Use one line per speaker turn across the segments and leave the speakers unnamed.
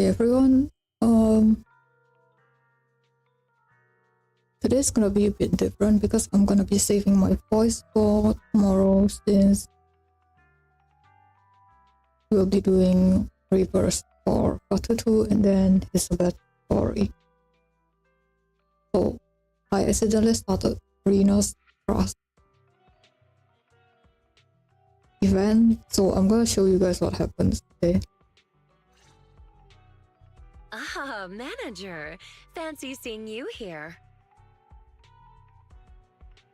Hey everyone, um, today's gonna be a bit different because I'm gonna be saving my voice for tomorrow since we'll be doing reverse for Katutu and then Elizabeth for it. So I accidentally started Rena's Trust event, so I'm gonna show you guys what happens today.
Ah, manager. Fancy seeing you here.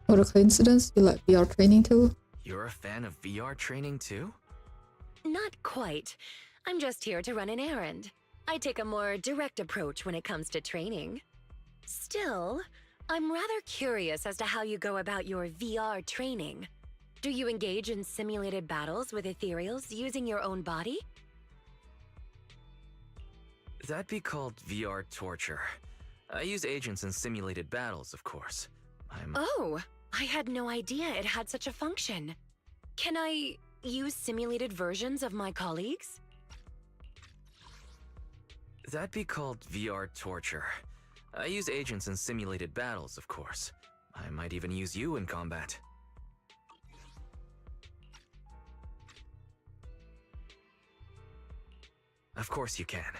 What a coincidence, you like VR training too?
You're a fan of VR training too?
Not quite. I'm just here to run an errand. I take a more direct approach when it comes to training. Still, I'm rather curious as to how you go about your VR training. Do you engage in simulated battles with ethereals using your own body?
That'd be called VR torture. I use agents in simulated battles, of course.
Oh, I had no idea it had such a function. Can I use simulated versions of my colleagues?
That'd be called VR torture. I use agents in simulated battles, of course. I might even use you in combat. Of course you can.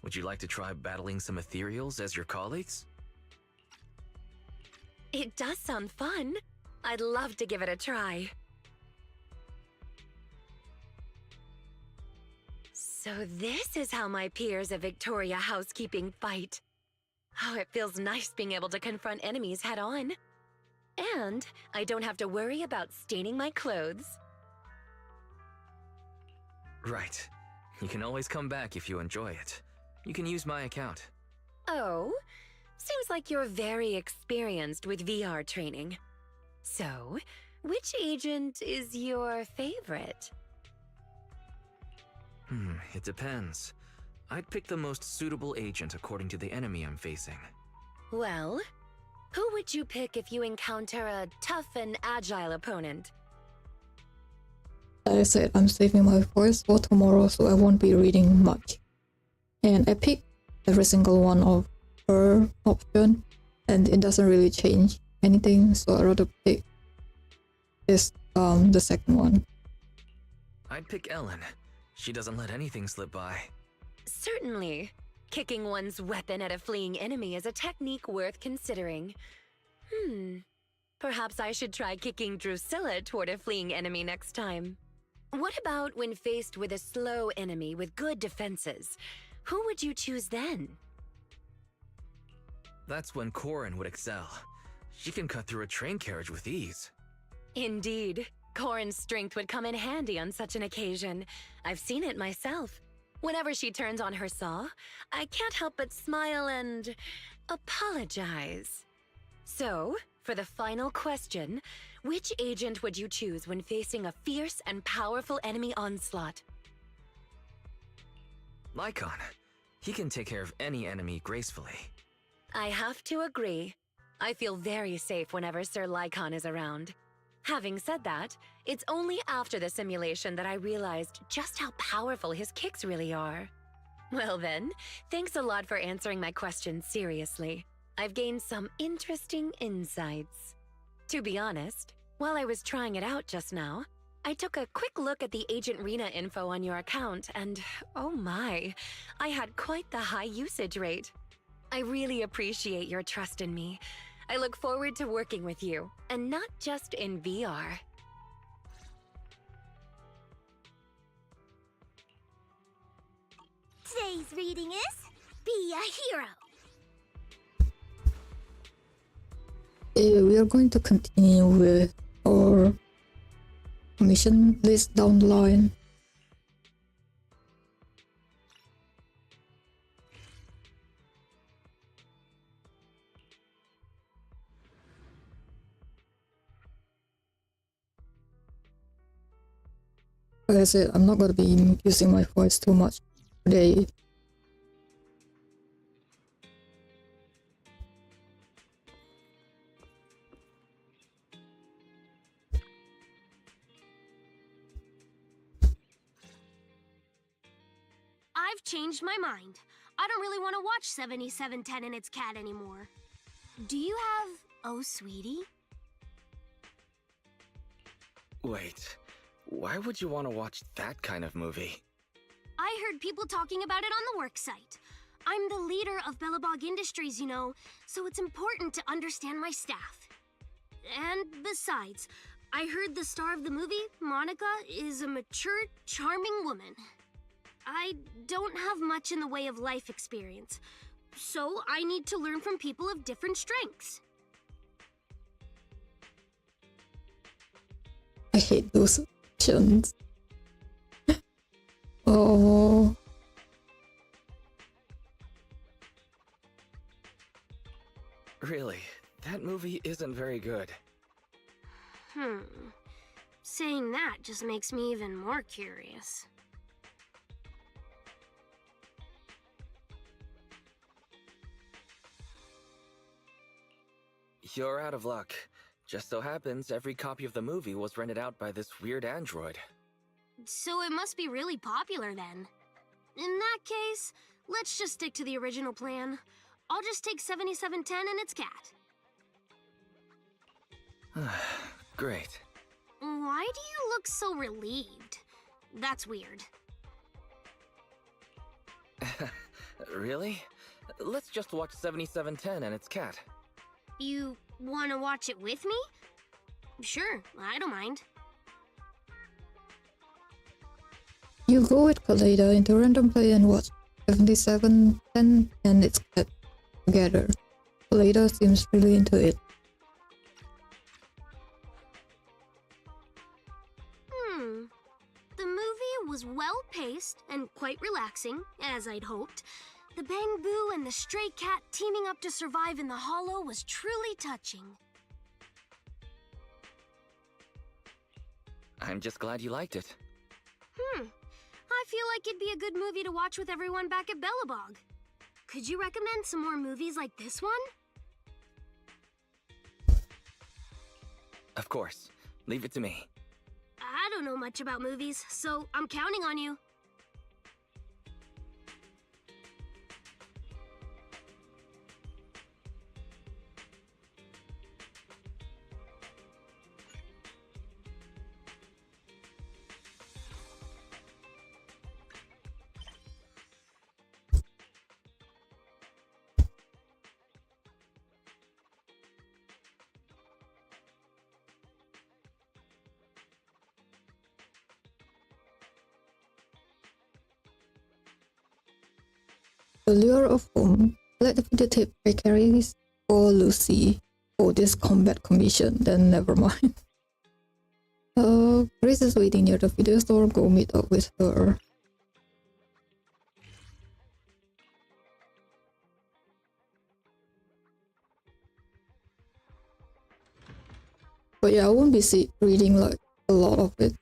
Would you like to try battling some ethereals as your colleagues?
It does sound fun. I'd love to give it a try. So this is how my peers at Victoria Housekeeping fight. Oh, it feels nice being able to confront enemies head on. And I don't have to worry about staining my clothes.
Right. You can always come back if you enjoy it. You can use my account.
Oh, seems like you're very experienced with VR training. So, which agent is your favorite?
It depends. I'd pick the most suitable agent according to the enemy I'm facing.
Well, who would you pick if you encounter a tough and agile opponent?
Like I said, I'm saving my voice for tomorrow so I won't be reading much. And I picked every single one of her option and it doesn't really change anything, so I'd rather pick this the second one.
I'd pick Ellen. She doesn't let anything slip by.
Certainly. Kicking one's weapon at a fleeing enemy is a technique worth considering. Perhaps I should try kicking Drusilla toward a fleeing enemy next time. What about when faced with a slow enemy with good defenses? Who would you choose then?
That's when Corin would excel. She can cut through a train carriage with ease.
Indeed. Corin's strength would come in handy on such an occasion. I've seen it myself. Whenever she turns on her saw, I can't help but smile and apologize. So, for the final question, which agent would you choose when facing a fierce and powerful enemy onslaught?
Lycon. He can take care of any enemy gracefully.
I have to agree. I feel very safe whenever Sir Lycon is around. Having said that, it's only after the simulation that I realized just how powerful his kicks really are. Well then, thanks a lot for answering my questions seriously. I've gained some interesting insights. To be honest, while I was trying it out just now, I took a quick look at the Agent Rena info on your account and, oh my, I had quite the high usage rate. I really appreciate your trust in me. I look forward to working with you, and not just in VR.
Today's reading is Be a Hero.
We are going to continue with our mission list down the line. Like I said, I'm not going to be using my voice too much today.
I I've changed my mind. I don't really want to watch 7710 and its cat anymore. Do you have Oh Sweetie?
Wait, why would you want to watch that kind of movie?
I heard people talking about it on the work site. I'm the leader of Bellabog Industries, you know, so it's important to understand my staff. And besides, I heard the star of the movie, Monica, is a mature, charming woman. I don't have much in the way of life experience, so I need to learn from people of different strengths.
I hate those options. Oh.
Really, that movie isn't very good.
Saying that just makes me even more curious.
You're out of luck. Just so happens every copy of the movie was rented out by this weird android.
So it must be really popular then. In that case, let's just stick to the original plan. I'll just take 7710 and its cat.
Great.
Why do you look so relieved? That's weird.
Really? Let's just watch 7710 and its cat.
You want to watch it with me? Sure, I don't mind.
You go with Kaleda into random play and watch 7710 and its cat together. Kaleda seems really into it.
The movie was well-paced and quite relaxing, as I'd hoped. The Bamboo and the stray cat teaming up to survive in the hollow was truly touching.
I'm just glad you liked it.
I feel like it'd be a good movie to watch with everyone back at Bellabog. Could you recommend some more movies like this one?
Of course. Leave it to me.
I don't know much about movies, so I'm counting on you.
The lure of home. Let the videotape precaries for Lucy. Oh, this combat commission, then never mind. Grace is waiting near the video store. Go meet up with her. But yeah, I won't be reading like a lot of it.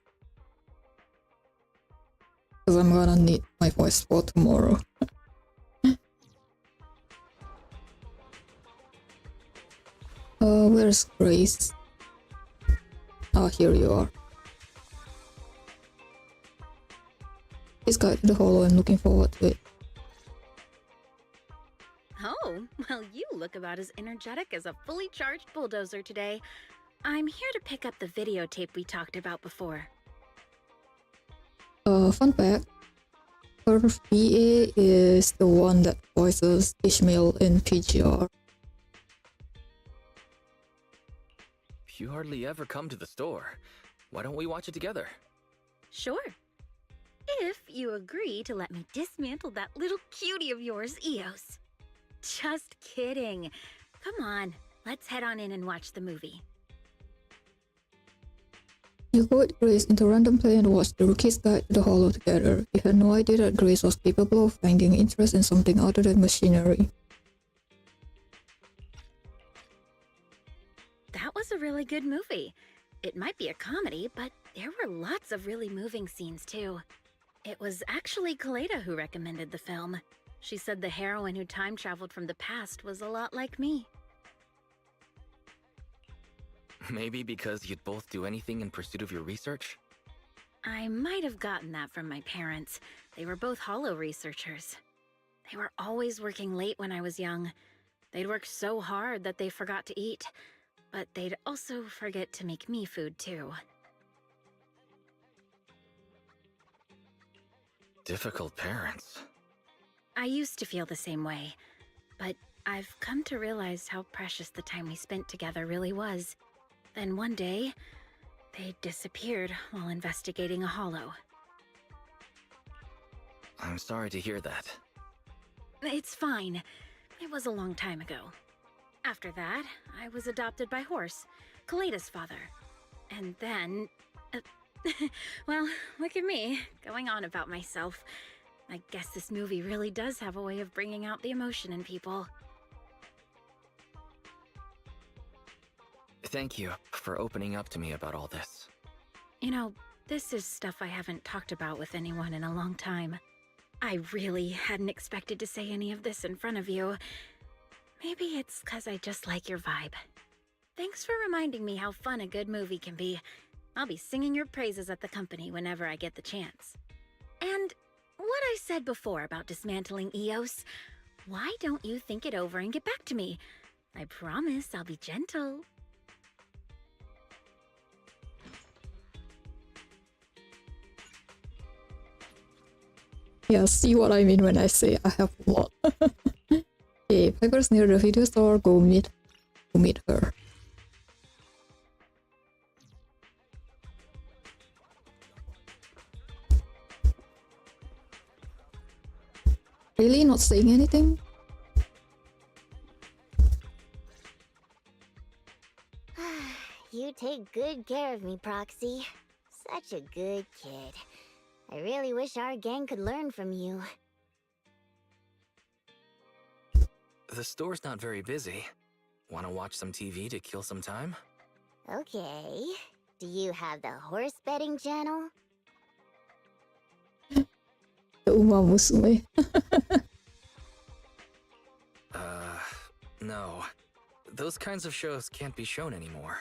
Because I'm gonna need my voice for tomorrow. Where's Grace? Ah, here you are. This guide to the hollow, I'm looking forward to it.
Oh, well, you look about as energetic as a fully charged bulldozer today. I'm here to pick up the videotape we talked about before.
Fun fact. Her VA is the one that voices Ishmael in PGR.
You hardly ever come to the store. Why don't we watch it together?
Sure. If you agree to let me dismantle that little cutie of yours, Eos. Just kidding. Come on, let's head on in and watch the movie.
You go with Grace into random play and watch the Rookie's Guide to the Hollow together. You had no idea that Grace was capable of finding interest in something other than machinery.
That was a really good movie. It might be a comedy, but there were lots of really moving scenes too. It was actually Kaleda who recommended the film. She said the heroine who time traveled from the past was a lot like me.
Maybe because you'd both do anything in pursuit of your research?
I might have gotten that from my parents. They were both holo researchers. They were always working late when I was young. They'd work so hard that they forgot to eat, but they'd also forget to make me food too.
Difficult parents.
I used to feel the same way, but I've come to realize how precious the time we spent together really was. Then one day, they disappeared while investigating a holo.
I'm sorry to hear that.
It's fine. It was a long time ago. After that, I was adopted by Horse, Kaleda's father. And then... well, look at me, going on about myself. I guess this movie really does have a way of bringing out the emotion in people.
Thank you for opening up to me about all this.
You know, this is stuff I haven't talked about with anyone in a long time. I really hadn't expected to say any of this in front of you. Maybe it's 'cause I just like your vibe. Thanks for reminding me how fun a good movie can be. I'll be singing your praises at the company whenever I get the chance. And what I said before about dismantling EOS, why don't you think it over and get back to me? I promise I'll be gentle.
Yeah, see what I mean when I say I have a lot. Okay, Piper's near the video store, go meet her. Really not saying anything?
You take good care of me, Proxy. Such a good kid. I really wish our gang could learn from you.
The store's not very busy. Want to watch some TV to kill some time?
Okay. Do you have the horse betting channel?
The Uma Musume.
No. Those kinds of shows can't be shown anymore.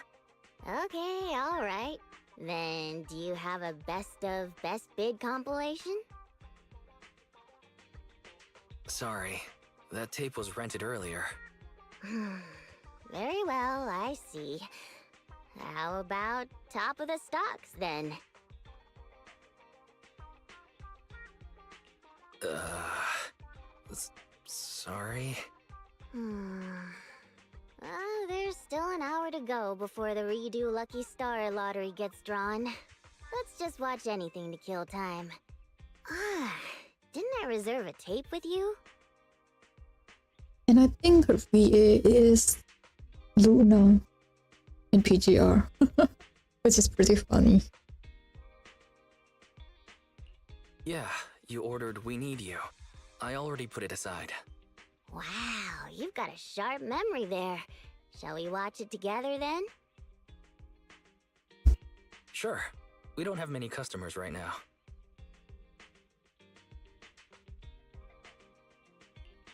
Okay, alright. Then, do you have a best of best bid compilation?
Sorry. That tape was rented earlier.
Very well, I see. How about top of the stocks, then?
Sorry?
There's still an hour to go before the redo Lucky Star lottery gets drawn. Let's just watch anything to kill time. Didn't I reserve a tape with you?
And I think her VA is Luna in PGR, which is pretty funny.
Yeah, you ordered We Need You. I already put it aside.
Wow, you've got a sharp memory there. Shall we watch it together then?
Sure. We don't have many customers right now.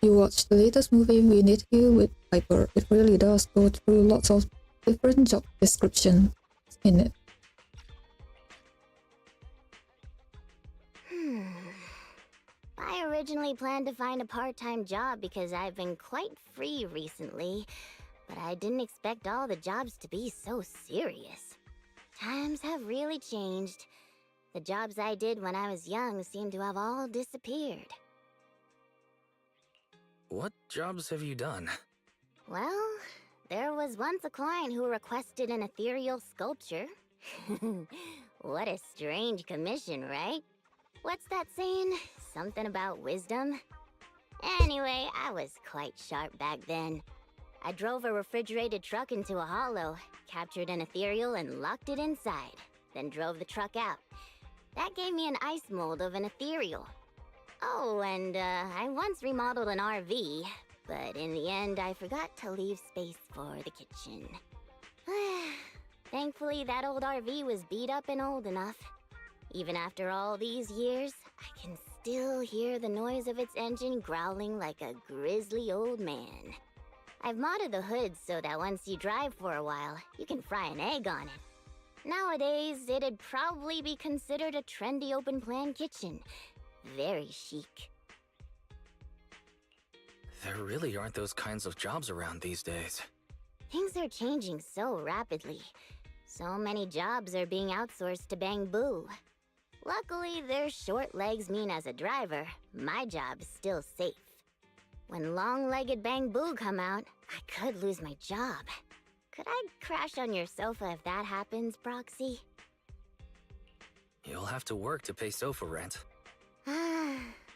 You watch the latest movie We Need You with Piper. It really does go through lots of different job descriptions in it.
I originally planned to find a part-time job because I've been quite free recently, but I didn't expect all the jobs to be so serious. Times have really changed. The jobs I did when I was young seem to have all disappeared.
What jobs have you done?
Well, there was once a client who requested an ethereal sculpture. What a strange commission, right? What's that saying? Something about wisdom? Anyway, I was quite sharp back then. I drove a refrigerated truck into a hollow, captured an ethereal and locked it inside, then drove the truck out. That gave me an ice mold of an ethereal. Oh, and I once remodeled an RV, but in the end I forgot to leave space for the kitchen. Thankfully, that old RV was beat up and old enough. Even after all these years, I can still hear the noise of its engine growling like a grizzly old man. I've modded the hood so that once you drive for a while, you can fry an egg on it. Nowadays, it'd probably be considered a trendy open-plan kitchen. Very chic.
There really aren't those kinds of jobs around these days.
Things are changing so rapidly. So many jobs are being outsourced to Bamboo. Luckily, their short legs mean as a driver, my job's still safe. When long-legged Bamboo come out, I could lose my job. Could I crash on your sofa if that happens, Proxy?
You'll have to work to pay sofa rent.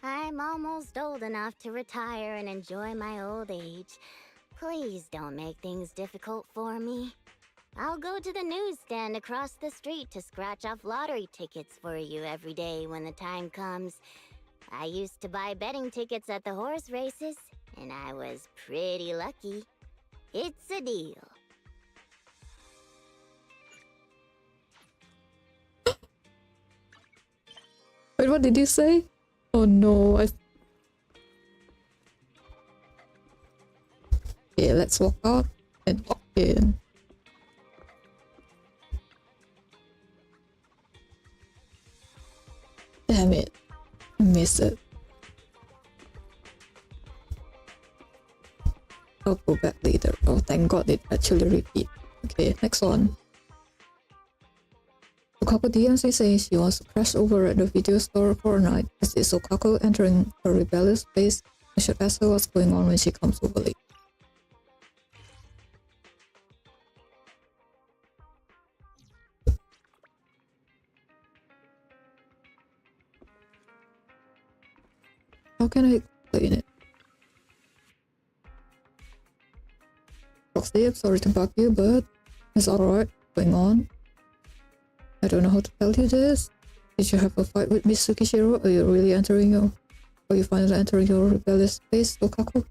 I'm almost old enough to retire and enjoy my old age. Please don't make things difficult for me. I'll go to the newsstand across the street to scratch off lottery tickets for you every day when the time comes. I used to buy betting tickets at the horse races, and I was pretty lucky. It's a deal.
Wait, what did you say? Oh no, Okay, let's walk out and walk in. Damn it. I missed it. I'll go back later. Oh, thank god it actually repeat. Okay, next one. Sokaku DMC says she wants to crash over at the video store for a night. As is Sokaku entering a rebellious phase, I should ask her what's going on when she comes over late. How can I explain it? Roxy, I'm sorry to bug you, but it's alright. Going on. I don't know how to tell you this. Did you have a fight with Miss Tsukishiro? Are you really entering your... Are you finally entering your rebellious phase, Sokaku?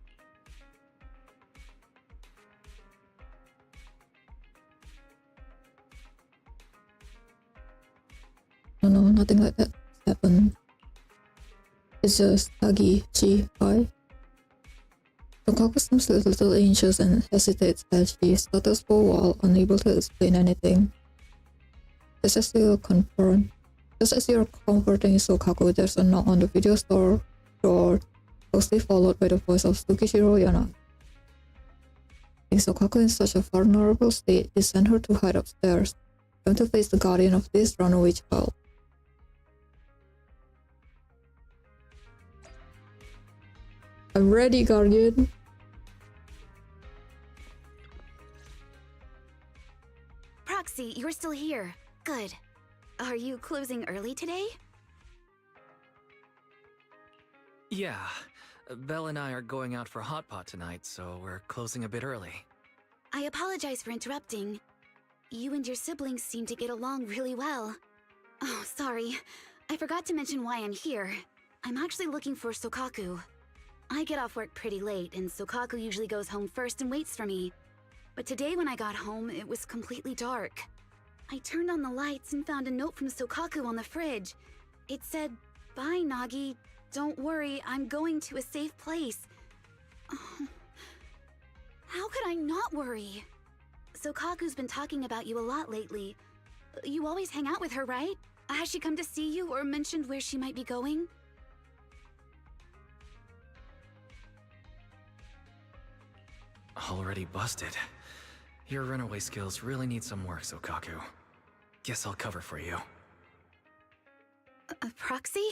No, nothing like that happened. It's just Nagi, hi. Sokaku seems a little anxious and hesitates as she stutters for a while, unable to explain anything. Just as you're comforting Sokaku, there's a knock on the video store door, closely followed by the voice of Tsukishiro Yana. Seeing Sokaku in such a vulnerable state, they sent her to hide upstairs, time to face the guardian of this runaway child. I'm ready, Guardian.
Proxy, you're still here. Good. Are you closing early today?
Yeah, Belle and I are going out for hot pot tonight, so we're closing a bit early.
I apologize for interrupting. You and your siblings seem to get along really well. Oh, sorry. I forgot to mention why I'm here. I'm actually looking for Sokaku. I get off work pretty late, and Sokaku usually goes home first and waits for me. But today when I got home, it was completely dark. I turned on the lights and found a note from Sokaku on the fridge. It said, "Bye, Nagi. Don't worry, I'm going to a safe place." Oh, how could I not worry? Sokaku's been talking about you a lot lately. You always hang out with her, right? Has she come to see you or mentioned where she might be going?
Already busted. Your runaway skills really need some work, Sokaku. Guess I'll cover for you.
A proxy?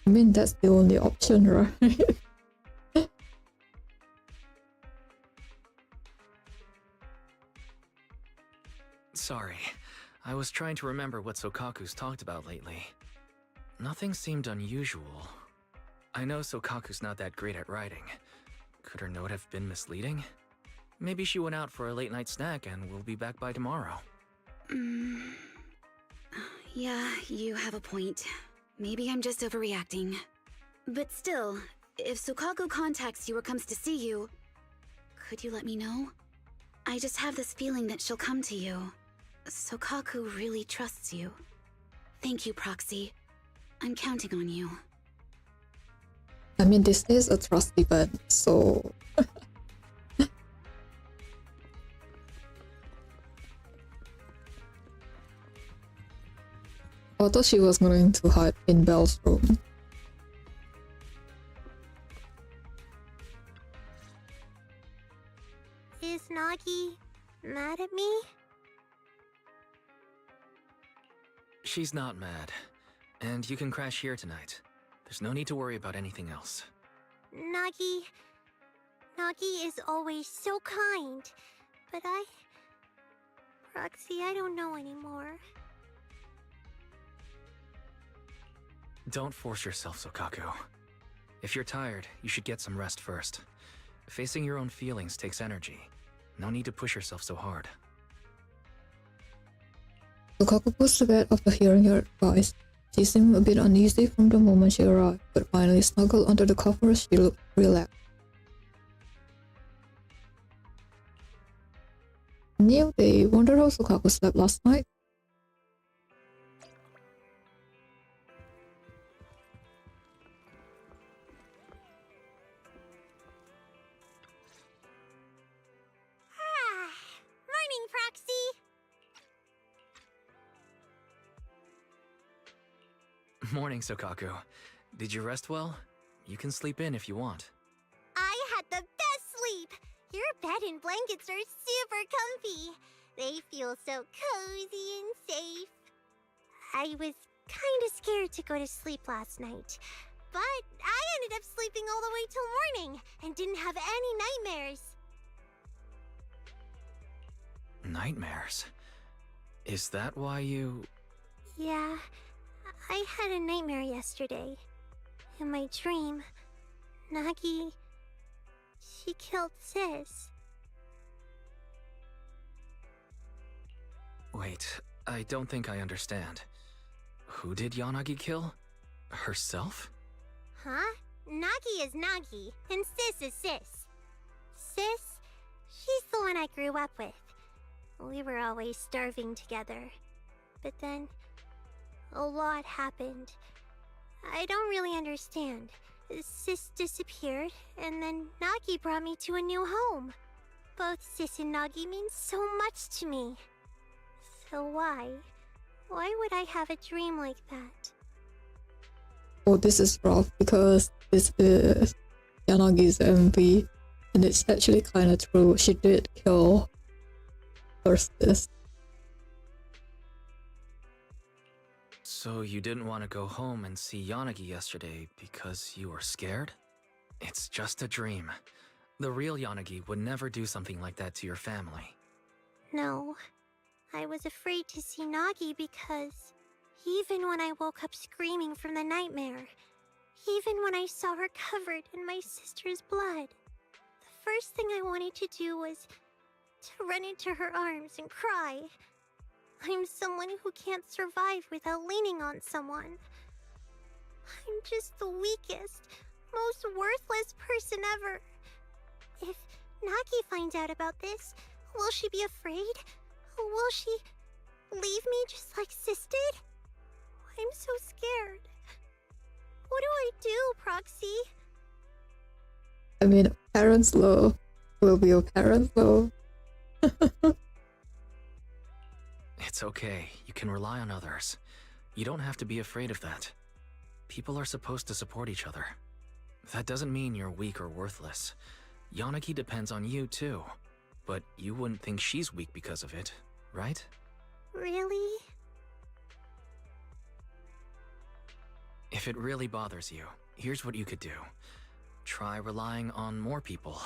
I mean, that's the only option, right?
Sorry, I was trying to remember what Sokaku's talked about lately. Nothing seemed unusual. I know Sokaku's not that great at writing. Could her note have been misleading? Maybe she went out for a late night snack and will be back by tomorrow.
Yeah, you have a point. Maybe I'm just overreacting. But still, if Sokaku contacts you or comes to see you, could you let me know? I just have this feeling that she'll come to you. Sokaku really trusts you. Thank you, Proxy. I'm counting on you.
I mean, this is a trust event, so... I thought she was going to hide in Belle's room.
Is Nagi mad at me?
She's not mad. And you can crash here tonight. There's no need to worry about anything else.
Nagi is always so kind. But Roxy, I don't know anymore.
Don't force yourself, Sokaku. If you're tired, you should get some rest first. Facing your own feelings takes energy. No need to push yourself so hard.
Lukaku goes to bed after hearing her advice. She seemed a bit uneasy from the moment she arrived, but finally snuggled under the covers. She looked relaxed. New day. Wonder how Lukaku slept last night.
Morning, Proxy!
Morning, Sokaku. Did you rest well? You can sleep in if you want.
I had the best sleep! Your bed and blankets are super comfy. They feel so cozy and safe. I was kinda scared to go to sleep last night, but I ended up sleeping all the way till morning and didn't have any nightmares.
Nightmares? Is that why you...
Yeah, I had a nightmare yesterday. In my dream, Nagi... she killed Sis.
Wait, I don't think I understand. Who did Yanagi kill? Herself?
Huh? Nagi is Nagi, and Sis is Sis. Sis? She's the one I grew up with. We were always starving together. But then, a lot happened. I don't really understand. Sis disappeared, and then Nagi brought me to a new home. Both Sis and Nagi mean so much to me. So why? Why would I have a dream like that?
Oh, this is rough because this is Yanagi's MV, and it's actually kind of true. She did kill her sis.
So you didn't want to go home and see Yanagi yesterday because you were scared? It's just a dream. The real Yanagi would never do something like that to your family.
No, I was afraid to see Nagi because even when I woke up screaming from the nightmare, even when I saw her covered in my sister's blood, the first thing I wanted to do was to run into her arms and cry. I'm someone who can't survive without leaning on someone. I'm just the weakest, most worthless person ever. If Nagi finds out about this, will she be afraid? Will she leave me just like Sis did? I'm so scared. What do I do, Proxy?
I mean, parents' love will be your parents' love.
It's okay. You can rely on others. You don't have to be afraid of that. People are supposed to support each other. That doesn't mean you're weak or worthless. Yanagi depends on you too. But you wouldn't think she's weak because of it, right?
Really?
If it really bothers you, here's what you could do. Try relying on more people.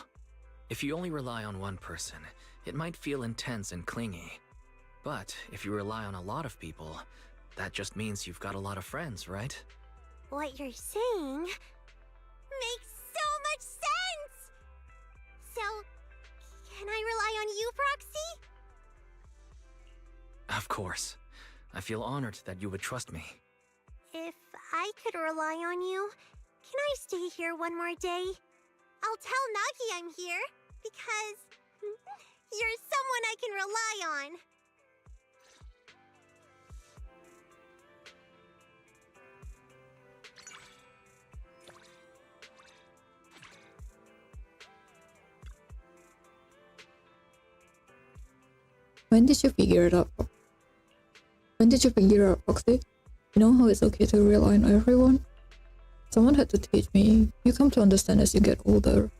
If you only rely on one person, it might feel intense and clingy. But if you rely on a lot of people, that just means you've got a lot of friends, right?
What you're saying makes so much sense! So, can I rely on you, Proxy?
Of course. I feel honored that you would trust me.
If I could rely on you, can I stay here one more day? I'll tell Nagi I'm here, because you're someone I can rely on.
When did you figure it out? When did you figure out, Foxy? You know how it's okay to rely on everyone? Someone had to teach me. You come to understand as you get older.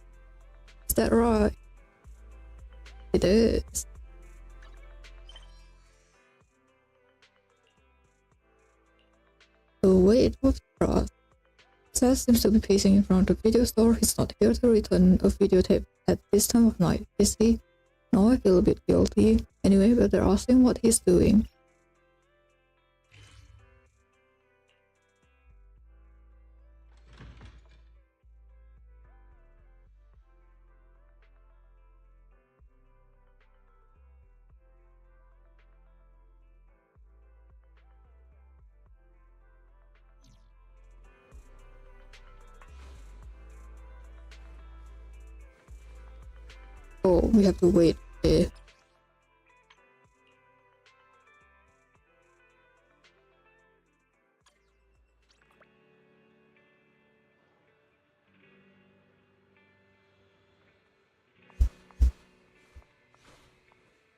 Is that right? It is. The weight of trust. Seth seems to be pacing in front of the video store. He's not here to return a videotape at this time of night, is he? Now I feel a bit guilty. Anyway, better ask him what he's doing. Oh, we have to wait. Okay.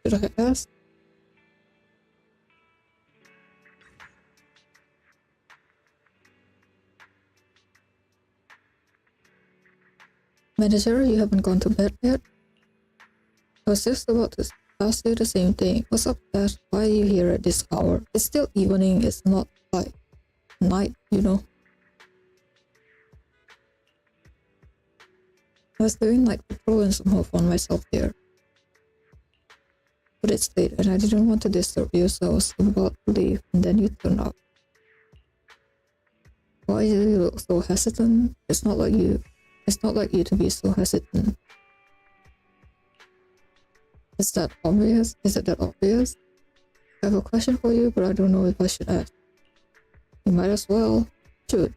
Should I ask? Manager, you haven't gone to bed yet? I was just about to ask you the same thing. What's up, Dad? Why are you here at this hour? It's still evening, it's not like night, you know? I was doing night patrol and somehow found myself here. But it's late and I didn't want to disturb you, so I was about to leave and then you turned up. Why do you look so hesitant? It's not like you to be so hesitant. Is that obvious? Is it that obvious? I have a question for you, but I don't know if I should ask. You might as well. Shoot.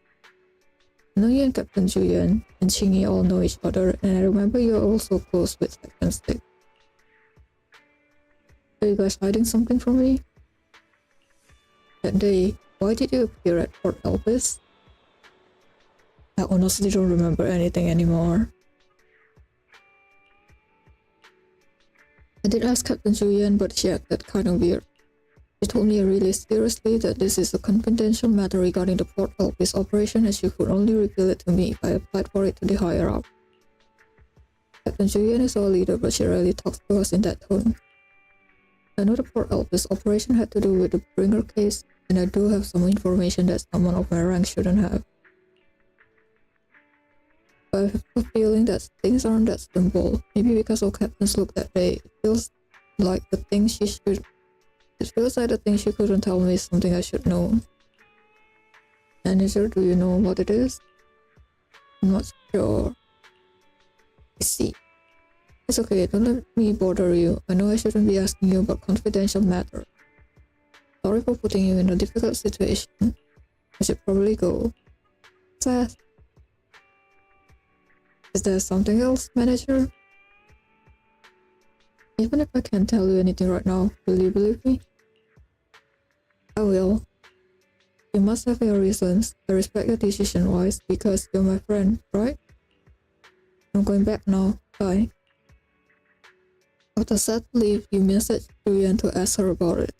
I know you and Captain Julian and Chingy all know each other, and I remember you're also close with Captain Stick. Are you guys hiding something from me? That day, why did you appear at Port Elpis? I honestly don't remember anything anymore. I did ask Captain Julian, but she acted kind of weird. She told me really seriously that this is a confidential matter regarding the Port Elpis operation and she could only reveal it to me if I applied for it to the higher up. Captain Julian is our leader, but she rarely talks to us in that tone. I know the Port Elpis operation had to do with the Bringer case, and I do have some information that someone of my rank shouldn't have. But I have a feeling that things aren't that simple. Maybe because our captains look that way, it feels like the thing she couldn't tell me is something I should know. Manager, do you know what it is? I'm not sure. I see. It's okay, don't let me bother you. I know I shouldn't be asking you about confidential matter. Sorry for putting you in a difficult situation. I should probably go. Seth. Is there something else, Manager? Even if I can't tell you anything right now, will you believe me? I will. You must have your reasons. I respect your decision, Wise, because you're my friend, right? I'm going back now. Bye. After Seth leave, you message Julian to ask her about it.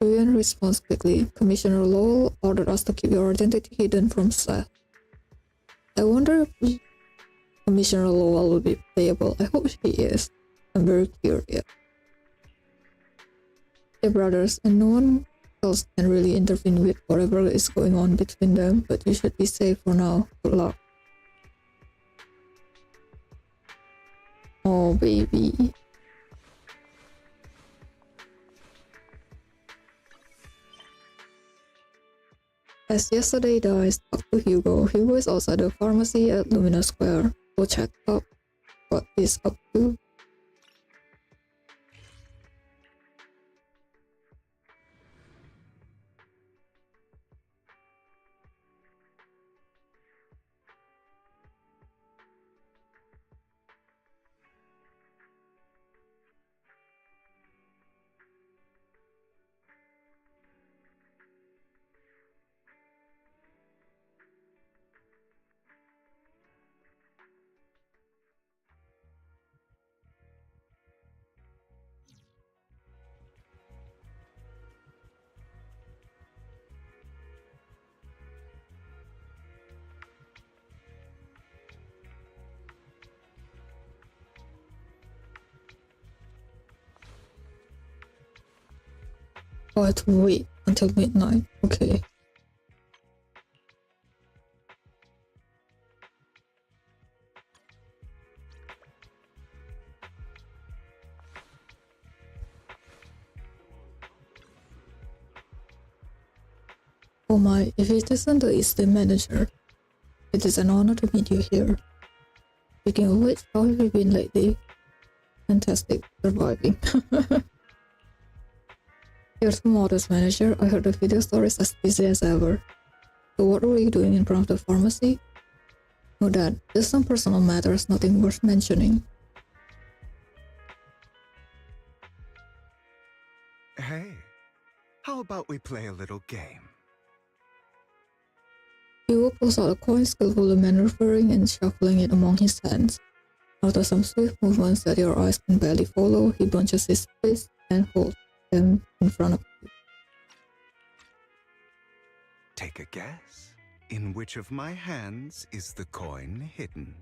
Julian responds quickly. Commissioner Lowell ordered us to keep your identity hidden from Seth. I wonder if Commissioner Lowell will be playable. I hope she is. I'm very curious. They're brothers, and no one else can really intervene with whatever is going on between them, but you should be safe for now. Good luck. Oh, baby. As yesterday dies, talk to Hugo. Hugo is outside the pharmacy at Lumina Square. Go check out what he's up to. Oh, I have to wait until midnight. Okay. Oh my, if it isn't the Eastern manager, it is an honor to meet you here. Speaking of which, how have you been lately? Fantastic, surviving. Here's the modest manager. I heard the video store is as busy as ever. So what were you doing in front of the pharmacy? No, Dad, just some personal matters, nothing worth mentioning.
Hey, how about we play a little game?
Hugo pulls out a coin, skillfully maneuvering and shuffling it among his hands. After some swift movements that your eyes can barely follow, he bunches his fists and holds them in front of you.
Take a guess. In which of my hands is the coin hidden?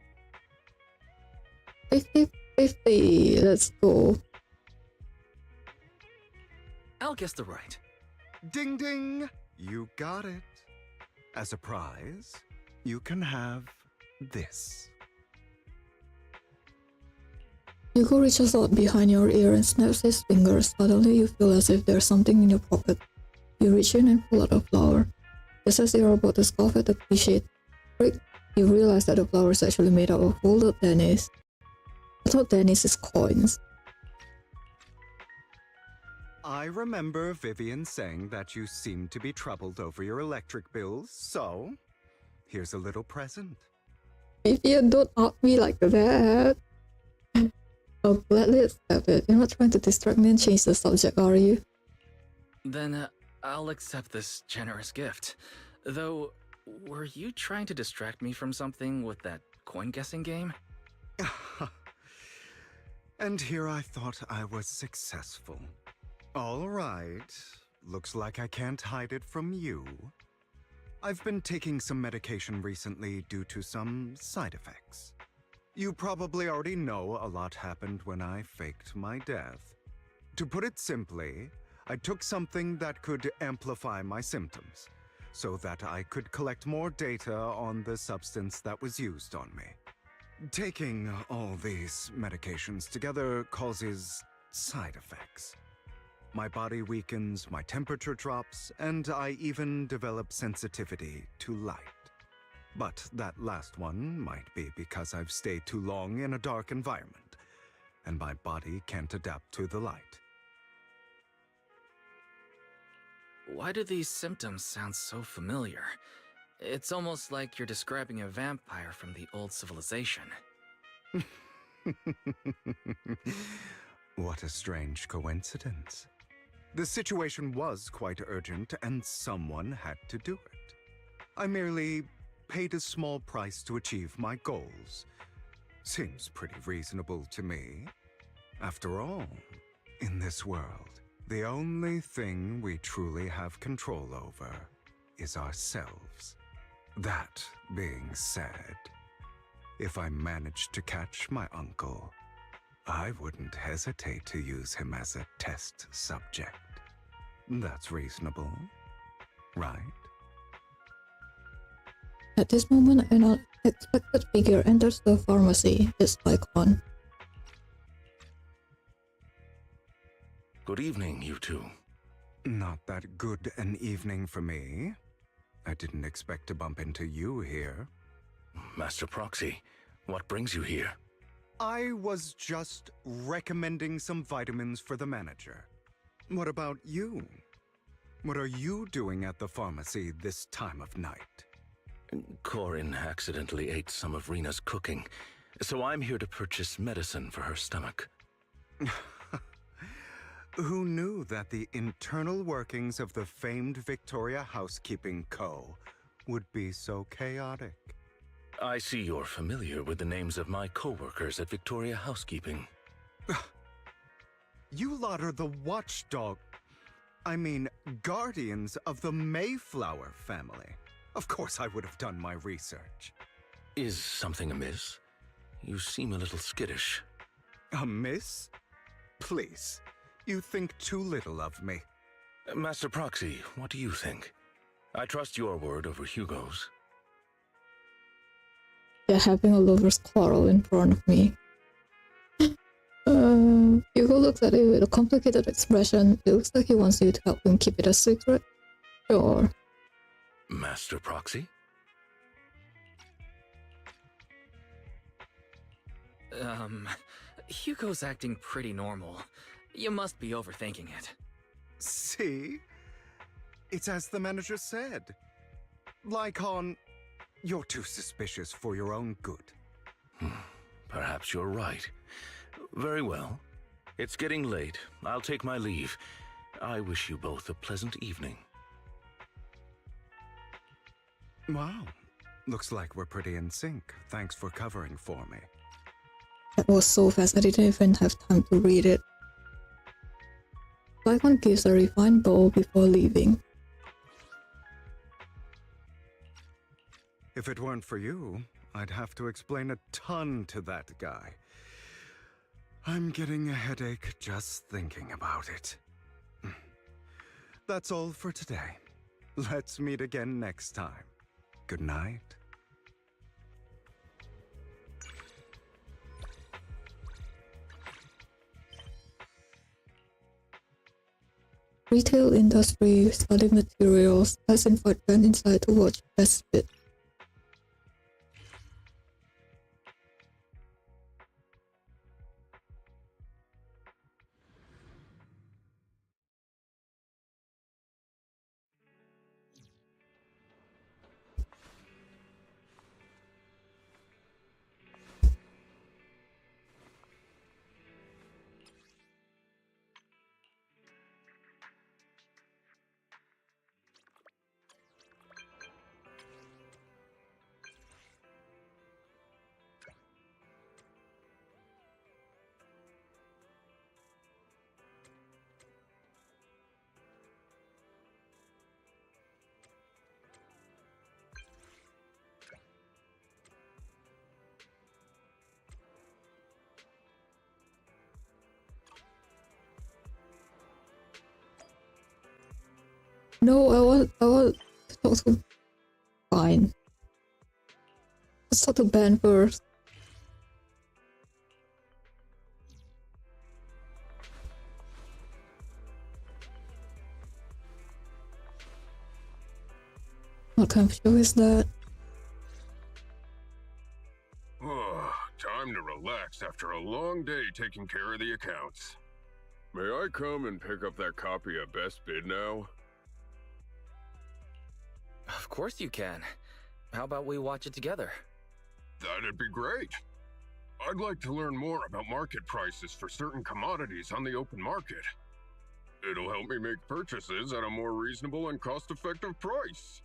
50-50, let's go.
I'll guess the right.
Ding ding! You got it. As a prize, you can have this.
Hugo reaches out behind your ear and snaps his fingers. Suddenly you feel as if there's something in your pocket. You reach in and pull out a flower. Just as you're about to scoff at the cliched trick, you realize that the flower is actually made out of folded pennies. I thought pennies is coins.
I remember Vivian saying that you seem to be troubled over your electric bills, so here's a little present.
Vivian, don't out me like that. I'll gladly accept it. You're not trying to distract me and change the subject, are you?
Then I'll accept this generous gift. Though, were you trying to distract me from something with that coin guessing game?
And here I thought I was successful. All right, looks like I can't hide it from you. I've been taking some medication recently due to some side effects. You probably already know a lot happened when I faked my death. To put it simply, I took something that could amplify my symptoms, so that I could collect more data on the substance that was used on me. Taking all these medications together causes side effects. My body weakens, my temperature drops, and I even develop sensitivity to light. But that last one might be because I've stayed too long in a dark environment, and my body can't adapt to the light.
Why do these symptoms sound so familiar? It's almost like you're describing a vampire from the old civilization.
What a strange coincidence. The situation was quite urgent, and someone had to do it. I merely paid a small price to achieve my goals. Seems pretty reasonable to me. After all, in this world, the only thing we truly have control over is ourselves. That being said, if I managed to catch my uncle, I wouldn't hesitate to use him as a test subject. That's reasonable, right?
At this moment, an unexpected figure enters the pharmacy. It's Lycon.
Good evening, you two.
Not that good an evening for me. I didn't expect to bump into you here.
Master Proxy, what brings you here?
I was just recommending some vitamins for the manager. What about you? What are you doing at the pharmacy this time of night?
Corin accidentally ate some of Rena's cooking, so I'm here to purchase medicine for her stomach.
Who knew that the internal workings of the famed Victoria Housekeeping Co. would be so chaotic?
I see you're familiar with the names of my co-workers at Victoria Housekeeping.
You lot are the watchdog. I mean, guardians of the Mayflower family. Of course I would have done my research.
Is something amiss? You seem a little skittish.
Amiss? Please, you think too little of me.
Master Proxy, what do you think? I trust your word over Hugo's.
They're having a lover's quarrel in front of me. Hugo looks at it with a complicated expression. It looks like he wants you to help him keep it a secret. Sure.
Master Proxy?
Hugo's acting pretty normal. You must be overthinking it.
See? It's as the manager said. Lycon, you're too suspicious for your own good.
Perhaps you're right. Very well. It's getting late. I'll take my leave. I wish you both a pleasant evening.
Wow. Looks like we're pretty in sync. Thanks for covering for me.
That was so fast I didn't even have time to read it. Lycon gives a refined bow before leaving.
If it weren't for you, I'd have to explain a ton to that guy. I'm getting a headache just thinking about it. That's all for today. Let's meet again next time. Good night.
Retail industry, study materials. Let's invite Ben inside to watch Best Fit. No, I want to talk to... Fine. Let's talk to Ben first. What kind of show is that?
Time to relax after a long day taking care of the accounts. May I come and pick up that copy of Best Bid now?
Of course you can. How about we watch it together?
That'd be great. I'd like to learn more about market prices for certain commodities on the open market. It'll help me make purchases at a more reasonable and cost-effective price.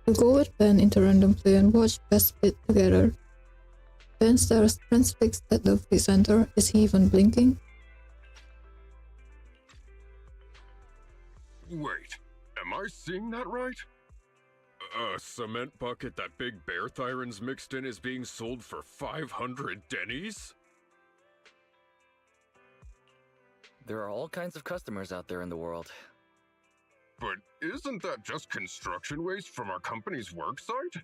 We'll go with Ben into random play and watch Best Fit together. Ben stares transfixed at the presenter. Is he even blinking?
Wait, am I seeing that right? A cement bucket that Big Bear Thyron's mixed in is being sold for 500 dennies?
There are all kinds of customers out there in the world.
But isn't that just construction waste from our company's worksite?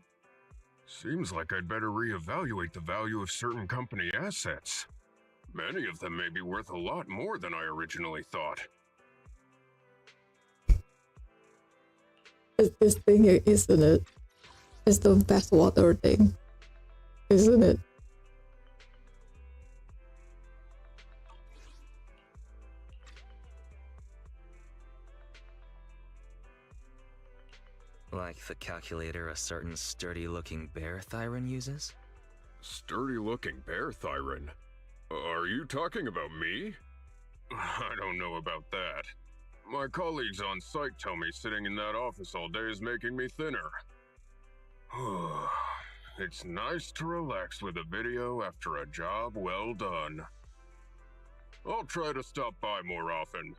Seems like I'd better reevaluate the value of certain company assets. Many of them may be worth a lot more than I originally thought.
It's this thing here, isn't it? It's the bathwater thing, isn't it?
Like the calculator a certain sturdy-looking bear Thyron uses?
Sturdy-looking Bear Thyron? Are you talking about me? I don't know about that. My colleagues on site tell me sitting in that office all day is making me thinner. It's nice to relax with a video after a job well done. I'll try to stop by more often.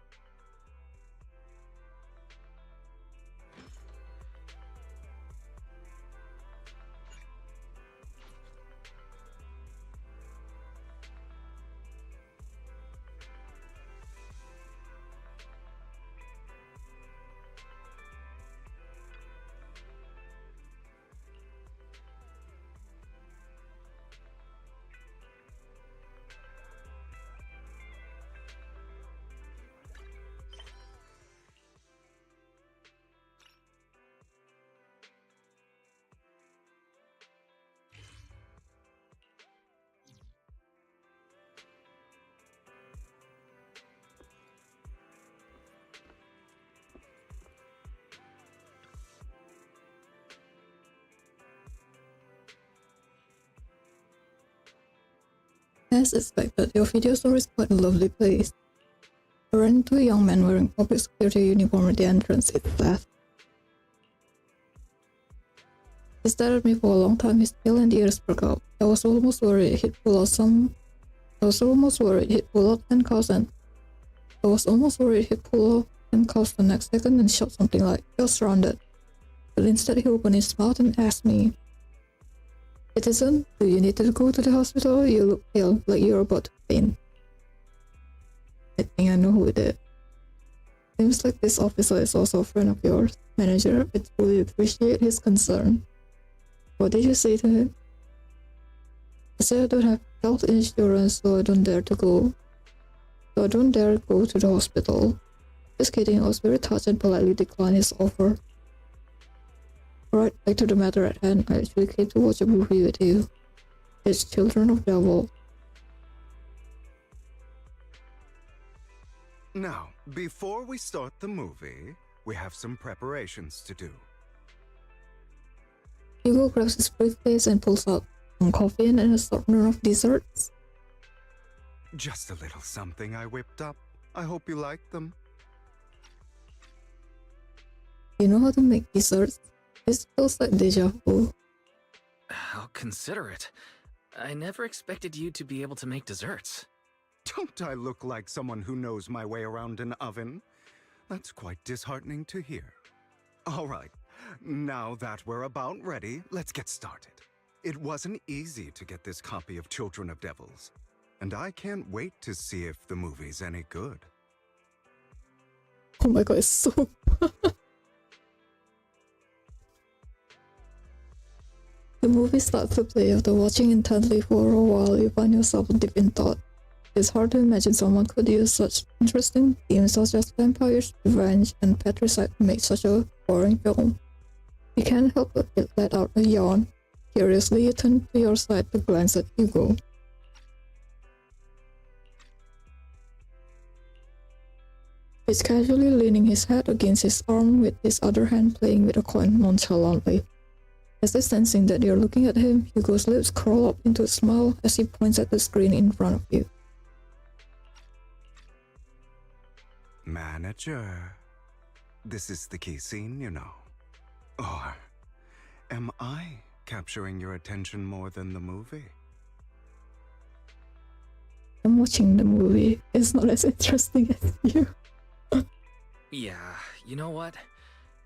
As expected, your video store is quite a lovely place. I ran into a young man wearing public security uniform at the entrance. It's that. He stared at me for a long time, his tail and ears perked up. I was almost worried he'd pull out handcuffs the next second and shout something like, "You're surrounded." But instead he opened his mouth and asked me, "Citizen, do you need to go to the hospital? You look pale, like you're about to faint." I think I know who it is. Seems like this officer is also a friend of yours. Manager, I truly appreciate his concern. What did you say to him? I said I don't have health insurance, so I don't dare go to the hospital. Just kidding, I was very touched and politely declined his offer. Alright, back to the matter at hand. I actually came to watch a movie with you. It's Children of Devil.
Now, before we start the movie, we have some preparations to do.
Hugo grabs his briefcase and pulls out some coffee and an assortment of desserts.
Just a little something I whipped up. I hope you like them.
You know how to make desserts? This feels like deja vu.
How considerate. I never expected you to be able to make desserts.
Don't I look like someone who knows my way around an oven? That's quite disheartening to hear. All right, now that we're about ready, let's get started. It wasn't easy to get this copy of Children of Devils, and I can't wait to see if the movie's any good.
Oh my god, it's so... The movie starts to play. After watching intently for a while, you find yourself deep in thought. It's hard to imagine someone could use such interesting themes such as vampires, revenge, and patricide to make such a boring film. You can't help but let out a yawn. Curiously, you turn to your side to glance at Hugo. He's casually leaning his head against his arm with his other hand playing with a coin nonchalantly. As if sensing that you're looking at him, Hugo's lips curl up into a smile as he points at the screen in front of you.
Manager, this is the key scene, you know. Or am I capturing your attention more than the movie?
I'm watching the movie. It's not as interesting as you.
Yeah, you know what?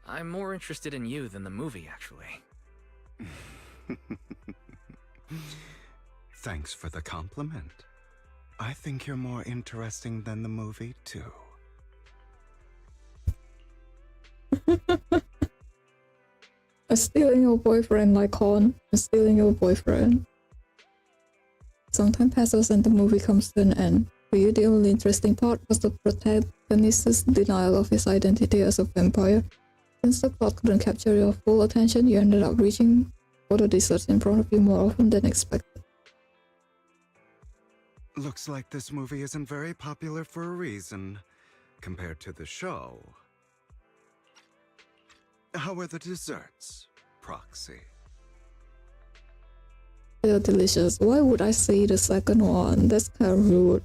I'm more interested in you than the movie, actually.
Thanks for the compliment. I think you're more interesting than the movie, too.
I'm stealing your boyfriend, Lycon. I'm stealing your boyfriend. Some time passes and the movie comes to an end. For you, the only interesting part was the protagonist's denial of his identity as a vampire. Since the plot couldn't capture your full attention, you ended up reaching for the desserts in front of you more often than expected.
Looks like this movie isn't very popular for a reason, compared to the show. How are the desserts, Proxy?
They're delicious. Why would I say the second one? That's kind of rude.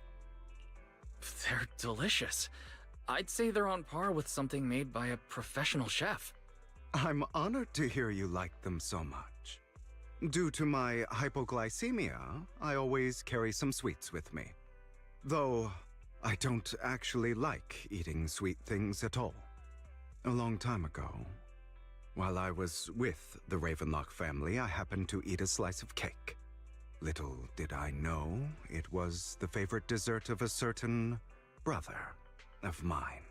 They're delicious. I'd say they're on par with something made by a professional chef.
I'm honored to hear you like them so much. Due to my hypoglycemia, I always carry some sweets with me. Though, I don't actually like eating sweet things at all. A long time ago, while I was with the Ravenlock family, I happened to eat a slice of cake. Little did I know, it was the favorite dessert of a certain brother of mine.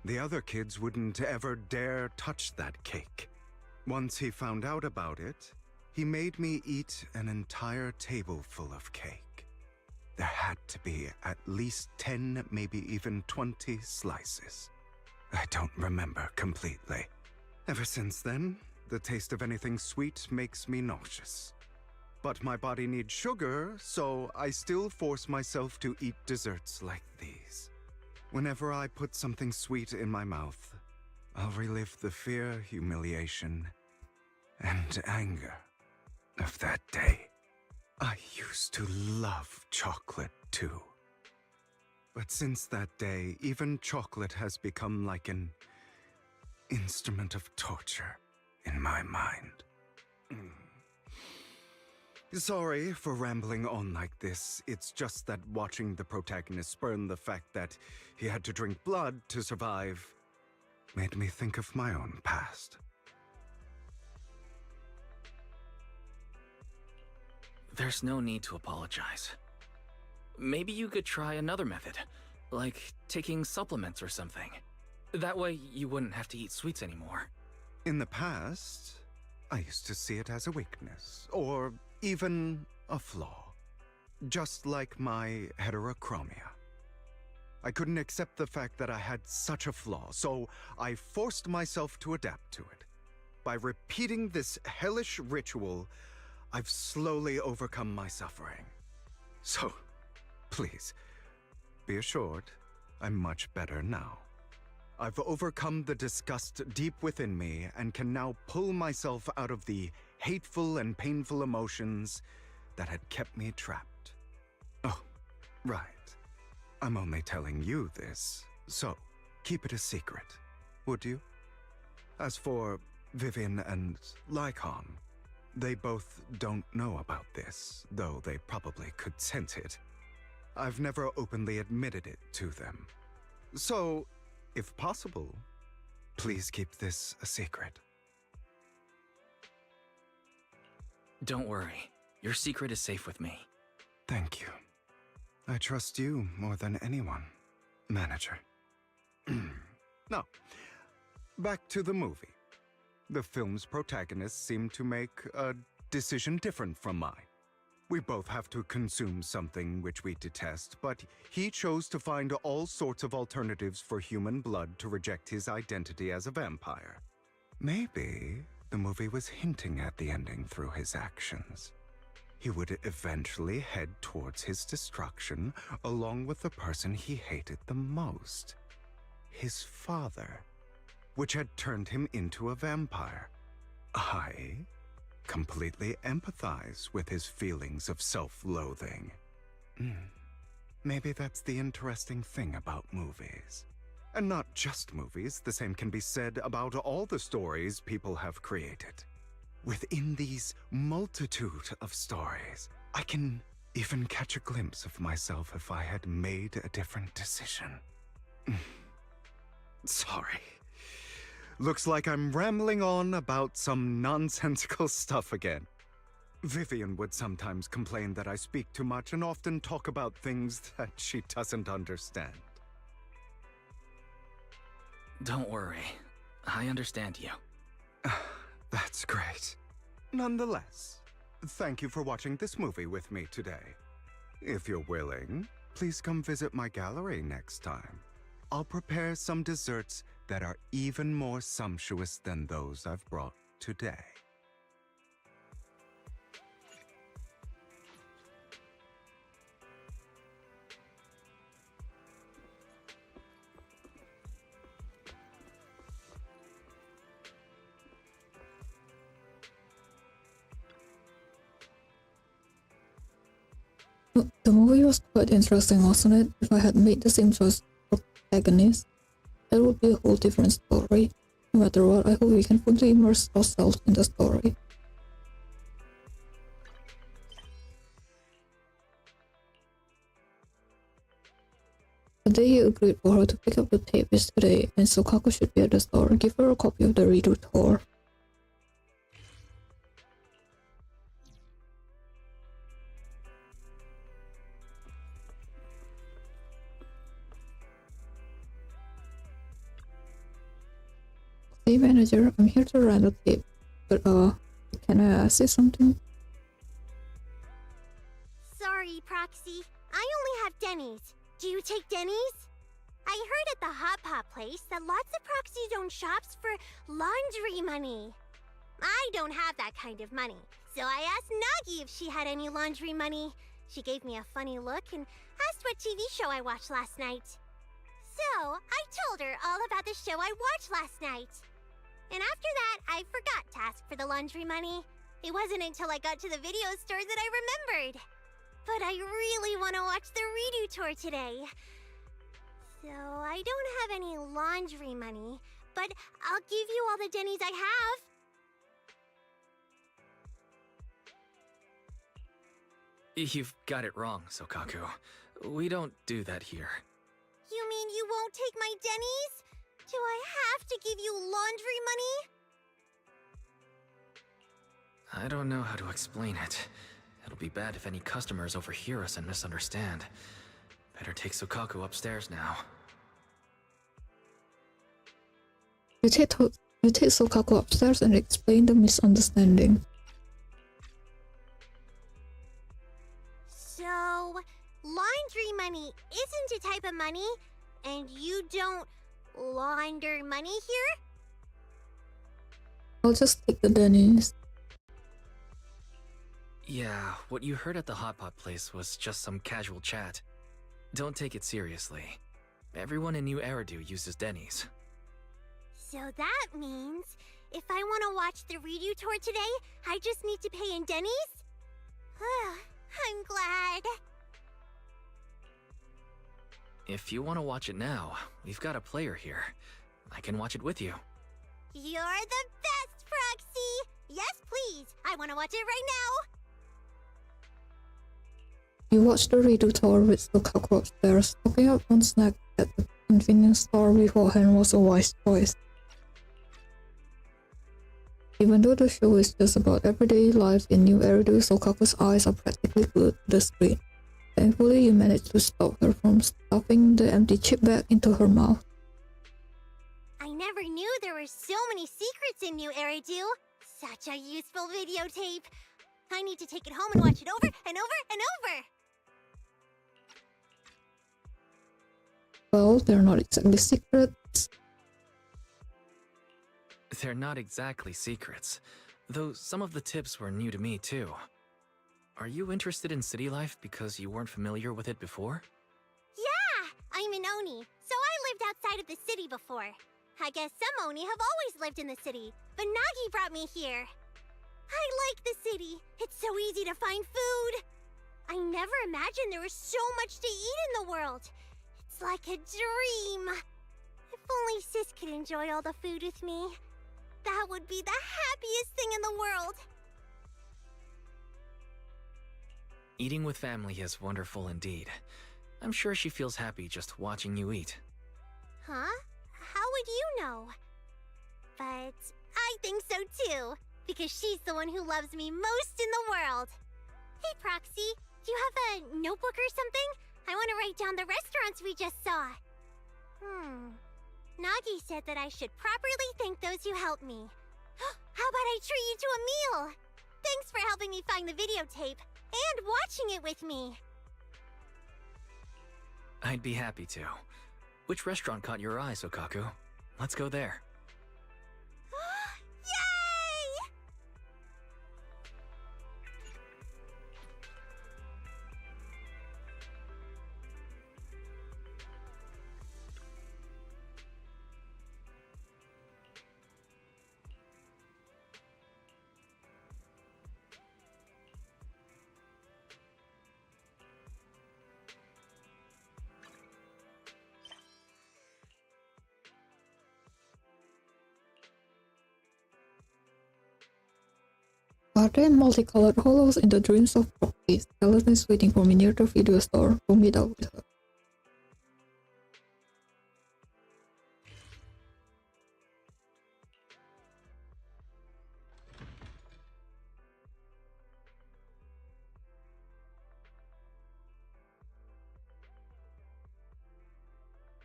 The other kids wouldn't ever dare touch that cake. Once he found out about it, he made me eat an entire table full of cake. There had to be at least 10, maybe even 20 slices. I don't remember completely. Ever since then, the taste of anything sweet makes me nauseous. But my body needs sugar, so I still force myself to eat desserts like these. Whenever I put something sweet in my mouth, I'll relive the fear, humiliation, and anger of that day. I used to love chocolate too. But since that day, even chocolate has become like an instrument of torture in my mind. Sorry for rambling on like this. It's just that watching the protagonist spurn the fact that he had to drink blood to survive made me think of my own past.
There's no need to apologize. Maybe you could try another method, like taking supplements or something. That way you wouldn't have to eat sweets anymore.
In the past, I used to see it as a weakness, or even a flaw. Just like my heterochromia. I couldn't accept the fact that I had such a flaw, so I forced myself to adapt to it. By repeating this hellish ritual, I've slowly overcome my suffering. So, please, be assured, I'm much better now. I've overcome the disgust deep within me and can now pull myself out of the hateful and painful emotions that had kept me trapped. Oh, right. I'm only telling you this, so keep it a secret, would you? As for Vivian and Lycon, they both don't know about this, though they probably could sense it. I've never openly admitted it to them. So, if possible, please keep this a secret.
Don't worry. Your secret is safe with me.
Thank you. I trust you more than anyone, Manager. Now, back to the movie. The film's protagonists seem to make a decision different from mine. We both have to consume something which we detest, but he chose to find all sorts of alternatives for human blood to reject his identity as a vampire. Maybe the movie was hinting at the ending through his actions. He would eventually head towards his destruction, along with the person he hated the most. His father, which had turned him into a vampire. I completely empathize with his feelings of self-loathing. Maybe that's the interesting thing about movies. And not just movies, the same can be said about all the stories people have created. Within these multitude of stories, I can even catch a glimpse of myself if I had made a different decision. Sorry. Looks like I'm rambling on about some nonsensical stuff again. Vivian would sometimes complain that I speak too much and often talk about things that she doesn't understand.
Don't worry. I understand you.
That's great. Nonetheless, thank you for watching this movie with me today. If you're willing, please come visit my gallery next time. I'll prepare some desserts that are even more sumptuous than those I've brought today.
The movie was quite interesting, wasn't it? If I had made the same choice for protagonist, that would be a whole different story. No matter what, I hope we can fully immerse ourselves in the story. The day you agreed for her to pick up the tape is today, and Sokaku should be at the store. Give her a copy of the reader tour. Hey manager, I'm here to rent a tape, but can I say something?
Sorry, Proxy. I only have Denny's. Do you take Denny's? I heard at the Hot Pot place that lots of Proxies own shops for laundry money. I don't have that kind of money, so I asked Nagi if she had any laundry money. She gave me a funny look and asked what TV show I watched last night. So, I told her all about the show I watched last night. And after that, I forgot to ask for the laundry money.
It wasn't until I got to the video store that I remembered. But I really want to watch the redo tour today. So I don't have any laundry money, but I'll give you all the Denny's I have.
You've got it wrong, Sokaku. We don't do that here.
You mean you won't take my Denny's? Do I have to give you laundry money?
I don't know how to explain it. It'll be bad if any customers overhear us and misunderstand. Better take Sokaku upstairs now.
You take Sokaku upstairs and explain the misunderstanding.
So, laundry money isn't a type of money, and you don't launder money here?
I'll just take the Denny's.
Yeah, what you heard at the hot pot place was just some casual chat. Don't take it seriously. Everyone in New Eridu uses Denny's.
So that means, if I want to watch the redo tour today, I just need to pay in Denny's? I'm glad.
If you want to watch it now, we've got a player here. I can watch it with you.
You're the best, Proxy! Yes, please! I want to watch it right now!
You watch the redo tour with Sokaku upstairs. Stocking up on snacks at the convenience store beforehand was a wise choice. Even though the show is just about everyday life in New Eridu, Sokaku's eyes are practically glued to the screen. Thankfully, you managed to stop her from stuffing the empty chip bag into her mouth.
I never knew there were so many secrets in New Eridu. Such a useful videotape. I need to take it home and watch it over and over and over.
Well, they're not exactly secrets.
They're not exactly secrets, though some of the tips were new to me too. Are you interested in city life because you weren't familiar with it before?
Yeah, I'm an Oni, so I lived outside of the city before. I guess some Oni have always lived in the city, but Nagi brought me here. I like the city. It's so easy to find food. I never imagined there was so much to eat in the world. It's like a dream. If only Sis could enjoy all the food with me. That would be the happiest thing in the world.
Eating with family is wonderful indeed. I'm sure she feels happy just watching you eat.
Huh? How would you know? But I think so too, because she's the one who loves me most in the world. Hey Proxy, do you have a notebook or something? I want to write down the restaurants we just saw. Nagi said that I should properly thank those who helped me. How about I treat you to a meal? Thanks for helping me find the videotape and watching it with me.
I'd be happy to. Which restaurant caught your eye, Sokaku? Let's go there.
Yay!
Are there multicolored hollows in the dreams of Proxy? Helen is waiting for me near the video store to meet up with her.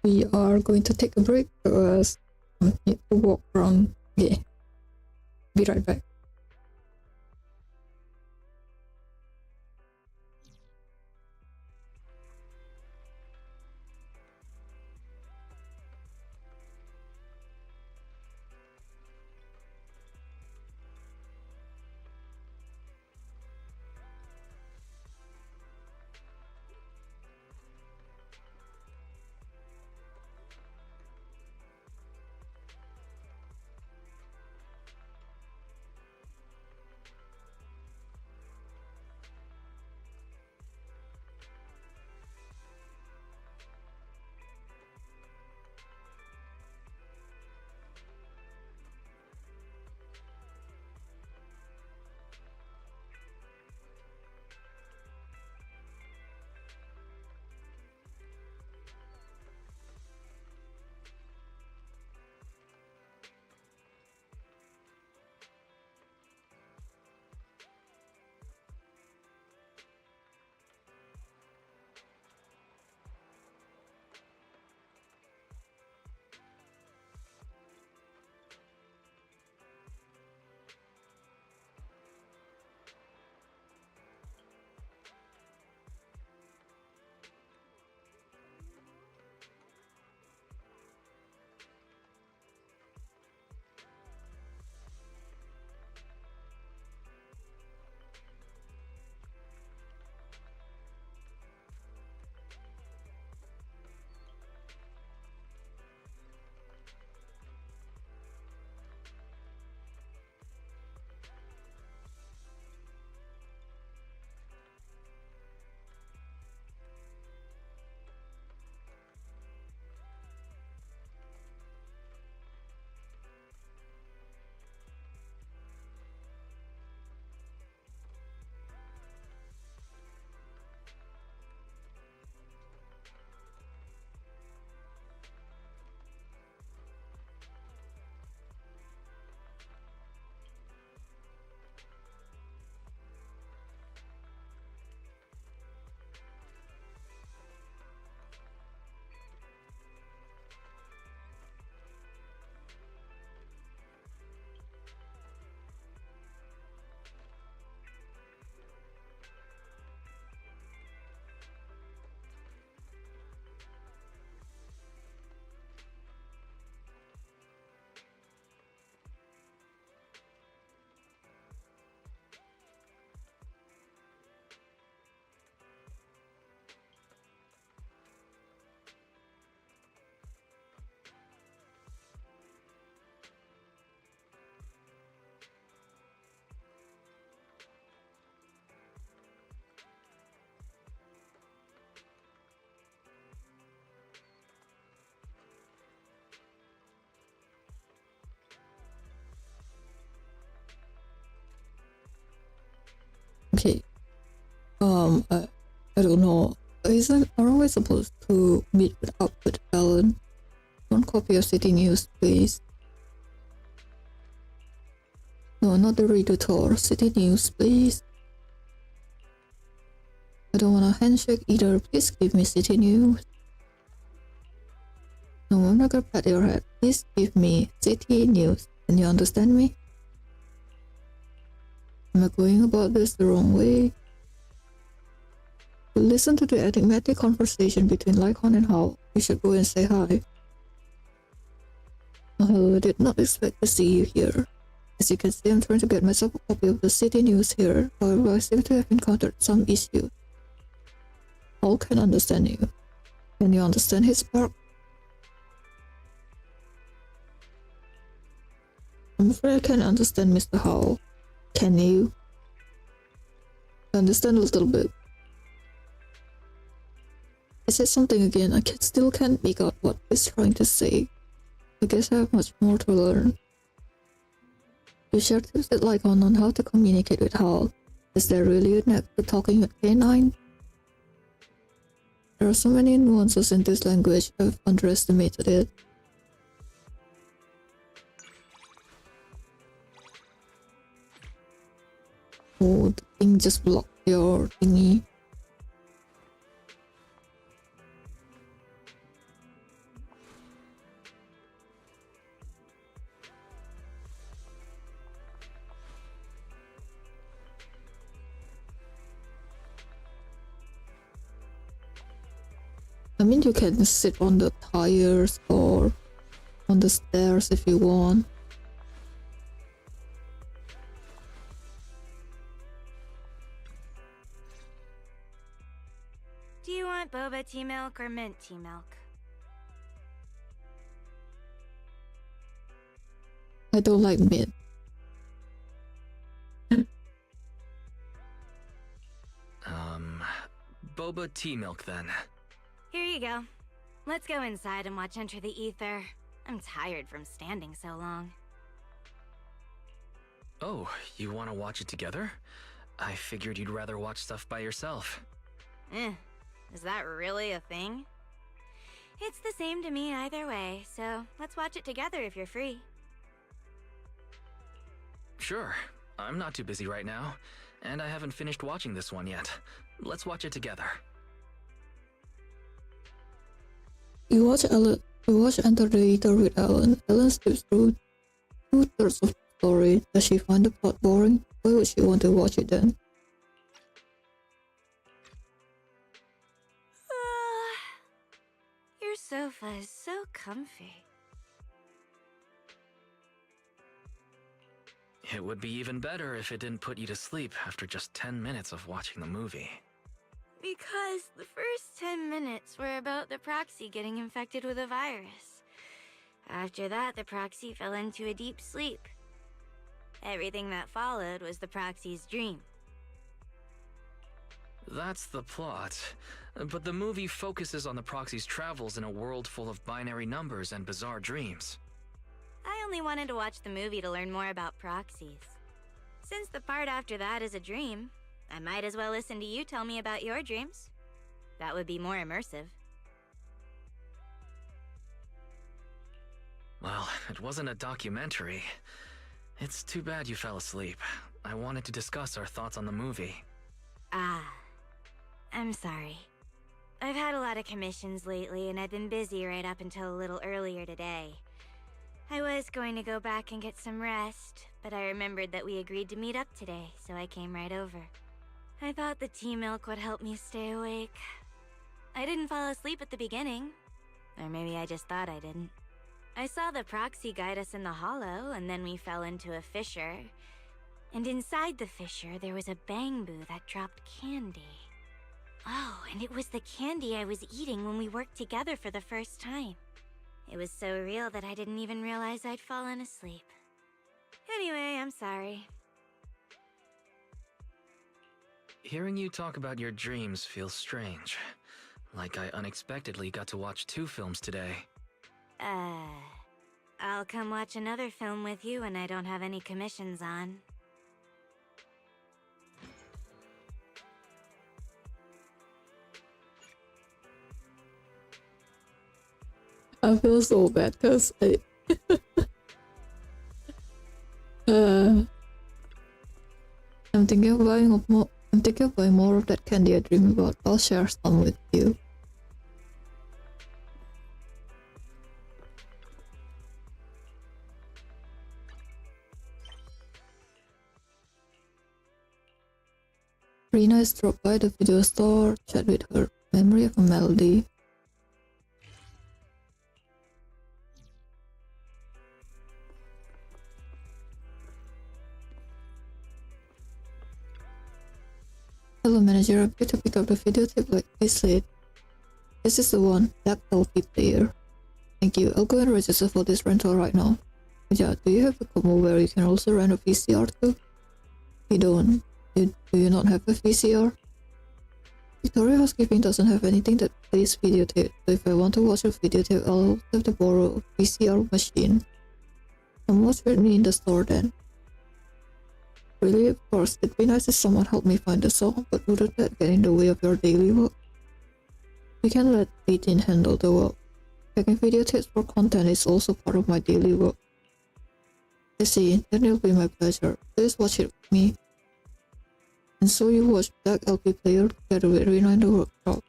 We are going to take a break because I need to walk around. Yeah. Be right back. I don't know. Are we supposed to meet up with Ellen? One copy of City News, please. No, not the reader tour. City News, please. I don't want a handshake either. Please give me City News. No, I'm not gonna pat your head. Please give me City News. Can you understand me? Am I going about this the wrong way? To listen to the enigmatic conversation between Lycon and Hal, we should go and say hi. Oh, I did not expect to see you here. As you can see, I'm trying to get myself a copy of the City News here. However, I seem to have encountered some issue. Hal can understand you. Can you understand his spark? I'm afraid I can't understand Mr. Hal. Can you? I understand a little bit. I said something again. I still can't make out what he's trying to say. I guess I have much more to learn. You shared tips with Lycon on how to communicate with Hal. Is there really a knack to talking with K9? There are so many nuances in this language, I've underestimated it. Oh, the thing just blocked your thingy. I mean, you can sit on the tires or on the stairs if you want.
Do you want boba tea milk or mint tea milk?
I don't like mint.
Boba tea milk then.
Here you go. Let's go inside and watch Enter the Ether. I'm tired from standing so long.
Oh, you want to watch it together? I figured you'd rather watch stuff by yourself.
Is that really a thing? It's the same to me either way, so let's watch it together if you're free.
Sure. I'm not too busy right now, and I haven't finished watching this one yet. Let's watch it together.
You watch Enter the Ether with Ellen. Ellen skips through 2/3 of the story. Does she find the plot boring? Why would she want to watch it then?
Your sofa is so comfy.
It would be even better if it didn't put you to sleep after just 10 minutes of watching the movie.
Because the first 10 minutes were about the proxy getting infected with a virus. After that, the proxy fell into a deep sleep. Everything that followed was the proxy's dream.
That's the plot. But the movie focuses on the proxy's travels in a world full of binary numbers and bizarre dreams.
I only wanted to watch the movie to learn more about proxies. Since the part after that is a dream, I might as well listen to you tell me about your dreams. That would be more immersive.
Well, it wasn't a documentary. It's too bad you fell asleep. I wanted to discuss our thoughts on the movie.
I'm sorry. I've had a lot of commissions lately, and I've been busy right up until a little earlier today. I was going to go back and get some rest, but I remembered that we agreed to meet up today, so I came right over. I thought the tea milk would help me stay awake. I didn't fall asleep at the beginning. Or maybe I just thought I didn't. I saw the proxy guide us in the hollow, and then we fell into a fissure. And inside the fissure, there was a bamboo that dropped candy. Oh, and it was the candy I was eating when we worked together for the first time. It was so real that I didn't even realize I'd fallen asleep. Anyway, I'm sorry.
Hearing you talk about your dreams feels strange. Like I unexpectedly got to watch 2 films today.
I'll come watch another film with you when I don't have any commissions on.
I feel so bad because I I'm thinking of buying more. I'm thinking of buying more of that candy I dream about. I'll share some with you. Rina has dropped by the video store, chat with her. Memory of a melody. Hello manager, I'm here to pick up the videotape like I said. This is the one, Black LP player. Thank you, I'll go and register for this rental right now. Yeah, do you have a combo where you can also rent a VCR too? We don't. Do you not have a VCR? Victoria Housekeeping doesn't have anything that plays videotape, so if I want to watch a videotape, I'll have to borrow a VCR machine. Come watch with me in the store then. Really, of course, it'd be nice if someone helped me find the song, but wouldn't that get in the way of your daily work? We can let 18 handle the work. Checking videotapes for content is also part of my daily work. I see, then it'll be my pleasure. Please watch it with me. And so you watch Black LP player together with Rina in the workshop.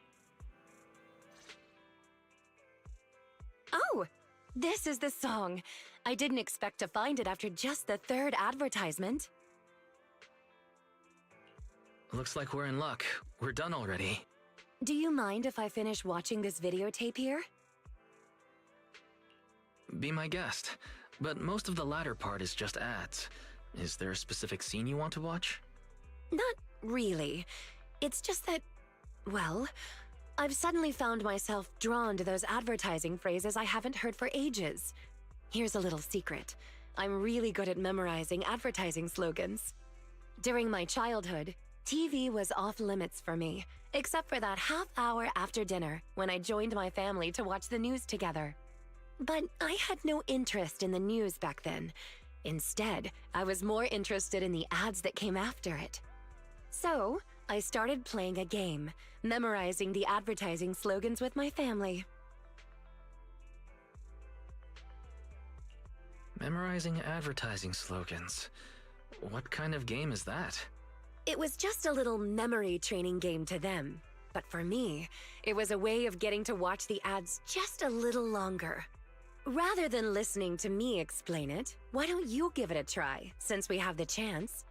Oh, this is the song. I didn't expect to find it after just the third advertisement.
Looks like we're in luck. We're done already.
Do you mind if I finish watching this videotape here?
Be my guest. But most of the latter part is just ads. Is there a specific scene you want to watch?
Not really. It's just that, well, I've suddenly found myself drawn to those advertising phrases I haven't heard for ages. Here's a little secret. I'm really good at memorizing advertising slogans. During my childhood, TV was off limits for me, except for that half hour after dinner when I joined my family to watch the news together. But I had no interest in the news back then. Instead, I was more interested in the ads that came after it. So, I started playing a game, memorizing the advertising slogans with my family.
Memorizing advertising slogans. What kind of game is that?
It was just a little memory training game to them. But for me, it was a way of getting to watch the ads just a little longer. Rather than listening to me explain it, why don't you give it a try, since we have the chance?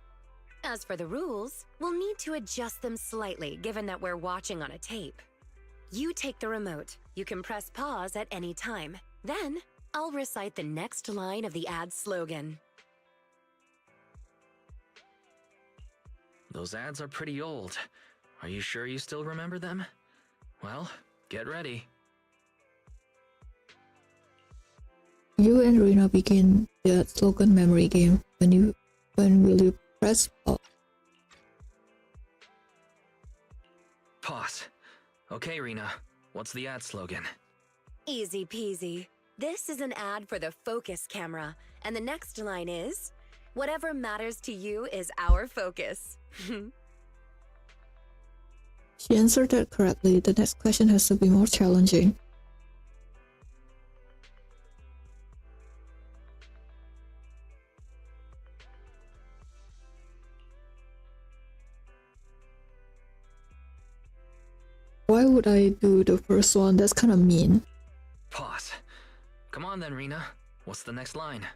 As for the rules, we'll need to adjust them slightly given that we're watching on a tape. You take the remote. You can press pause at any time. Then, I'll recite the next line of the ad slogan.
Those ads are pretty old. Are you sure you still remember them? Well, get ready.
You and Rina begin the slogan memory game. When will you press pause?
Pause. Okay, Rina. What's the ad slogan?
Easy peasy. This is an ad for the focus camera, and the next line is, "Whatever matters to you is our focus."
She answered that correctly. The next question has to be more challenging. Why would I do the first one? That's kind of mean.
Pause. Come on then, Rina. What's the next line?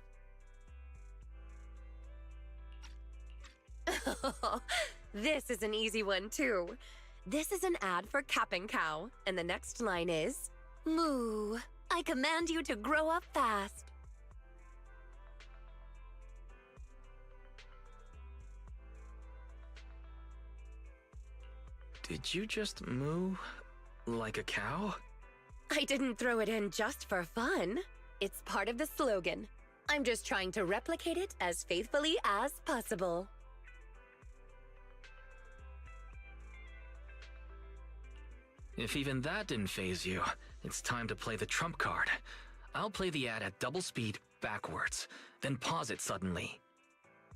This is an easy one too. This is an ad for Cap and Cow, and the next line is, "Moo, I command you to grow up fast."
Did you just moo like a cow?
I didn't throw it in just for fun. It's part of the slogan. I'm just trying to replicate it as faithfully as possible.
If even that didn't faze you, it's time to play the trump card. I'll play the ad at double speed backwards, then pause it suddenly.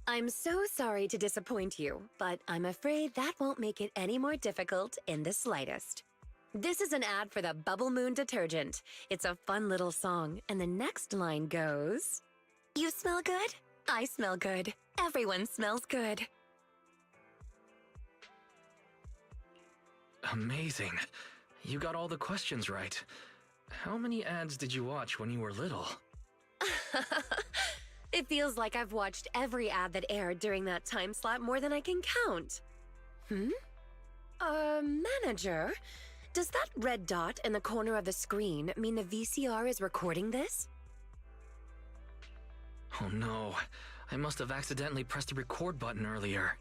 I'm so sorry to disappoint you, but I'm afraid that won't make it any more difficult in the slightest. This is an ad for the Bubble Moon detergent. It's a fun little song, and the next line goes, "You smell good? I smell good. Everyone smells good."
Amazing. You got all the questions right. How many ads did you watch when you were little?
It feels like I've watched every ad that aired during that time slot more than I can count. Manager, does that red dot in the corner of the screen mean the VCR is recording this?
Oh no, I must have accidentally pressed the record button earlier.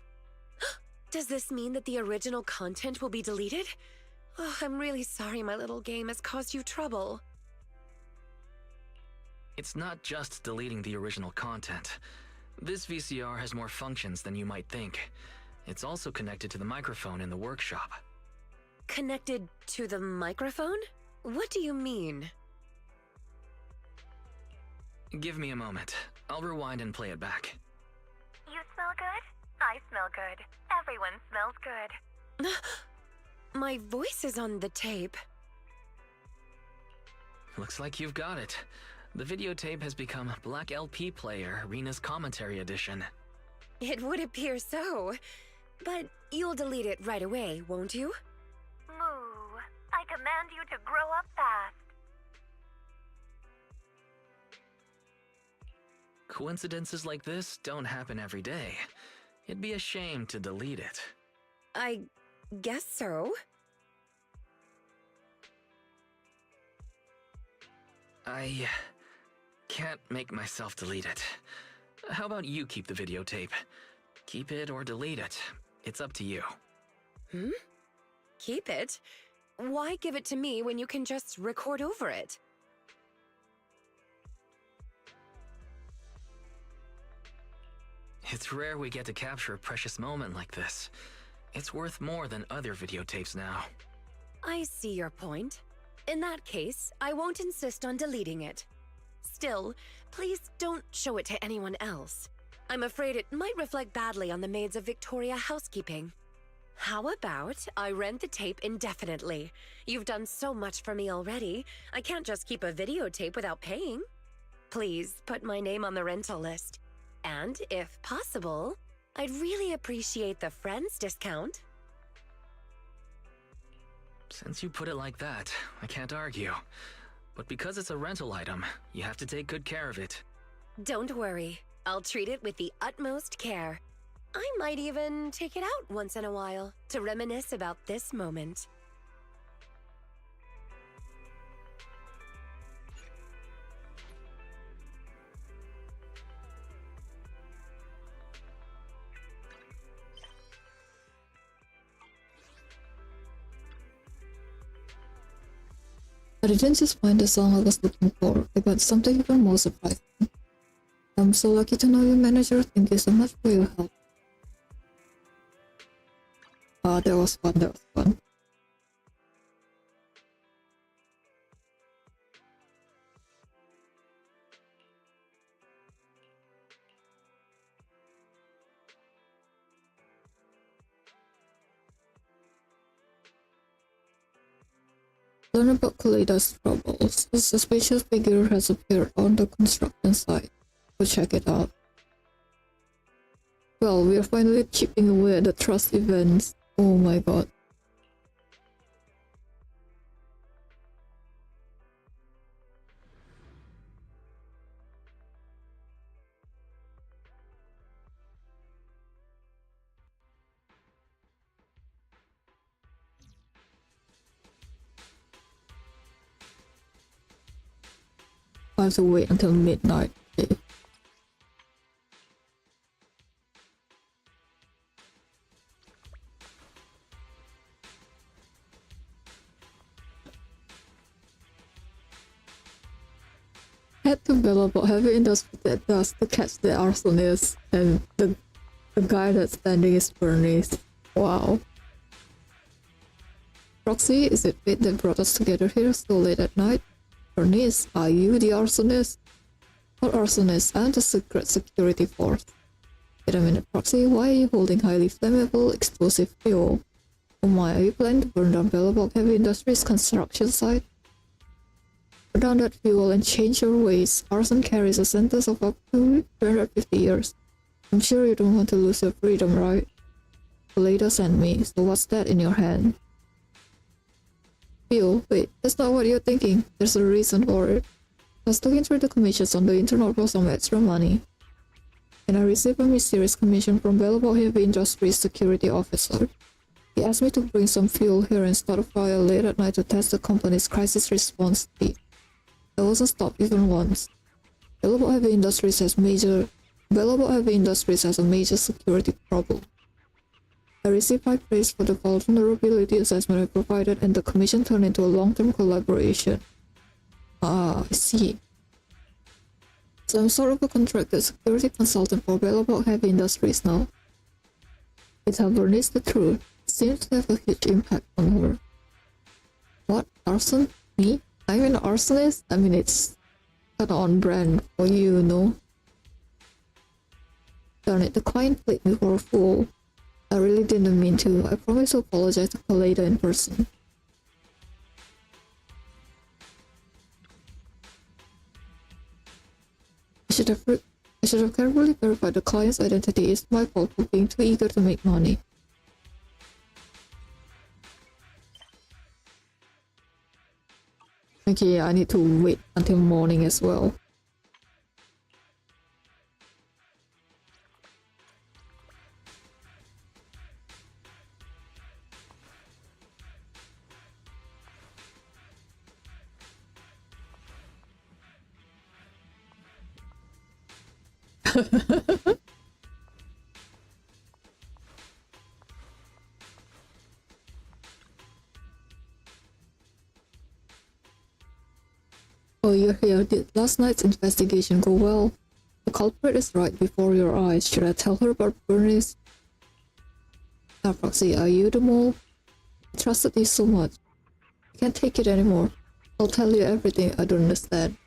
Does this mean that the original content will be deleted? Oh, I'm really sorry my little game has caused you trouble.
It's not just deleting the original content. This VCR has more functions than you might think. It's also connected to the microphone in the workshop.
Connected to the microphone? What do you mean?
Give me a moment. I'll rewind and play it back.
You smell good? I smell good. Everyone smells good.
My voice is on the tape.
Looks like you've got it. The videotape has become Black LP Player, Rena's Commentary Edition.
It would appear so. But you'll delete it right away, won't you?
Moo. I command you to grow up fast.
Coincidences like this don't happen every day. It'd be a shame to delete it.
I guess so.
I can't make myself delete it. How about you keep the videotape? Keep it or delete it. It's up to you.
Keep it? Why give it to me when you can just record over it?
It's rare we get to capture a precious moment like this. It's worth more than other videotapes now.
I see your point. In that case, I won't insist on deleting it. Still, please don't show it to anyone else. I'm afraid it might reflect badly on the maids of Victoria housekeeping. How about I rent the tape indefinitely? You've done so much for me already. I can't just keep a videotape without paying. Please put my name on the rental list. And if possible, I'd really appreciate the Friends discount.
Since you put it like that, I can't argue. But because it's a rental item, you have to take good care of it.
Don't worry. I'll treat it with the utmost care. I might even take it out once in a while to reminisce about this moment.
I didn't just find the song I was looking for, I got something even more surprising. I'm so lucky to know you, manager. Thank you so much for your help. That was fun. Learn about Kaleida's troubles. A suspicious figure has appeared on the construction site. Go check it out. Well, we are finally chipping away at the trust events. Oh my god. I have to wait until midnight. Okay. Head to Bellabot Heavy Industry that does to catch the arsonist, and the guy that's standing is Bernice. Wow. Roxy, is it fate that brought us together here so late at night? Bernice, are you the arsonist? What arsonist and the secret security force? Wait a minute, Roxy, why are you holding highly flammable explosive fuel? Oh my, are you planning to burn down Bellabog Heavy Industries construction site? Burn down that fuel and change your ways. Arson carries a sentence of up to 350 years. I'm sure you don't want to lose your freedom, right? Kaleda sent me, so what's that in your hand? Fuel? Wait, that's not what you're thinking. There's a reason for it. I was looking through the commissions on the internet for some extra money, and I received a mysterious commission from Bellabog Heavy Industries security officer. He asked me to bring some fuel here and start a fire late at night to test the company's crisis response team. I wasn't stopped even once. Bellabog Heavy Industries has a major security problem. I received high praise for the vulnerability assessment I provided, and the commission turned into a long-term collaboration. Ah, I see. So I'm sort of a contracted security consultant for Bellabog Heavy Industries now. To tell Bernice the truth, it seems to have a huge impact on her. What? Arson? Me? I'm an arsonist? I mean, it's kinda on brand for you, no? Darn it, the client played me for a fool. I really didn't mean to. I promise to apologize to Kaleda in person. I should have carefully verified the client's identity. It's my fault for being too eager to make money. Okay, I need to wait until morning as well. Oh, you're here. Did last night's investigation go well? The culprit is right before your eyes. Should I tell her about Bernice? Proxy, are you the mole? I trusted you so much. I can't take it anymore. I'll tell you everything. I don't understand.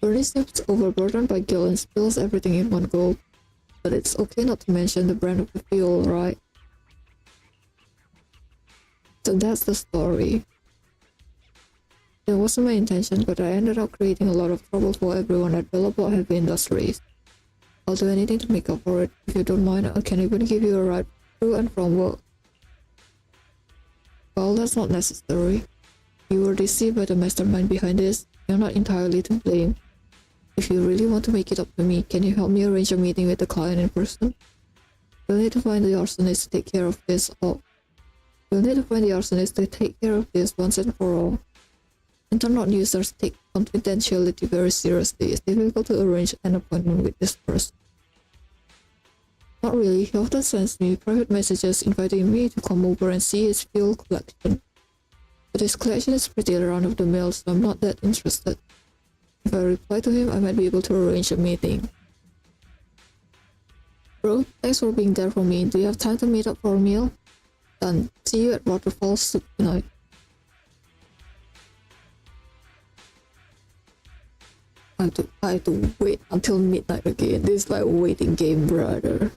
Bernice seems overburdened by guilt and spills everything in one go. But it's okay not to mention the brand of the fuel, right? So that's the story. It wasn't my intention, but I ended up creating a lot of trouble for everyone at Bellabog Heavy Industries. I'll do anything to make up for it. If you don't mind, I can even give you a ride to and from work. Well, that's not necessary. You were deceived by the mastermind behind this. You're not entirely to blame. If you really want to make it up to me, can you help me arrange a meeting with the client in person? You'll need to find the arsonist to take care of this once and for all. Internet users take confidentiality very seriously. It's difficult to arrange an appointment with this person. Not really. He often sends me private messages inviting me to come over and see his fuel collection. But his collection is pretty run-of-the-mill, so I'm not that interested. If I reply to him, I might be able to arrange a meeting. Bro, thanks for being there for me. Do you have time to meet up for a meal? Done. See you at Waterfall Soup tonight. I have to wait until midnight again. This is like a waiting game, brother.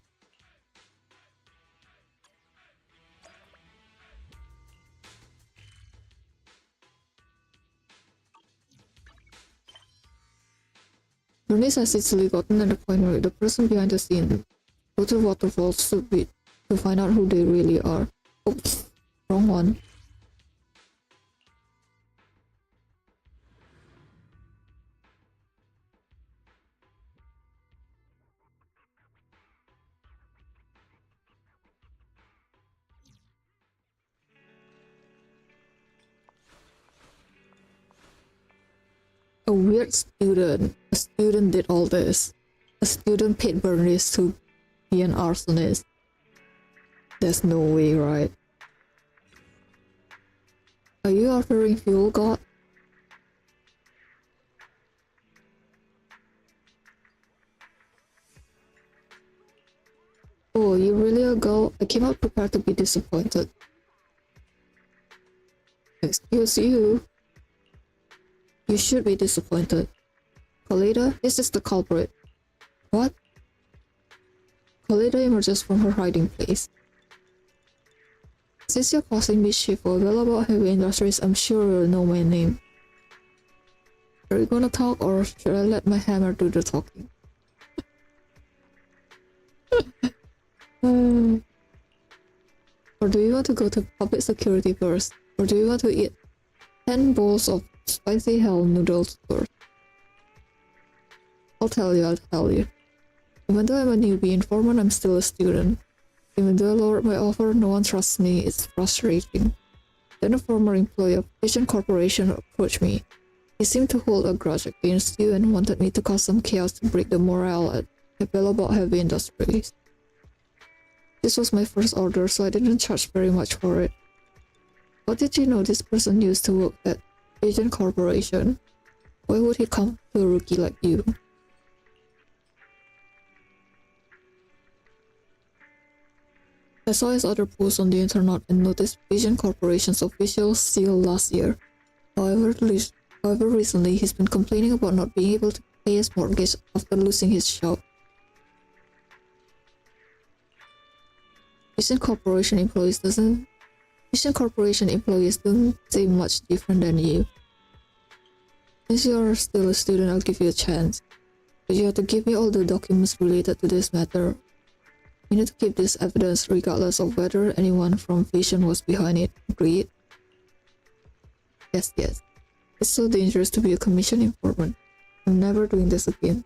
Bernice has easily gotten an appointment with the person behind the scene. Go to Waterfall Soup to find out who they really are. Oops, wrong one. A weird student. A student did all this. A student paid Bernice to be an arsonist. There's no way, right? Are you offering fuel, God? Oh, you really a girl? I came out prepared to be disappointed. Excuse you. You should be disappointed. Kaleda, this is the culprit. What? Kaleda emerges from her hiding place. Since you're causing mischief for Bellabot Heavy Industries, I'm sure you'll know my name. Are you gonna talk or should I let my hammer do the talking? Or do you want to go to public security first? Or do you want to eat 10 bowls of spicy hell noodles first? I'll tell you. Even though I'm a newbie informant, I'm still a student. Even though I lowered my offer, no one trusts me. It's frustrating. Then a former employee of Vision Corporation approached me. He seemed to hold a grudge against you and wanted me to cause some chaos to break the morale at Bellabot Heavy Industries. This was my first order, so I didn't charge very much for it. What did you know this person used to work at Vision Corporation? Why would he come to a rookie like you? I saw his other posts on the internet and noticed Vision Corporation's official seal last year. However, recently he's been complaining about not being able to pay his mortgage after losing his job. Vision Corporation employees don't seem much different than you. Since you're still a student, I'll give you a chance. But you have to give me all the documents related to this matter. You need to keep this evidence regardless of whether anyone from Vision was behind it. Agreed? Yes. It's so dangerous to be a commission informant. I'm never doing this again.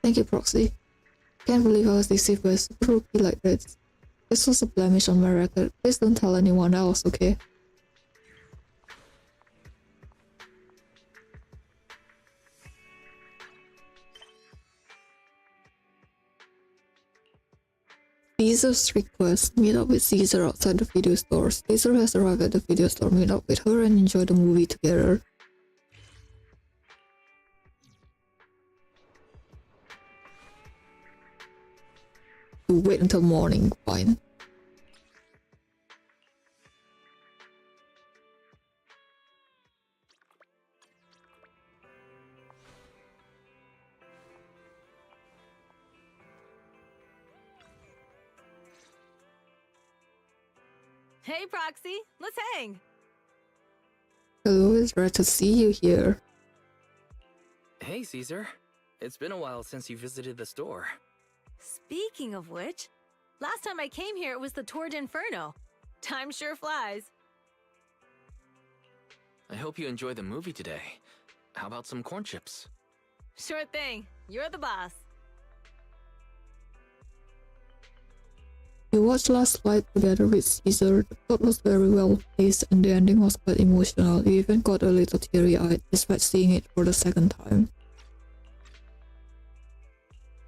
Thank you, Proxy. Can't believe I was deceived by a super rookie like this. This was a blemish on my record. Please don't tell anyone else, okay? Caesar's request. Meet up with Caesar outside the video store. Caesar has arrived at the video store. Meet up with her and enjoy the movie together. Wait until morning, fine.
Hey, Proxy, let's hang.
Hello, it's rare to see you here.
Hey, Caesar. It's been a while since you visited the store.
Speaking of which, last time I came here it was the Tour d'Inferno. Time sure flies.
I hope you enjoy the movie today. How about some corn chips?
Sure thing. You're the boss.
We watched last flight together with Caesar. The plot was very well paced and the ending was quite emotional. You even got a little teary-eyed despite seeing it for the second time.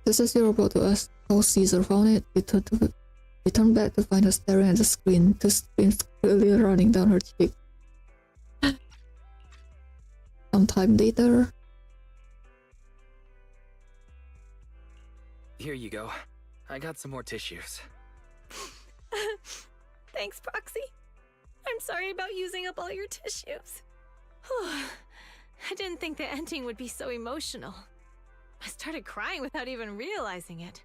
Just as you're about to ask how Caesar found it, we turned back to find her staring at the screen, two streams clearly running down her cheek. Sometime later...
Here you go. I got some more tissues.
Thanks, Proxy. I'm sorry about using up all your tissues. I didn't think the ending would be so emotional. I started crying without even realizing it.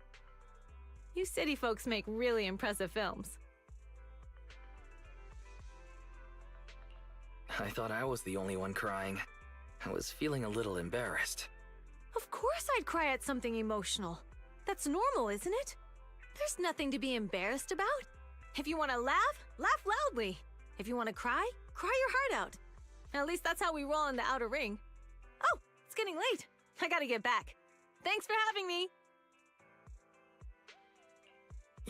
You city folks make really impressive films.
I thought I was the only one crying. I was feeling a little embarrassed.
Of course I'd cry at something emotional. That's normal, isn't it? There's nothing to be embarrassed about. If you want to laugh, laugh loudly. If you want to cry, cry your heart out. At least that's how we roll in the outer ring. Oh, it's getting late. I gotta get back. Thanks for having me.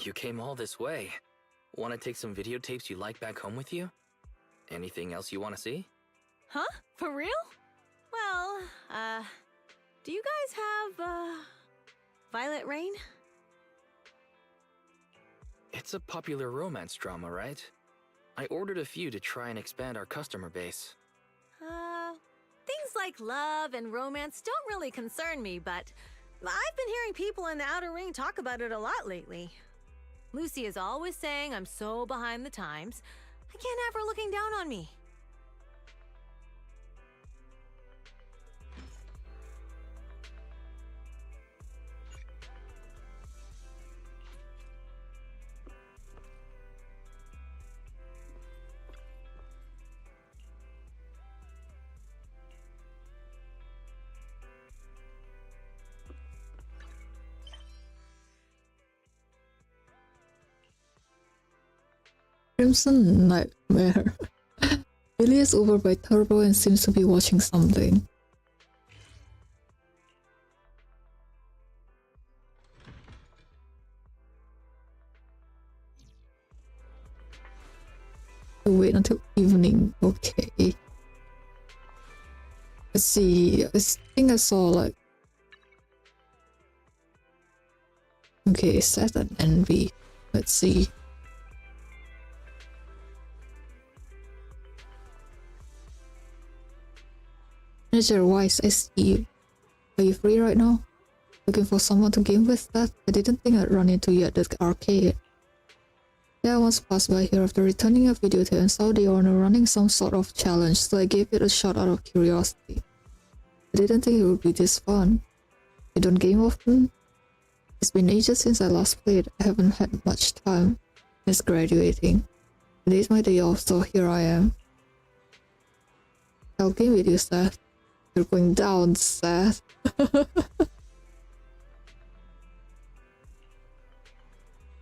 You came all this way. Want to take some videotapes you like back home with you? Anything else you want to see?
Huh? For real? Well, do you guys have, Violet Rain?
It's a popular romance drama, right? I ordered a few to try and expand our customer base.
Things like love and romance don't really concern me, but I've been hearing people in the outer ring talk about it a lot lately. Lucy is always saying I'm so behind the times. I can't have her looking down on me.
seems a nightmare. Billy is over by Turbo and seems to be watching something. Wait until evening. Okay. Let's see. I think I saw like. Okay, Seth and Envy. Let's see. Manager Wise, I see you. Are you free right now? Looking for someone to game with that? I didn't think I'd run into you at the arcade. Yeah, I once passed by here after returning a video to and saw the owner running some sort of challenge, so I gave it a shot out of curiosity. I didn't think it would be this fun. You don't game often? It's been ages since I last played. I haven't had much time. It's graduating. Today's my day off, so here I am. I'll game with you, Seth. You're going down, Seth.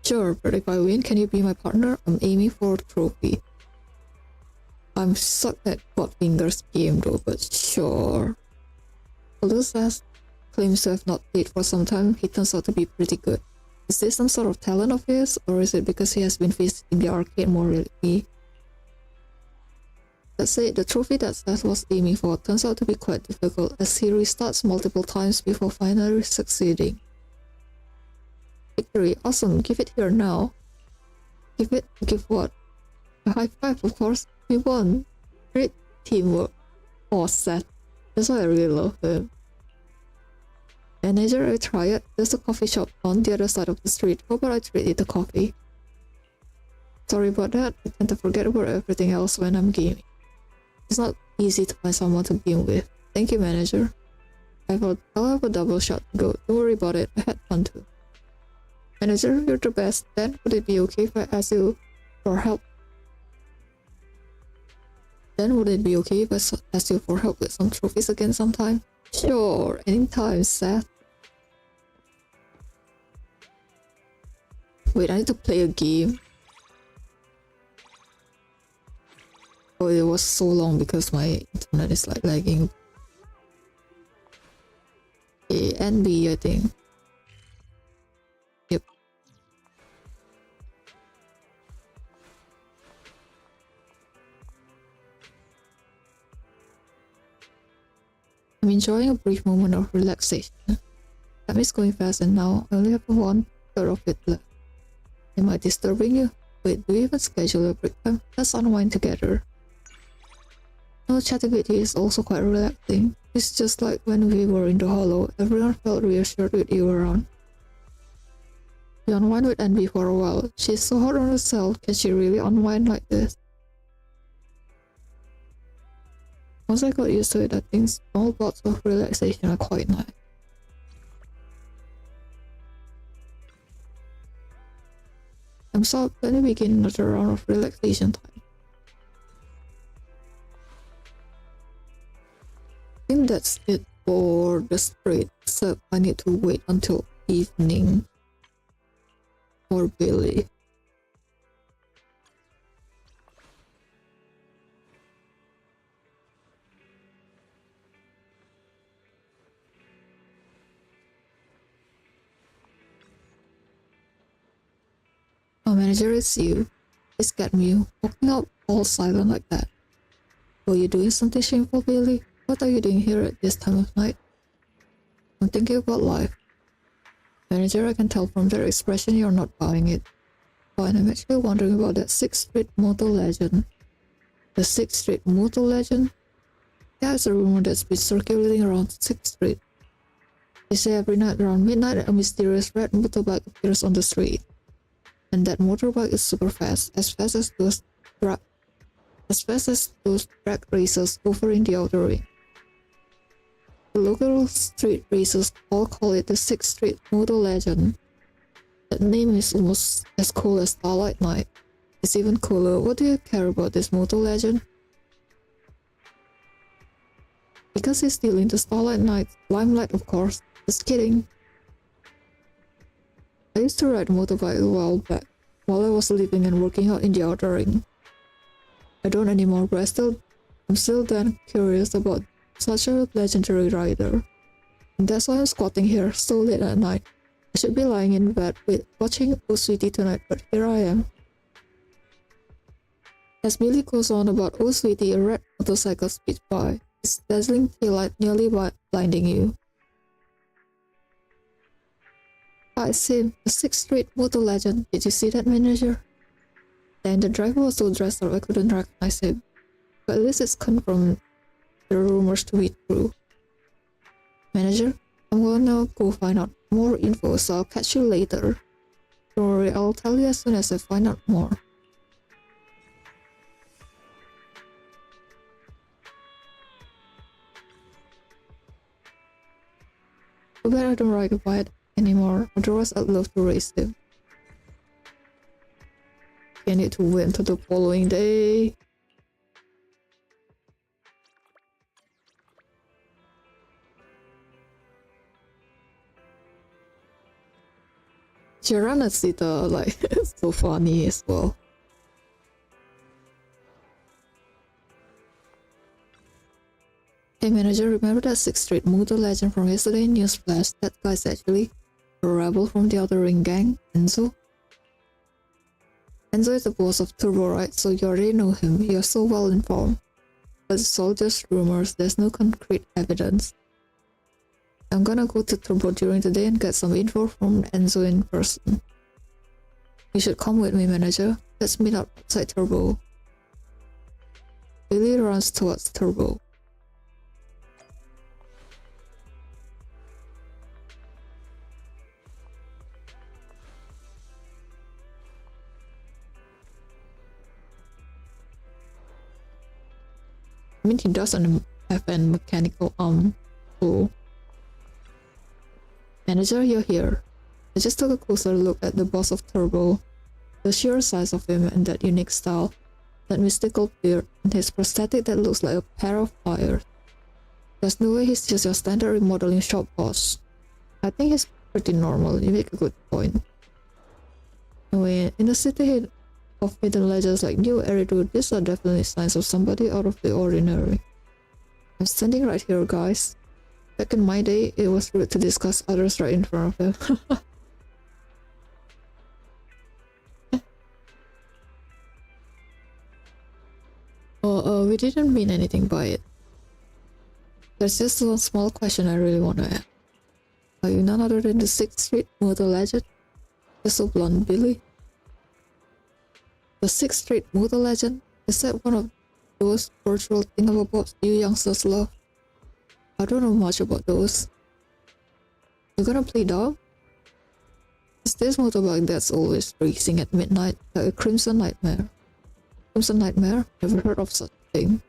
Sure, but if I win, can you be my partner? I'm aiming for a trophy. I'm sucked at God Fingers game though, but sure. Although Seth claims to have not played for some time, he turns out to be pretty good. Is this some sort of talent of his, or is it because he has been visiting the arcade more lately? Let's say the trophy that Seth was aiming for turns out to be quite difficult as he restarts multiple times before finally succeeding. Victory, awesome, give it here now. Give what? A high five, of course. We won. Great teamwork. Oh, Seth. That's why I really love him. Manager, I try it. There's a coffee shop on the other side of the street. How about I treat you to coffee? Sorry about that. I tend to forget about everything else when I'm gaming. It's not easy to find someone to game with. Thank you, manager. I'll have a double shot to go. Don't worry about it. I had fun too. Manager, you're the best. Then would it be okay if I ask you for help? Then would it be okay if I ask you for help with some trophies again sometime? Sure, anytime, Seth. Wait, I need to play a game. Oh, it was so long because my internet is like lagging. A and B, I think. Yep. I'm enjoying a brief moment of relaxation. Time is going fast and now I only have 1/3 of it left. Am I disturbing you? Wait, do we even schedule a break time? Let's unwind together. No, chatting with you is also quite relaxing. It's just like when we were in the hollow, everyone felt reassured with you around. We unwind with Envy for a while. She's so hard on herself, can she really unwind like this? Once I got used to it, I think small bouts of relaxation are quite nice. I'm so let me begin another round of relaxation time. I think that's it for the street, except I need to wait until evening for Billy. Oh, manager, it's you. It's got me walking out all silent like that. Were you doing something shameful, Billy? What are you doing here at this time of night? I'm thinking about life. Manager, I can tell from their expression you're not buying it. Oh, and I'm actually wondering about that 6th Street Moto legend. The 6th Street Moto legend? Yeah, it's a rumor that's been circulating around 6th Street. They say every night around midnight a mysterious red motorbike appears on the street. And that motorbike is super fast as those drag racers over in the outer ring. The local street racers all call it the 6th Street Moto Legend. That name is almost as cool as Starlight Night. It's even cooler. What do you care about this Moto Legend? Because he's still into Starlight Night limelight, of course. Just kidding. I used to ride a motorbike a while back. while I was living and working out in the outer ring. I don't anymore, but I'm still then curious about such a legendary rider. And that's why I'm squatting here so late at night. I should be lying in bed watching Oh Sweetie tonight, but here I am. As Billy goes on about Oh Sweetie, a red motorcycle speeds by, its dazzling taillight nearly blinding you. It's him, the 6th Street motor legend. Did you see that, manager? Then the driver was so dressed up I couldn't recognize him. But at least it's confirmed the rumors to be true. Manager, I'm gonna go find out more info, so I'll catch you later. Don't worry, I'll tell you as soon as I find out more. Too bad I don't ride a bike anymore, otherwise I'd love to race him. I need to wait until the following day. Jirana Sita, like, it's so funny as well. Hey manager, remember that 6th Street motor legend from yesterday in Newsflash? That guy's actually a rebel from the other ring gang, Enzo? Enzo is the boss of Turbo, right? So you already know him, you're so well informed. But it's all just rumors, there's no concrete evidence. I'm gonna go to Turbo during the day and get some info from Enzo in person. You should come with me, manager. Let's meet up outside Turbo. Billy runs towards Turbo. I mean, he doesn't have a mechanical arm, so... Manager, you're here. I just took a closer look at the boss of Turbo. The sheer size of him and that unique style, that mystical beard, and his prosthetic that looks like a pair of pliers. There's no way he's just your standard remodeling shop boss. I think he's pretty normal, you make a good point. Anyway, in the city of hidden legends like New Eridu, these are definitely signs of somebody out of the ordinary. I'm standing right here, guys. Back in my day, it was rude to discuss others right in front of them. We didn't mean anything by it. There's just one small question I really want to ask. Are you none other than the 6th Street motor legend? You're so blunt, Billy. The 6th Street motor legend? Is that one of those virtual thingamabobs you youngsters love? I don't know much about those. You gonna play dog? Is this motorbike that's always racing at midnight like a Crimson Nightmare? Crimson Nightmare? Never heard of such a thing.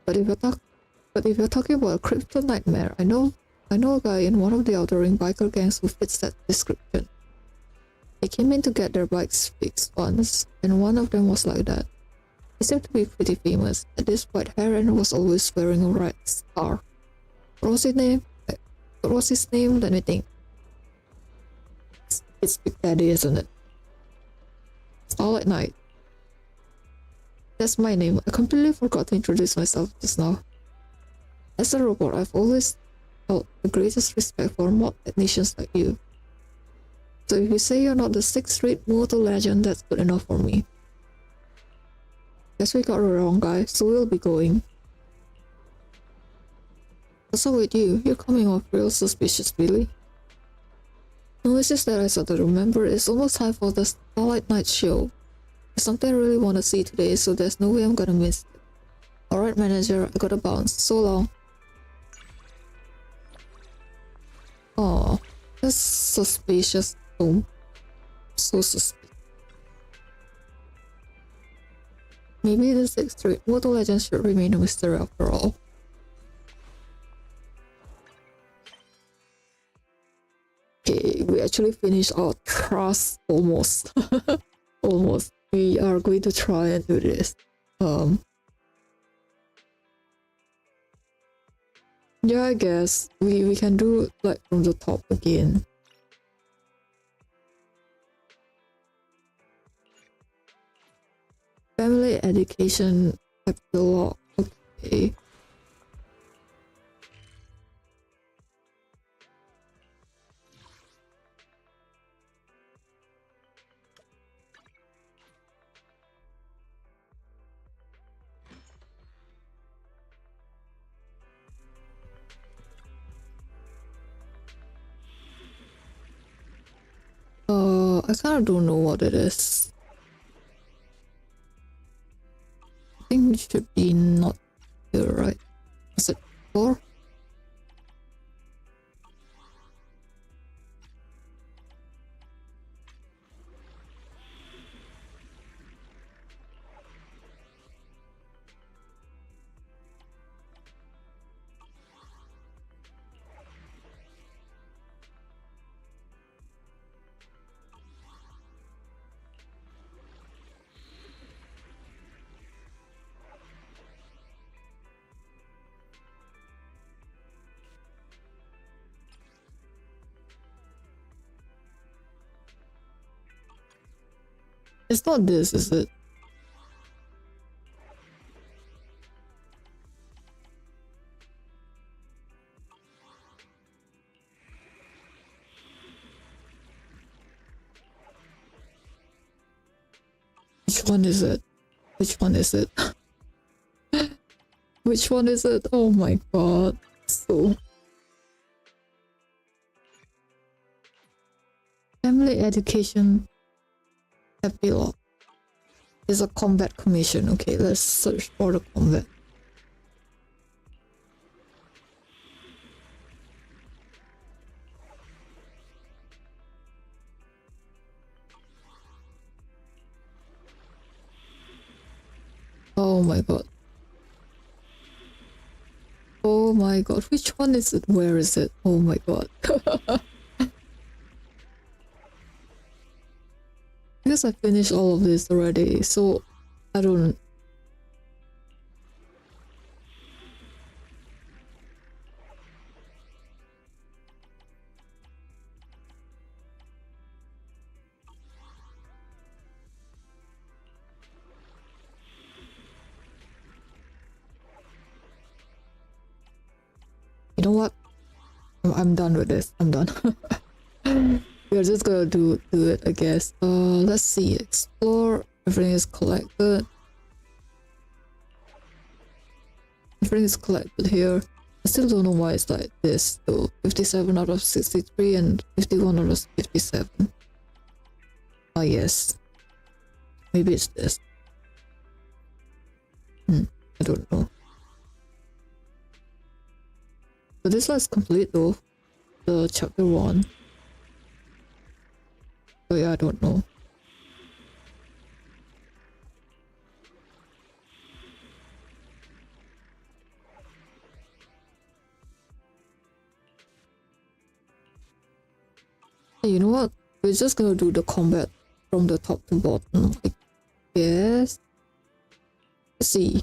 But if you're talking about a Crimson Nightmare, I know a guy in one of the Outer Ring biker gangs who fits that description. They came in to get their bikes fixed once, and one of them was like that. He seemed to be pretty famous, had this white hair and was always wearing a red scarf. What was his name? Let me think. It's Big Daddy, isn't it? Starlight Knight. That's my name. I completely forgot to introduce myself just now. As a robot, I've always felt the greatest respect for mod technicians like you. So if you say you're not the 6th Street motor legend, that's good enough for me. Guess we got it wrong, guys, so we'll be going. What's up with you? You're coming off real suspicious, Billy. No, it's just that I started to remember it's almost time for the Starlight Night show. It's something I really want to see today, so there's no way I'm gonna miss it. Alright, manager, I gotta bounce. So long. Aw, that's suspicious. Oh, so suspicious. Maybe the 6th Street motor legend should remain a mystery after all. Okay, we actually finished our task almost. Almost. We are going to try and do this. Yeah, I guess we can do like from the top again. Family education epilogue. Okay. I kind of don't know what it is. I think it should be not here, right? Is it 4? It's not this, is it? Which one is it? Which one is it? Which one is it? Oh my god. So... Family education epilogue is a combat commission. Okay, let's search for the combat. Oh my god. Oh my god, which one is it? Where is it? Oh my god. Because I finished all of this already, so I don't... You know what? I'm done with this. I'm done. We're just gonna do it, I guess. Let's see. Explore. Everything is collected. Everything is collected here. I still don't know why it's like this though. 57 out of 63 and 51 out of 57. Ah yes. Maybe it's this. I don't know. But this one's complete though. The chapter 1. Oh yeah, I don't know. Hey, you know what? We're just gonna do the combat from the top to bottom, I guess. Let's see.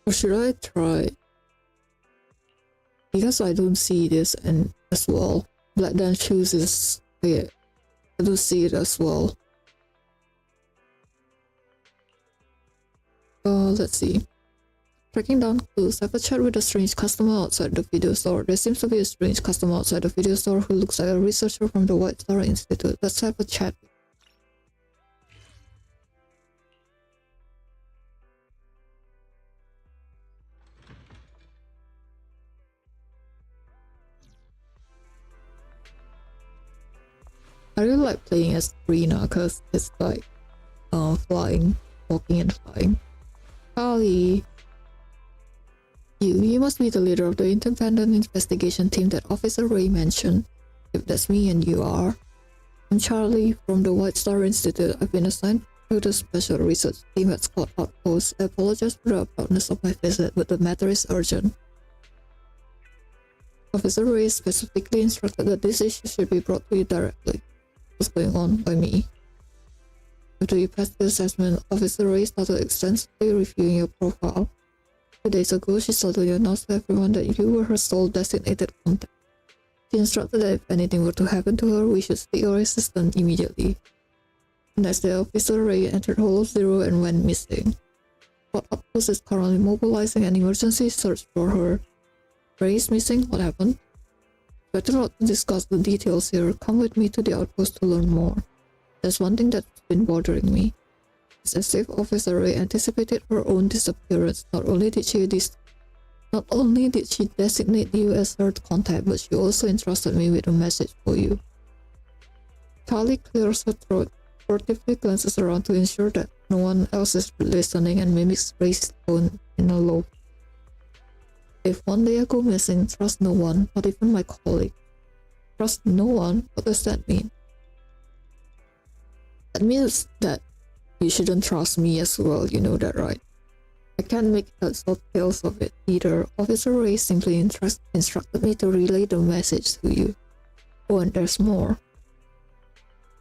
Or should I try? Because I don't see this and as well. Black Dan Shoes is... yeah, I don't see it as well. Let's see. Tracking down clues. Have a chat with a strange customer outside the video store. There seems to be a strange customer outside the video store who looks like a researcher from the White Star Institute. Let's have a chat. I really like playing as Rina because it's like flying, walking and flying. Charlie, you must be the leader of the independent investigation team that Officer Ray mentioned. If that's me and you are. I'm Charlie from the White Star Institute. I've been assigned to the special research team at Scott Outpost. I apologize for the abruptness of my visit, but the matter is urgent. Officer Ray specifically instructed that this issue should be brought to you directly. What's going on by me? After you passed the assessment, Officer Ray started extensively reviewing your profile. 2 days ago, she suddenly announced to everyone that you were her sole designated contact. She instructed that if anything were to happen to her, we should seek her assistance immediately. The next day, Officer Ray entered Hollow Zero and went missing. What Outpost is currently mobilizing an emergency search for her. Ray is missing? What happened? Better not to discuss the details here. Come with me to the outpost to learn more. There's one thing that's been bothering me. It's as if Officer Ray anticipated her own disappearance. Not only did she designate you as her contact, but she also entrusted me with a message for you. Charlie clears her throat, furtively glances around to ensure that no one else is listening, and mimics Ray's tone in a low. If one day I go missing, trust no one, not even my colleague. Trust no one? What does that mean? That means that you shouldn't trust me as well, you know that, right? I can't make heads or tails of it either. Officer Ray simply instructed me to relay the message to you. Oh, and there's more.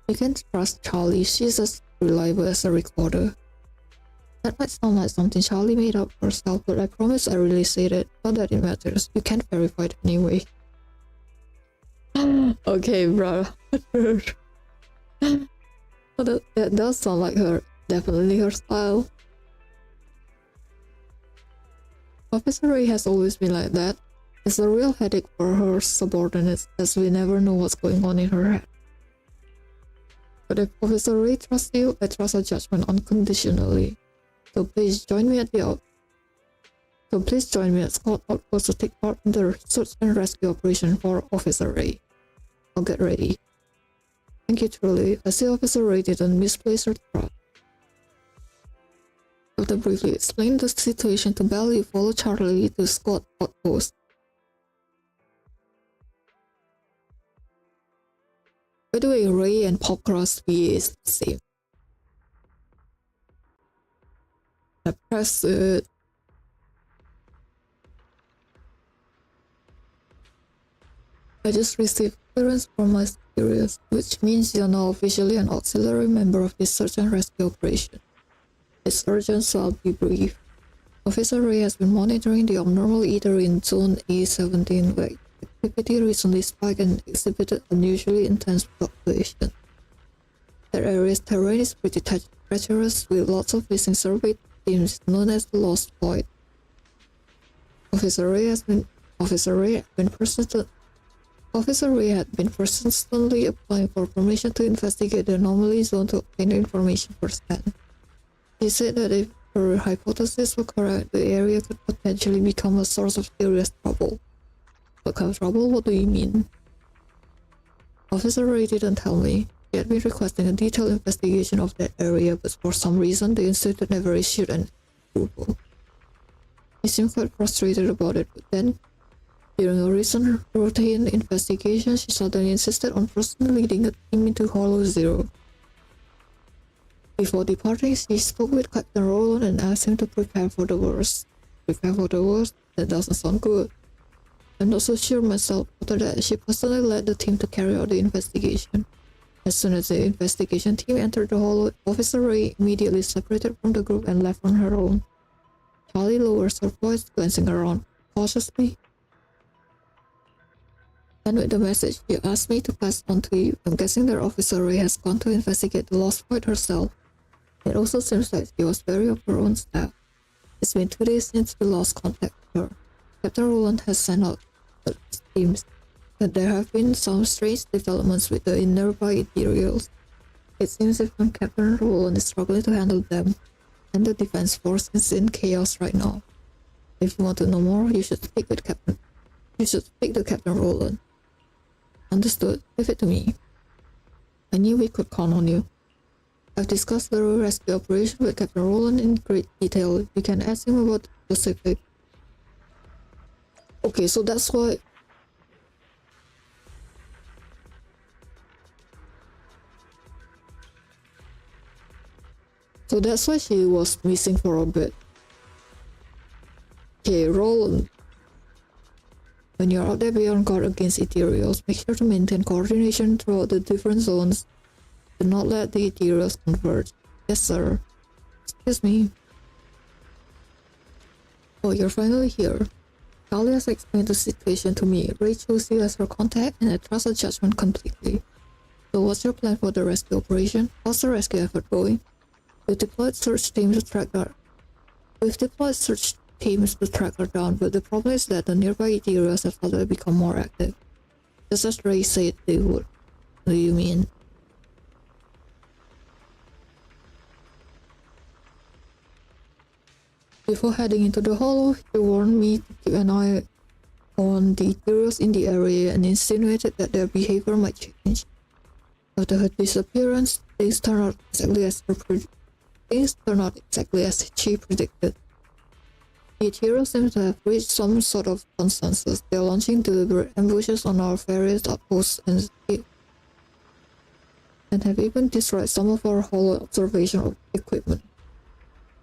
You can trust Charlie, she's as reliable as a recorder. That might sound like something Charlie made up herself, but I promise I really said it. Not that it matters, you can't verify it anyway. Okay, bro. That does sound like her. Definitely her style. Officer Ray has always been like that. It's a real headache for her subordinates, as we never know what's going on in her head. But if Officer Ray trusts you, I trust her judgment unconditionally. So please join me at Scott Outpost to take part in the search and rescue operation for Officer Ray. I'll get ready. Thank you truly. I see Officer Ray didn't misplace her trust. After briefly explaining the situation to Belle, you follow Charlie to Scott Outpost. By the way, Ray and Popcross VA is the same. I press it. I just received clearance from my superiors, which means you're now officially an auxiliary member of this search and rescue operation. It's urgent, so I'll be brief. Officer Ray has been monitoring the abnormal eatery in Zone A17, where activity recently spiked and exhibited unusually intense fluctuation. That area's terrain is pretty treacherous, with lots of missing survey teams known as the Lost Void. Officer Ray had been persistently applying for permission to investigate the anomaly zone to obtain the information firsthand. He said that if her hypothesis were correct, the area could potentially become a source of serious trouble. What kind of trouble? What do you mean? Officer Ray didn't tell me. He had been requesting a detailed investigation of that area, but for some reason the institute never issued an approval. He seemed quite frustrated about it, but then, during a recent routine investigation, she suddenly insisted on personally leading a team into Hollow Zero. Before departing, she spoke with Captain Roland and asked him to prepare for the worst. Prepare for the worst? That doesn't sound good. I'm not so sure myself. After that, she personally led the team to carry out the investigation. As soon as the investigation team entered the hollow, Officer Ray immediately separated from the group and left on her own. Charlie lowers her voice, glancing around cautiously. And with the message you asked me to pass on to you, I'm guessing that Officer Ray has gone to investigate the Lost Void herself. It also seems like she was wary of her own staff. It's been 2 days since we lost contact with her. Captain Roland has sent out teams, but there have been some strange developments with the nearby ethereals. It seems as if Captain Roland is struggling to handle them, and the defense force is in chaos right now. If you want to know more, you should speak to Captain Roland. Understood. Leave it to me. I knew we could count on you. I've discussed the rescue operation with Captain Roland in great detail. You can ask him about the specific. Okay, so that's why. So that's why she was missing for a bit. Okay, Roland. When you're out there beyond guard against ethereals, make sure to maintain coordination throughout the different zones. Do not let the ethereals converge. Yes, sir. Excuse me. Oh, you're finally here. Kali has explained the situation to me. Ray chose you as her contact, and I trust her judgment completely. So what's your plan for the rescue operation? How's the rescue effort going? We've deployed search teams to track her down, but the problem is that the nearby areas have suddenly become more active. Just as Ray said they would. What do you mean? Before heading into the hollow, he warned me to keep an eye on the heroes in the area and insinuated that their behavior might change. After her disappearance, things turned out exactly as she predicted. The heroes seem to have reached some sort of consensus. They are launching deliberate ambushes on our various outposts and have even destroyed some of our hollow observation equipment.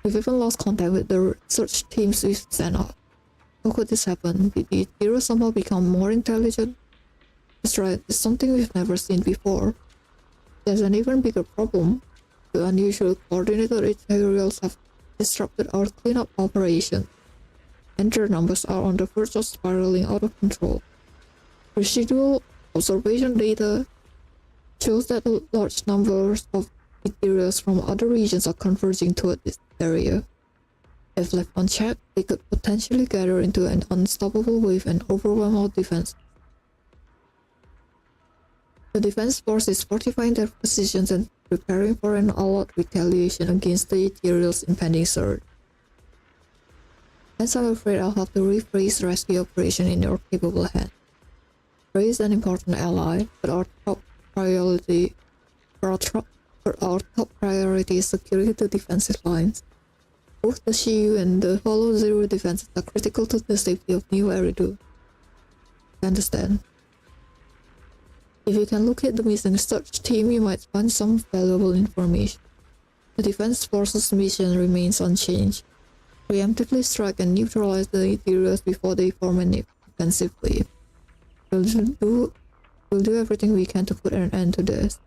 We've even lost contact with the search teams we've sent out. How could this happen? Did the heroes somehow become more intelligent? That's right, it's something we've never seen before. There's an even bigger problem. The unusual coordinated Ethereals have disrupted our cleanup operation, and their numbers are on the verge of spiraling out of control. Residual observation data shows that large numbers of Ethereals from other regions are converging toward this area. If left unchecked, they could potentially gather into an unstoppable wave and overwhelm our defense. The defense force is fortifying their positions and preparing for an all-out retaliation against the Ethereal's impending surge. Hence, I'm afraid I'll have to rephrase the rescue operation in your capable hands. Ray is an important ally, but our top priority is securing the defensive lines. Both the Shiyu and the Hollow Zero defenses are critical to the safety of New Eridu. I understand. If you can locate the missing search team, you might find some valuable information. The Defense Force's mission remains unchanged. Preemptively strike and neutralize the Ethereals before they form an offensive wave. We'll do everything we can to put an end to this.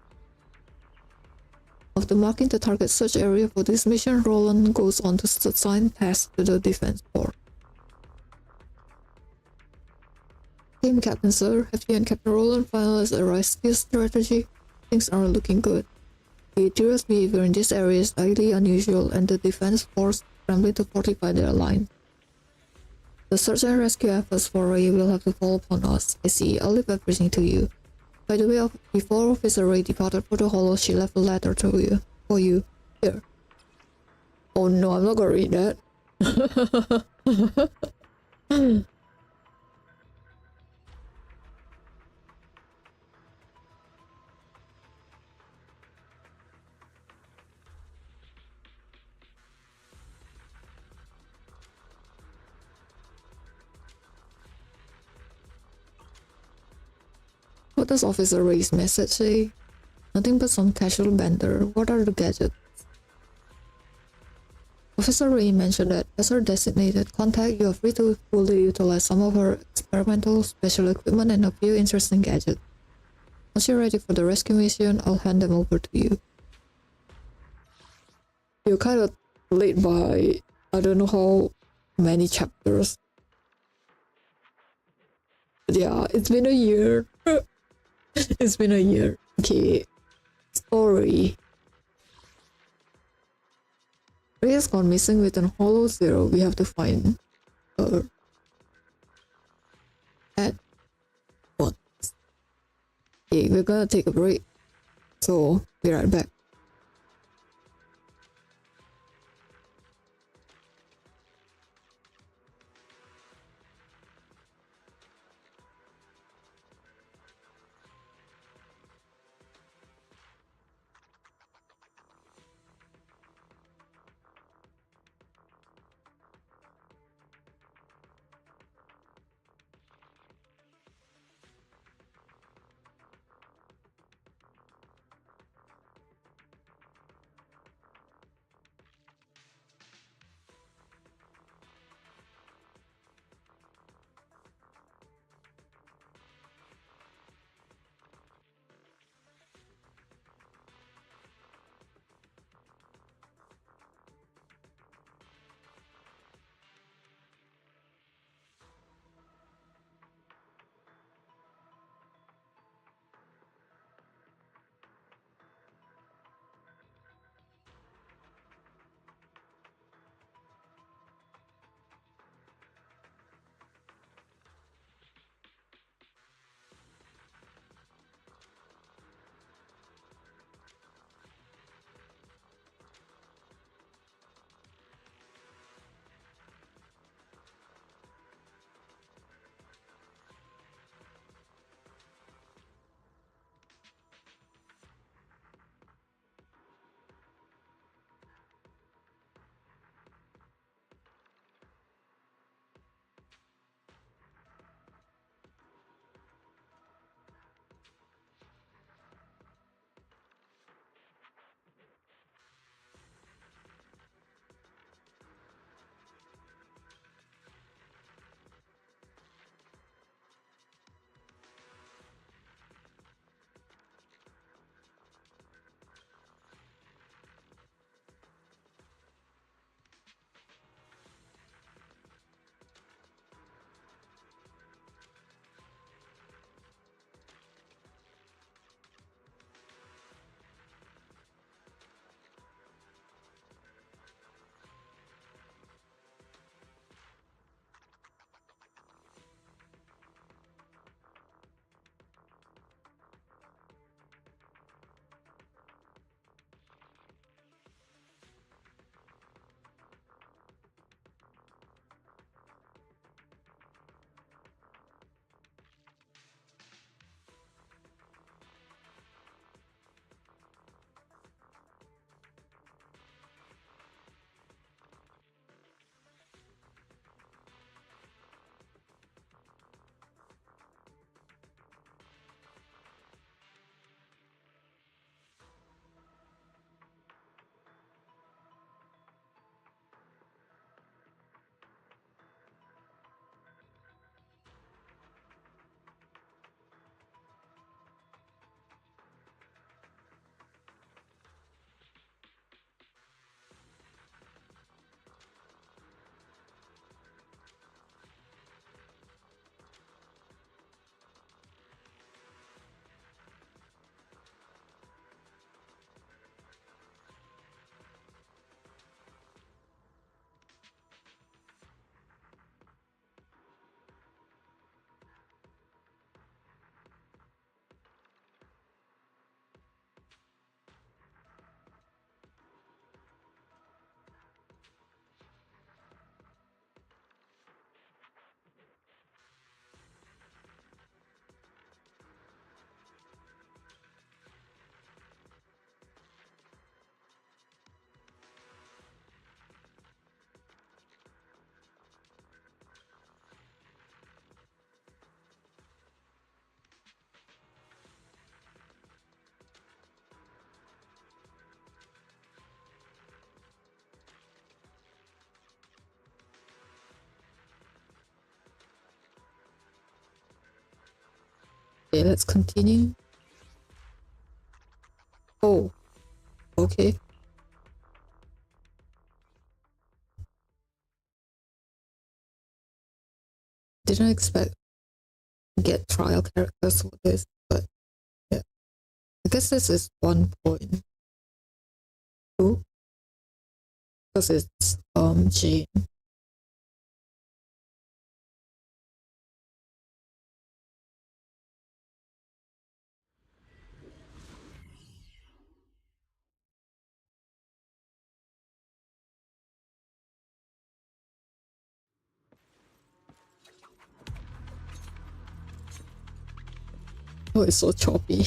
After marking the target search area for this mission, Roland goes on to assign tasks to the Defense Force. Team Captain Sir, have you and Captain Roland finalized a rescue strategy? Things aren't looking good. The Ethereal's behavior in this area is highly unusual, and the Defense Force scrambling to fortify their line. The search and rescue efforts for Ray will have to fall upon us. I see, I'll leave everything to you. By the way, before Officer Ray departed for the Hollow, she left a letter for you. Here. Oh no, I'm not gonna read that. What does Officer Ray's message say? Nothing but some casual banter. What are the gadgets? Officer Ray mentioned that as her designated contact, you are free to fully utilize some of her experimental special equipment and a few interesting gadgets. Once you're ready for the rescue mission, I'll hand them over to you. You're kind of late by I don't know how many chapters. But yeah, it's been a year. It's been a year. Okay. Story. Ray has gone missing with an Hollow Zero. We have to find her. At once. Okay, we're gonna take a break. So, be right back. Okay, let's continue. Oh, okay. Didn't expect to get trial characters for this, but yeah. I guess this is 1.2 because it's Jane. Oh, it's so choppy.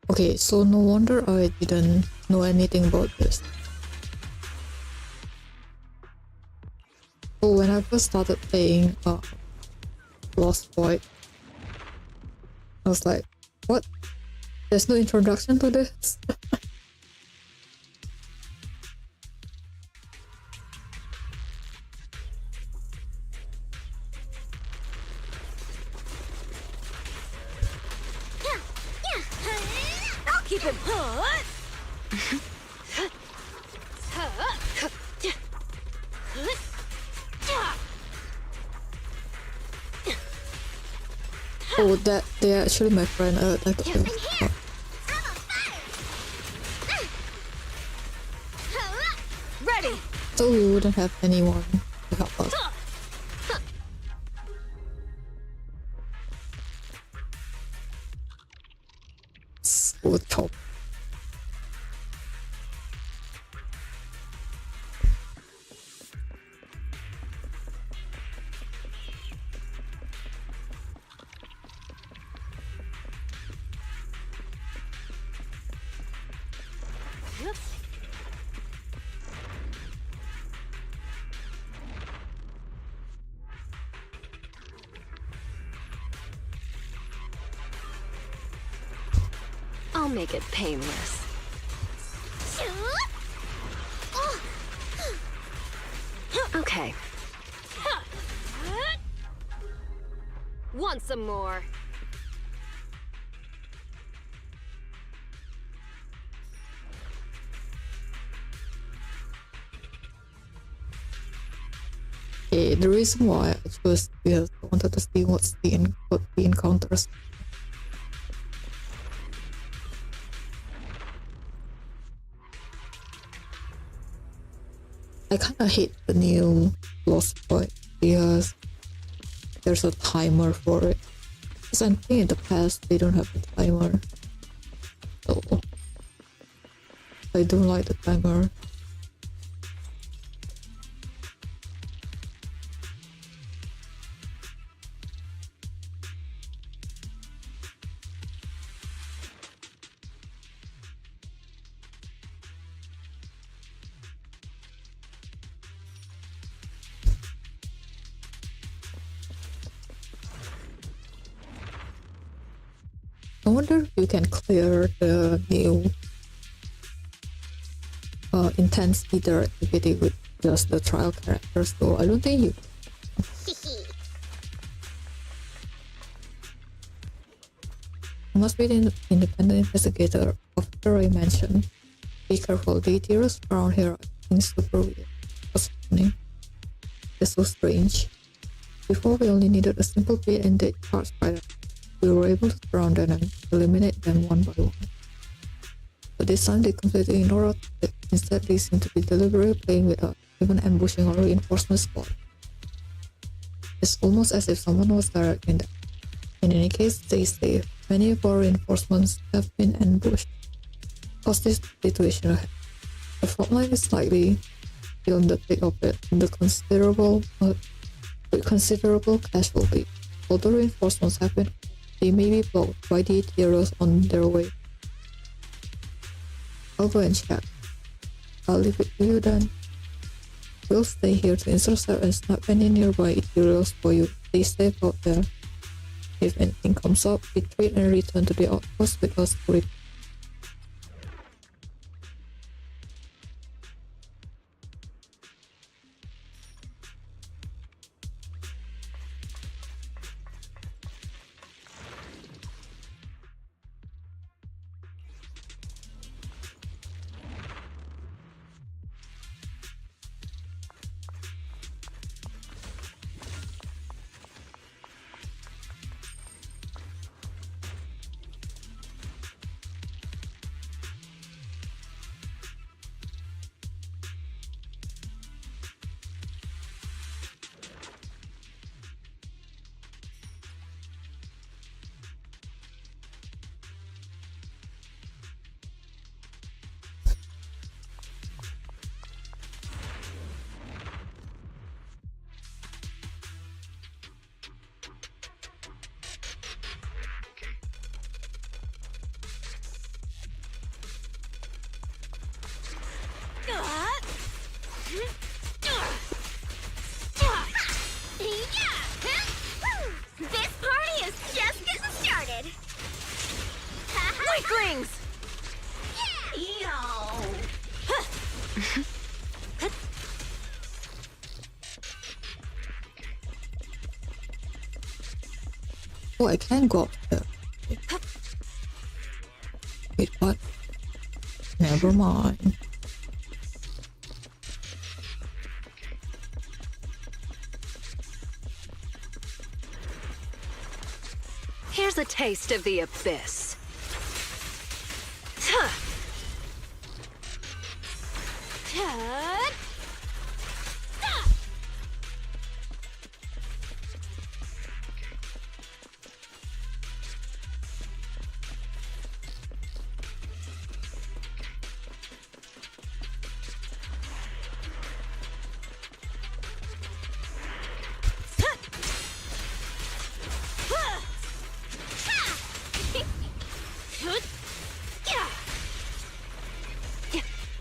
Okay, so no wonder I didn't know anything about this. So when I first started playing Lost Void, I was like, what? There's no introduction to this?
I'll keep him put.
Oh, that they're actually my friend.
Ready.
So we wouldn't have anyone to help us. So chop.
I'll make it painless. Okay.
Want some more?
Okay, the reason why I chose because I wanted to see what the encounters. I kinda hate the new Lost Boy because there's a timer for it. Because I think in the past they don't have a timer. So I don't like the timer. I wonder if you can clear the new intense leader activity with just the trial characters, though I don't think you. You must be an independent investigator. After I mentioned, be careful, details around here are super weird. What's happening? That's so strange. Before we only needed a simple bait and dead card spider. We were able to surround them and eliminate them one by one. But this time they completely ignored us. Instead they seemed to be deliberately playing with us, even ambushing our reinforcement squad. It's almost as if someone was directing them. In any case, stay safe. Many of our reinforcements have been ambushed. Hostage situation ahead. The front line is slightly beyond the thick of it, with considerable casualty. Although reinforcements have been, they may be blocked by the Ethereals on their way. I'll go and check. I'll leave it to you then. We'll stay here to intercept and snap any nearby Ethereals for you. Stay safe out there. If anything comes up, retreat and return to the outpost with us to report.
This party is just getting started.
Weaklings!
Oh, I can go up there. Wait, what? Never mind.
Here's a taste of the abyss.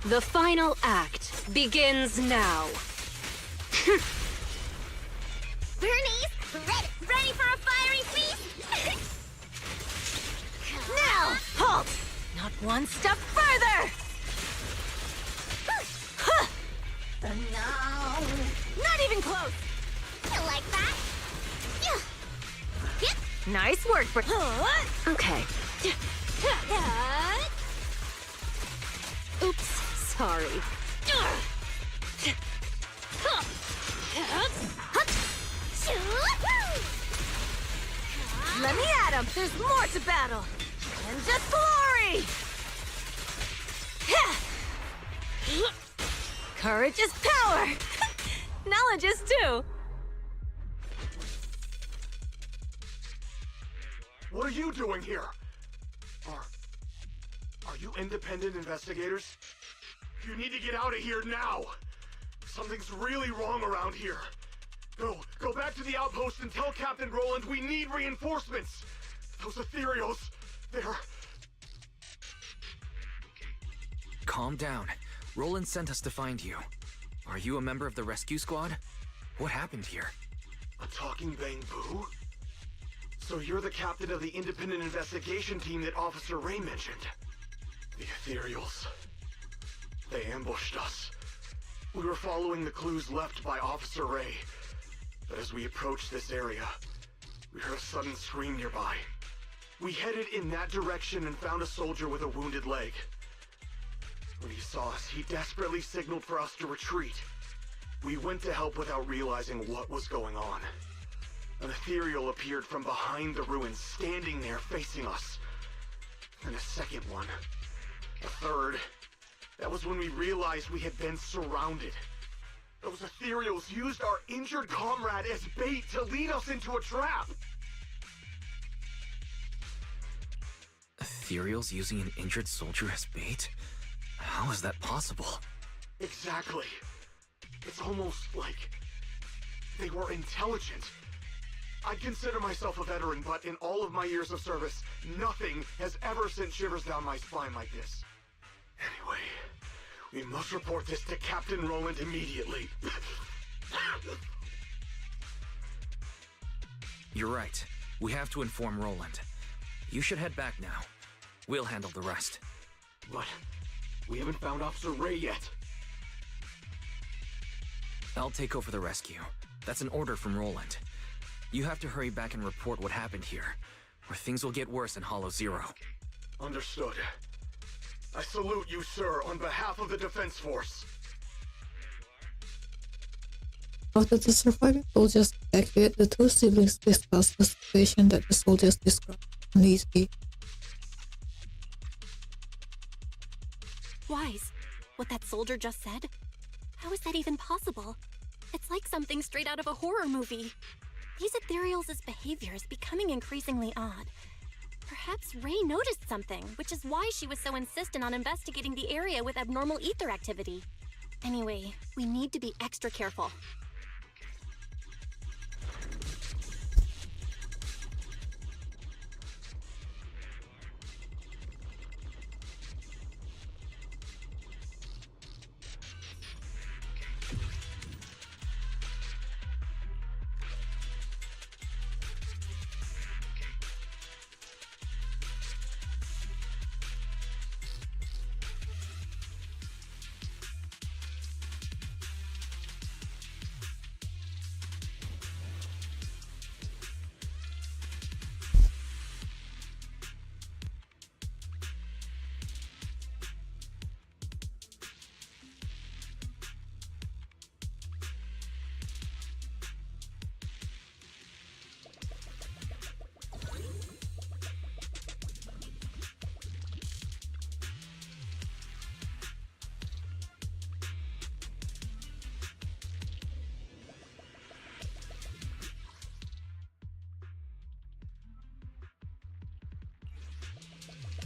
The final act begins now.
Bernice, ready for a fiery feast?
Now! Halt! Not one step further! Not even close!
You like that?
Nice work,
Okay. Oops, sorry.
Let me at him! There's more to battle! And just glory! Courage is power! Knowledge is too!
What are you doing here? Are you independent investigators? You need to get out of here now! Something's really wrong around here. Go back to the outpost and tell Captain Roland we need reinforcements! Those ethereals, they're...
Calm down. Roland sent us to find you. Are you a member of the rescue squad? What happened here?
A talking bamboo? So you're the captain of the independent investigation team that Officer Ray mentioned? The ethereals. They ambushed us. We were following the clues left by Officer Ray. But as we approached this area, we heard a sudden scream nearby. We headed in that direction and found a soldier with a wounded leg. When he saw us, he desperately signaled for us to retreat. We went to help without realizing what was going on. An ethereal appeared from behind the ruins, standing there facing us. And a second one. A third. That was when we realized we had been surrounded. Those ethereals used our injured comrade as bait to lead us into a trap.
Ethereals using an injured soldier as bait? How is that possible?
Exactly. It's almost like they were intelligent. I consider myself a veteran, but in all of my years of service, nothing has ever sent shivers down my spine like this. Anyway, we must report this to Captain Roland immediately.
You're right. We have to inform Roland. You should head back now. We'll handle the rest.
But we haven't found Officer Ray yet.
I'll take over the rescue. That's an order from Roland. You have to hurry back and report what happened here, or things will get worse in Hollow Zero.
Understood. I salute you, sir, on behalf of the Defense Force.
After the surviving soldiers evacuate, the two siblings discuss the situation that the soldiers described uneasily.
Wise, what that soldier just said? How is that even possible? It's like something straight out of a horror movie. These ethereals' behavior is becoming increasingly odd. Perhaps Ray noticed something, which is why she was so insistent on investigating the area with abnormal ether activity. Anyway, we need to be extra careful.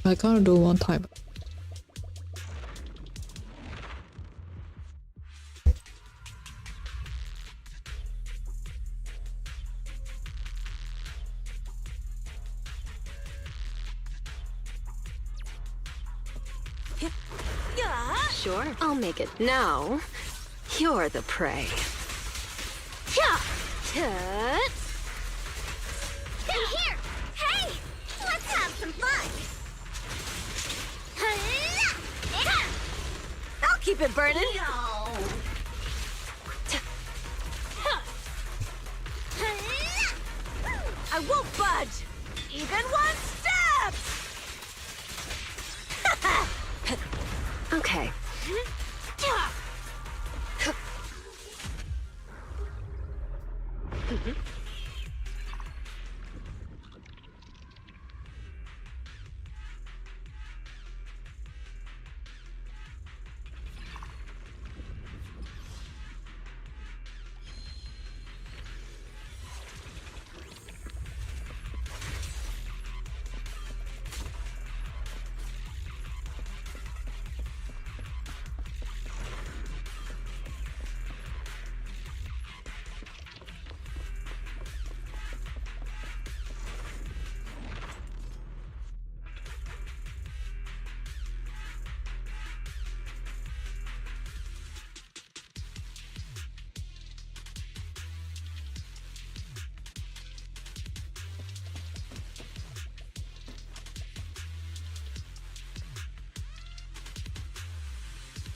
I can't do one time.
Sure, I'll make it. Now, you're the prey.
Hey, here! Hey! Let's have some fun!
I'll keep it burning. I won't budge! Even one step!
Okay.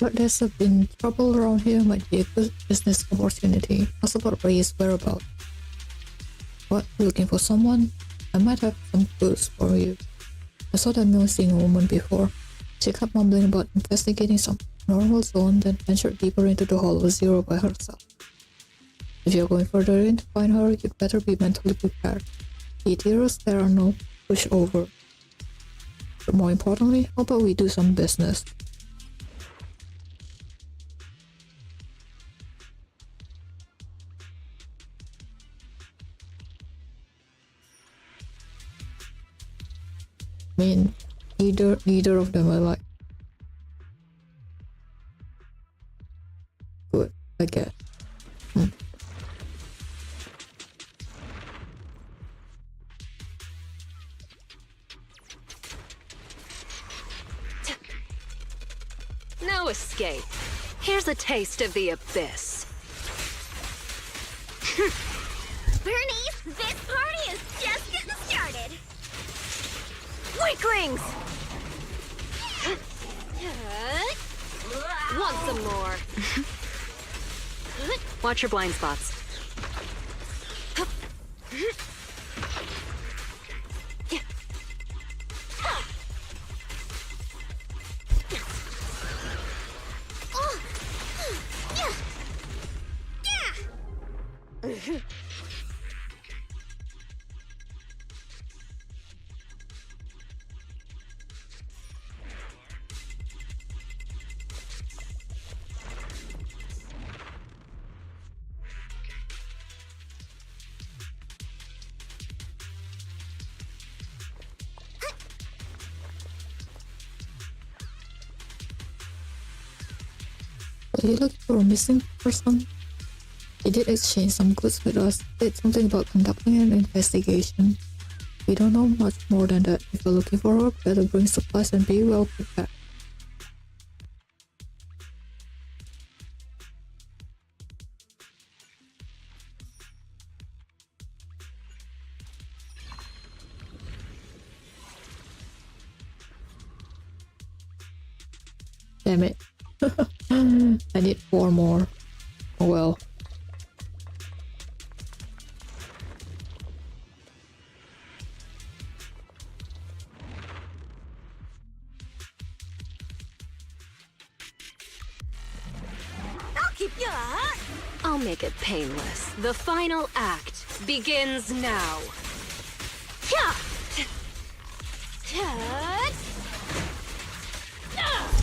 But there's been trouble around here might be a good business opportunity. Ask about Ray's whereabouts. What, looking for someone? I might have some clues for you. I saw that missing woman before. She kept mumbling about investigating some normal zone, then ventured deeper into the Hollow Zero by herself. If you're going further in to find her, you'd better be mentally prepared. Ethereals, there are no pushover. But more importantly, how about we do some business? I mean, neither of them are like good, I guess.
No escape. Here's a taste of the abyss.
Bernice, this party is just getting started.
Weaklings!
Want some more? Watch your blind spots.
Are you looking for a missing person? He did exchange some goods with us, said something about conducting an investigation. We don't know much more than that. If you're looking for her, better bring supplies and be well prepared. Damn it. I need 4 more. Oh well.
I'll keep ya!
I'll make it painless. The final act begins now.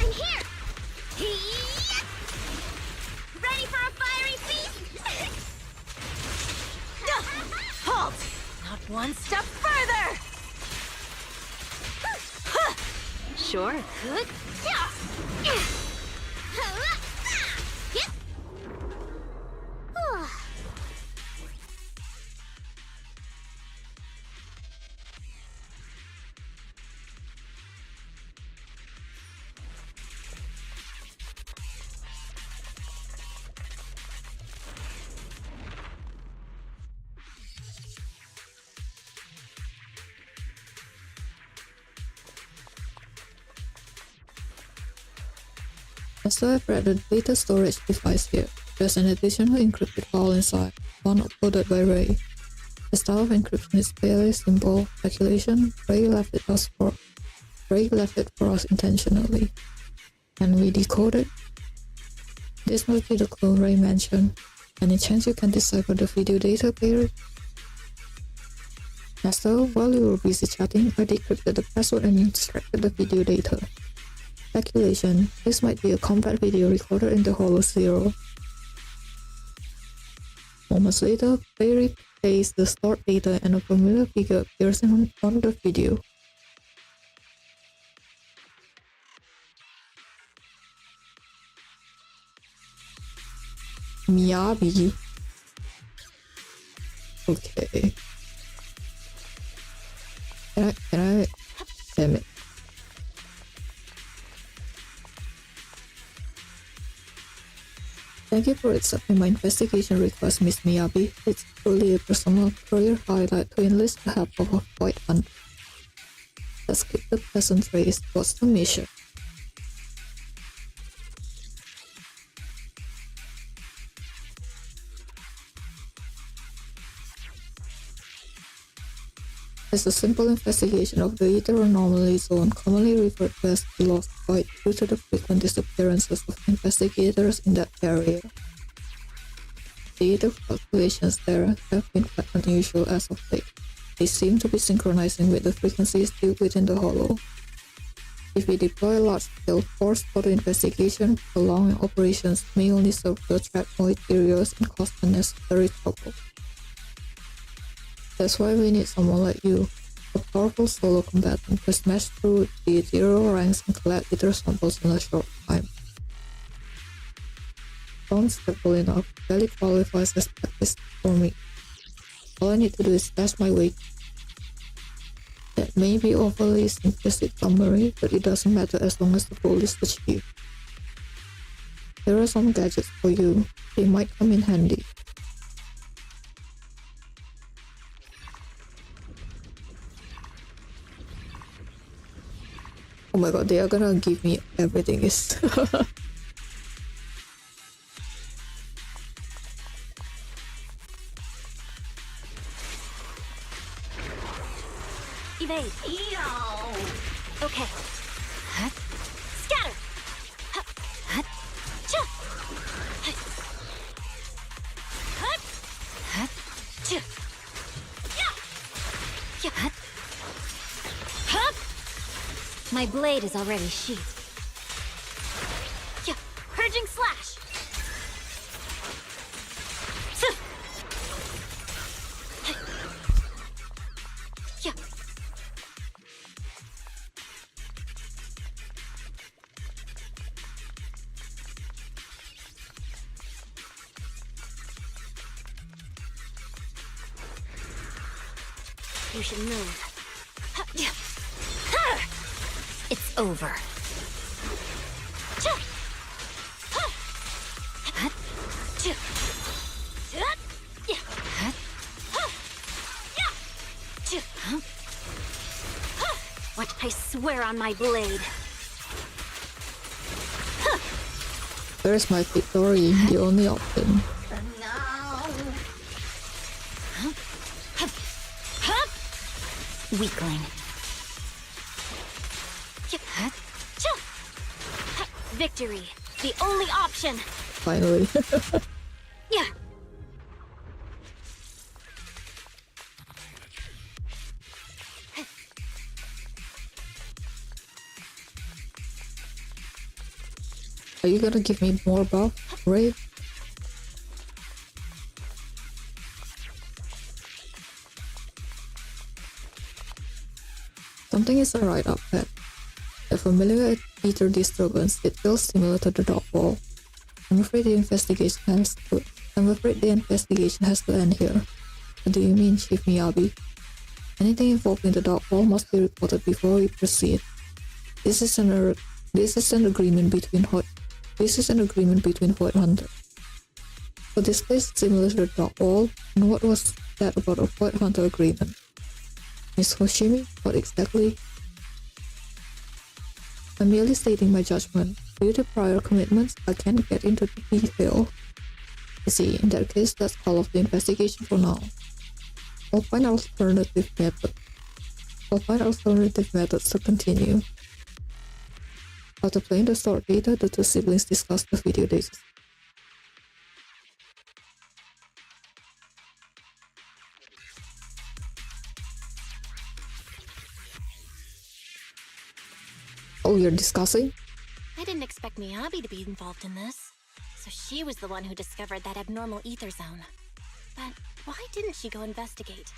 I'm here! Ready for a fiery feast?
Halt! Not one step further!
Sure.
So I've read the data storage device here. There's an additional encrypted file inside, one uploaded by Ray. The style of encryption is fairly simple. Speculation, Ray left it for us intentionally. And we decode it. This must be the clue Ray mentioned. Any chance you can decipher the video data, Barry? So, while you were busy chatting, I decrypted the password and extracted the video data. Speculation, this might be a combat video recorder in the Hollow Zero. Moments later, Barry plays the stored data and a familiar figure appears on the video. Miyabi. Okay. Can I? Damn it. Thank you for accepting my investigation request, Miss Miyabi. It's truly a personal career highlight to enlist the help of a white hunter. Let's keep the pleasant race. What's the mission? As a simple investigation of the ether anomaly zone, commonly referred to as the Lost Void, due to the frequent disappearances of investigators in that area. The ether fluctuations there have been quite unusual as of late. They seem to be synchronizing with the frequencies deep within the hollow. If we deploy a large-scale force for the investigation, prolonging operations may only serve to attract more Ethereals and cause unnecessary trouble. That's why we need someone like you, a powerful solo combatant to smash through the Ethereal ranks and collect Ether samples in a short time. Sounds simple enough, barely qualifies as practice for me. All I need to do is dash my way. That may be overly simplistic summary, but it doesn't matter as long as the goal is achieved. There are some gadgets for you. They might come in handy. Oh my god, they are gonna give me everything.
Evade. Okay. Scatter.
My blade is already sheathed.
Purging slash.
You should move. It's over.
Watch, I swear on my blade.
Where's my victory? The only option.
Weakling.
Victory. The only option.
Finally.
Yeah.
Are you gonna give me more buff, Ray? Something is alright up there. A familiar ether disturbance, it feels similar to the dot wall. I'm afraid the investigation has to end here. What do you mean, Chief Miyabi? Anything involved in the dot wall must be reported before we proceed. This is an agreement between Void Hunter. So this place is similar to the dot wall, and what was that about a Void Hunter agreement? Miss Hoshimi, what exactly? I'm merely stating my judgment. Due to prior commitments, I can't get into detail. I see, in that case, let's call off the investigation for now. I'll find alternative methods to continue. After playing the stored data, the two siblings discussed the video data. Oh, you're discussing?
I didn't expect Miyabi to be involved in this. So she was the one who discovered that abnormal ether zone. But why didn't she go investigate?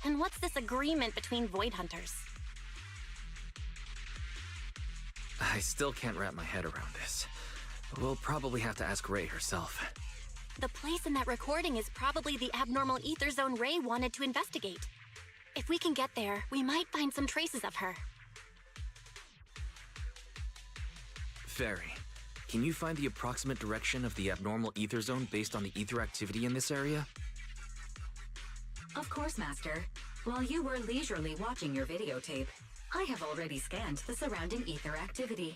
And what's this agreement between Void Hunters?
I still can't wrap my head around this. We'll probably have to ask Ray herself.
The place in that recording is probably the abnormal ether zone Ray wanted to investigate. If we can get there, we might find some traces of her.
Fairy, can you find the approximate direction of the abnormal ether zone based on the ether activity in this area?
Of course, Master. While you were leisurely watching your videotape, I have already scanned the surrounding ether activity.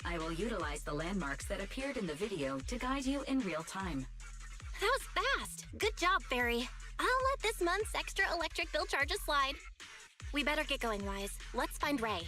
I will utilize the landmarks that appeared in the video to guide you in real time.
That was fast. Good job, Fairy. I'll let this month's extra electric bill charges slide.
We better get going, Wise. Let's find Ray.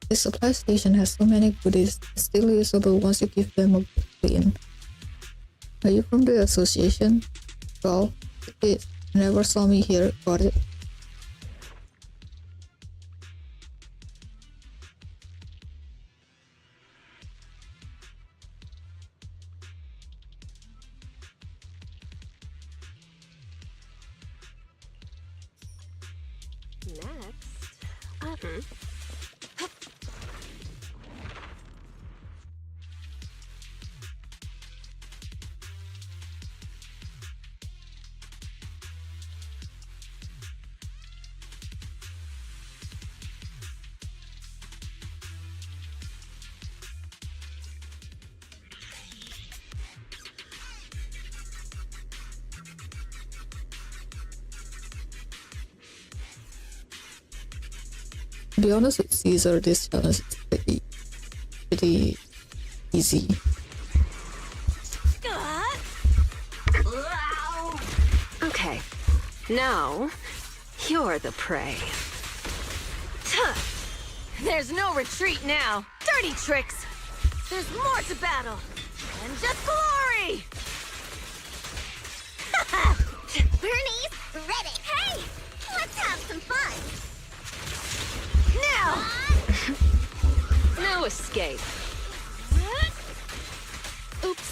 The supply station has so many goodies, it's still usable once you give them a good clean. Are you from the association? Well, it never saw me here, got it?
Next,
To be honest with Caesar, this challenge is pretty easy.
Okay, now you're the prey.
There's no retreat now. Dirty tricks. There's more to battle than just glory.
Bernie's ready. Hey, let's have some fun.
Now.
No escape. Oops,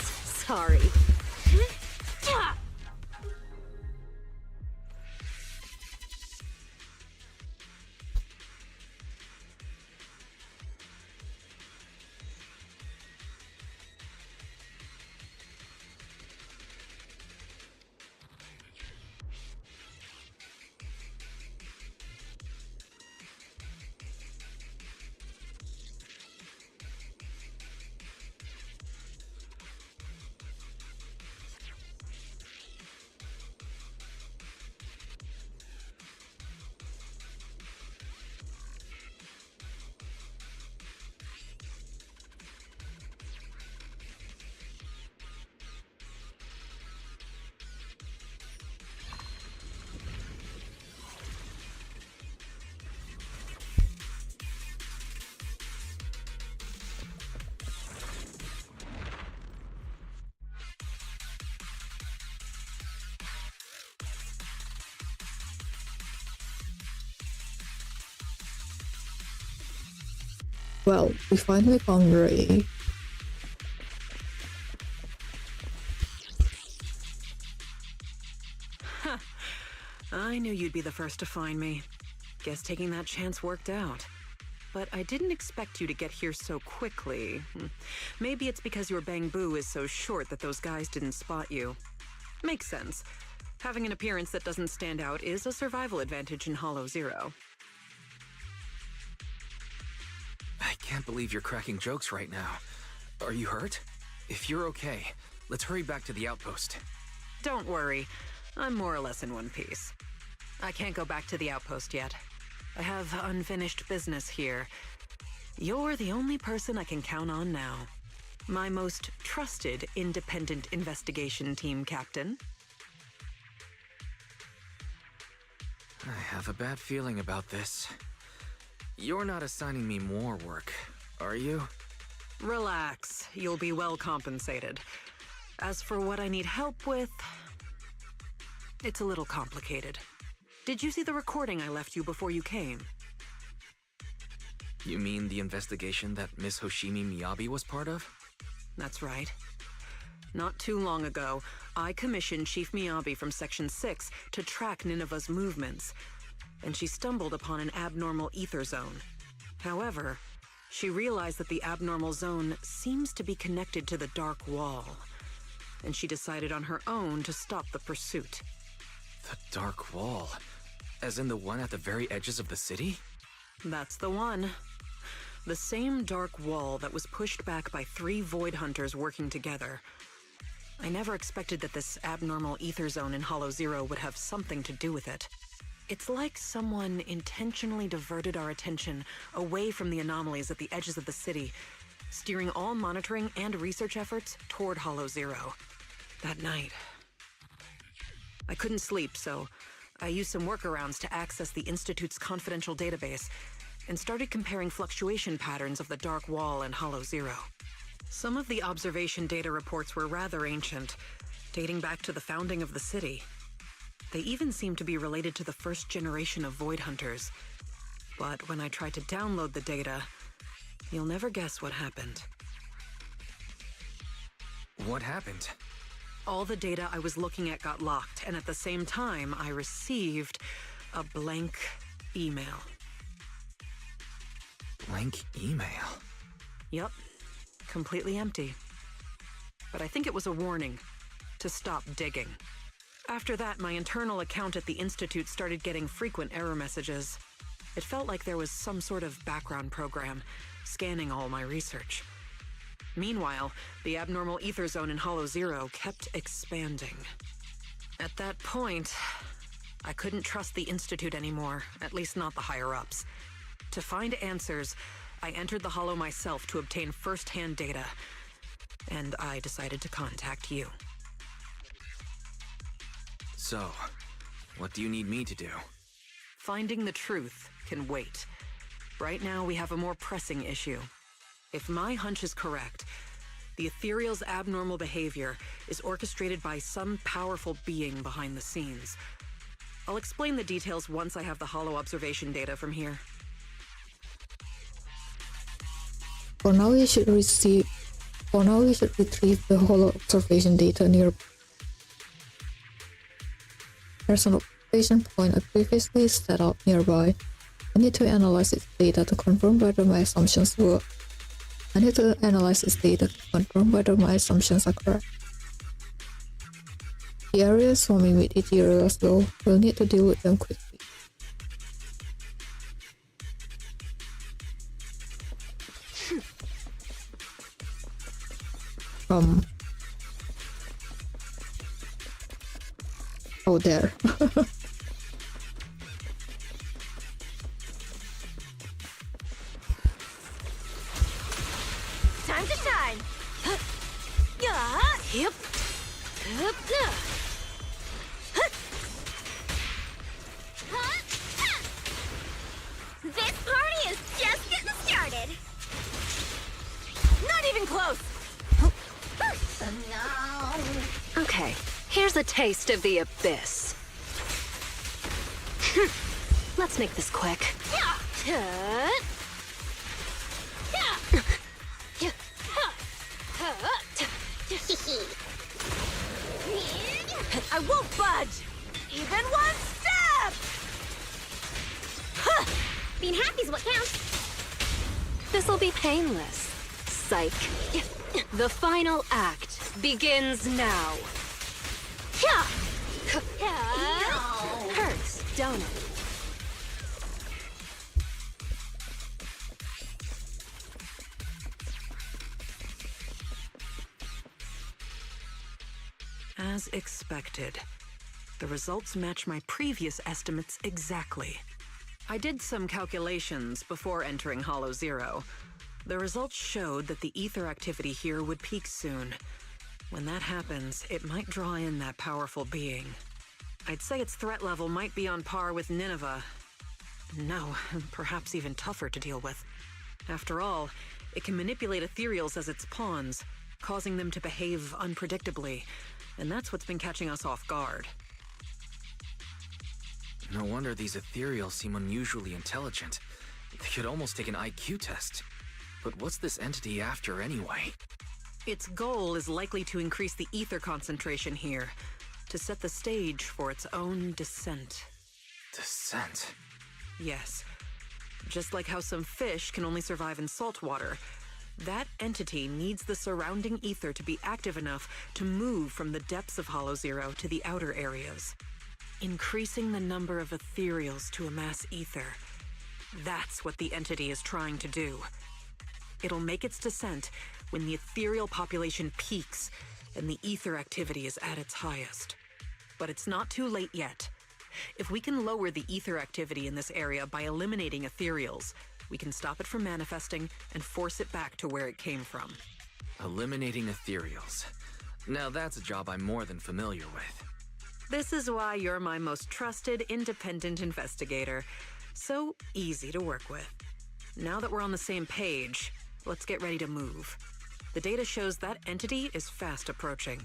sorry.
Well, we finally found Ray.
I knew you'd be the first to find me. Guess taking that chance worked out. But I didn't expect you to get here so quickly. Maybe it's because your bamboo is so short that those guys didn't spot you. Makes sense. Having an appearance that doesn't stand out is a survival advantage in Hollow Zero.
I can't believe you're cracking jokes right now. Are you hurt? If you're okay, let's hurry back to the outpost.
Don't worry. I'm more or less in one piece. I can't go back to the outpost yet. I have unfinished business here. You're the only person I can count on now. My most trusted independent investigation team captain.
I have a bad feeling about this. You're not assigning me more work, are you?
Relax. You'll be well compensated. As for what I need help with, it's a little complicated. Did you see the recording I left you before you came?
You mean the investigation that Miss Hoshimi Miyabi was part of?
That's right. Not too long ago, I commissioned Chief Miyabi from Section 6 to track Nineveh's movements, and she stumbled upon an abnormal ether zone. However, she realized that the abnormal zone seems to be connected to the Dark Wall, and she decided on her own to stop the pursuit.
The Dark Wall? As in the one at the very edges of the city?
That's the one. The same Dark Wall that was pushed back by 3 Void Hunters working together. I never expected that this abnormal ether zone in Hollow Zero would have something to do with it. It's like someone intentionally diverted our attention away from the anomalies at the edges of the city, steering all monitoring and research efforts toward Hollow Zero. That night, I couldn't sleep, so I used some workarounds to access the Institute's confidential database and started comparing fluctuation patterns of the Dark Wall and Hollow Zero. Some of the observation data reports were rather ancient, dating back to the founding of the city. They even seemed to be related to the first generation of Void Hunters. But when I tried to download the data, you'll never guess what happened.
What happened?
All the data I was looking at got locked, and at the same time, I received a blank email.
Blank email?
Yep. Completely empty. But I think it was a warning to stop digging. After that, my internal account at the Institute started getting frequent error messages. It felt like there was some sort of background program scanning all my research. Meanwhile, the abnormal ether zone in Hollow Zero kept expanding. At that point, I couldn't trust the Institute anymore, at least not the higher-ups. To find answers, I entered the Hollow myself to obtain first-hand data, and I decided to contact you.
So, what do you need me to do?
Finding the truth can wait. Right now, we have a more pressing issue. If my hunch is correct, the Ethereal's abnormal behavior is orchestrated by some powerful being behind the scenes. I'll explain the details once I have the Hollow observation data from here.
For now, you should retrieve the Hollow observation data near. There's an observation point I previously set up nearby. I need to analyze its data to confirm whether my assumptions are correct. The areas swarming with Ethereals, though, we'll need to deal with them quickly. Oh, there.
Time to shine! Yeah! Yep! This party is just getting started!
Not even close!
Okay, here's a taste of the abyss. Let's make this quick.
I won't budge! Even one step!
Being happy's what counts.
This'll be painless. Psych. The final act begins now. Hurts, don't it?
As expected, the results match my previous estimates exactly. I did some calculations before entering Hollow Zero. The results showed that the ether activity here would peak soon. When that happens, it might draw in that powerful being. I'd say its threat level might be on par with Nineveh. No, perhaps even tougher to deal with. After all, It can manipulate ethereals as its pawns, causing them to behave unpredictably. And that's what's been catching us off guard.
No wonder these ethereals seem unusually intelligent. They could almost take an IQ test. But what's this entity after anyway?
Its goal is likely to increase the ether concentration here, to set the stage for its own descent.
Descent?
Yes. Just like how some fish can only survive in salt water, that entity needs the surrounding ether to be active enough to move from the depths of Hollow Zero to the outer areas. Increasing the number of ethereals to amass ether. That's what the entity is trying to do. It'll make its descent when the ethereal population peaks and the ether activity is at its highest. But it's not too late yet. If we can lower the ether activity in this area by eliminating ethereals, we can stop it from manifesting and force it back to where it came from.
Eliminating ethereals. Now that's a job I'm more than familiar with.
This is why you're my most trusted, independent investigator. So easy to work with. Now that we're on the same page, let's get ready to move. The data shows that entity is fast approaching.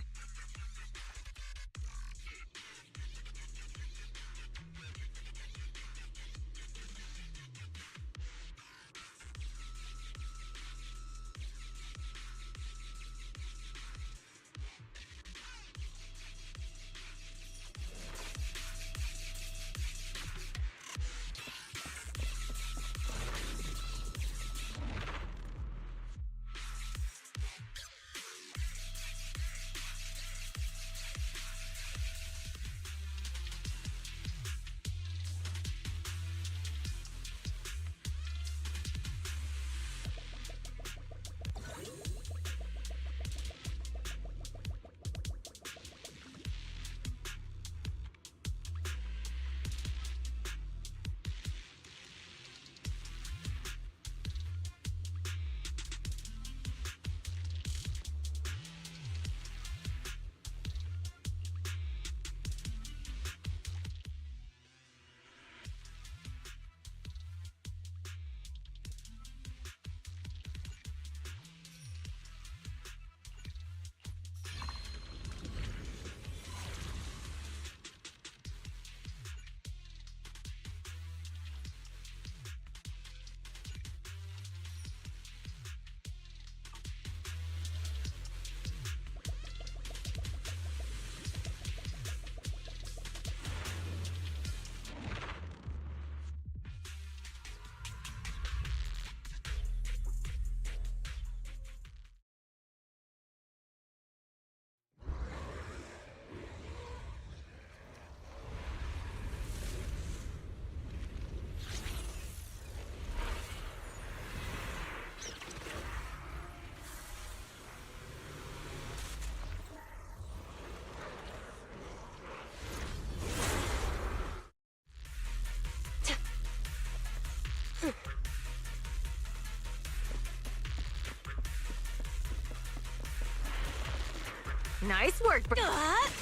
Nice work,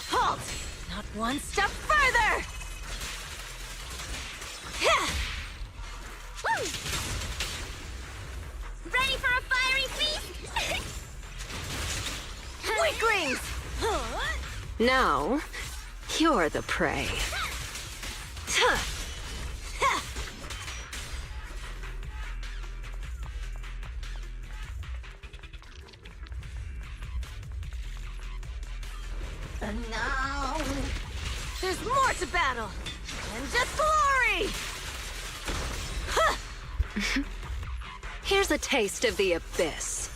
Halt! Not one step further!
Woo! Ready for a fiery feast?
Weaklings!
Now, you're the prey.
And now, there's more to battle than just glory!
Here's a taste of the abyss.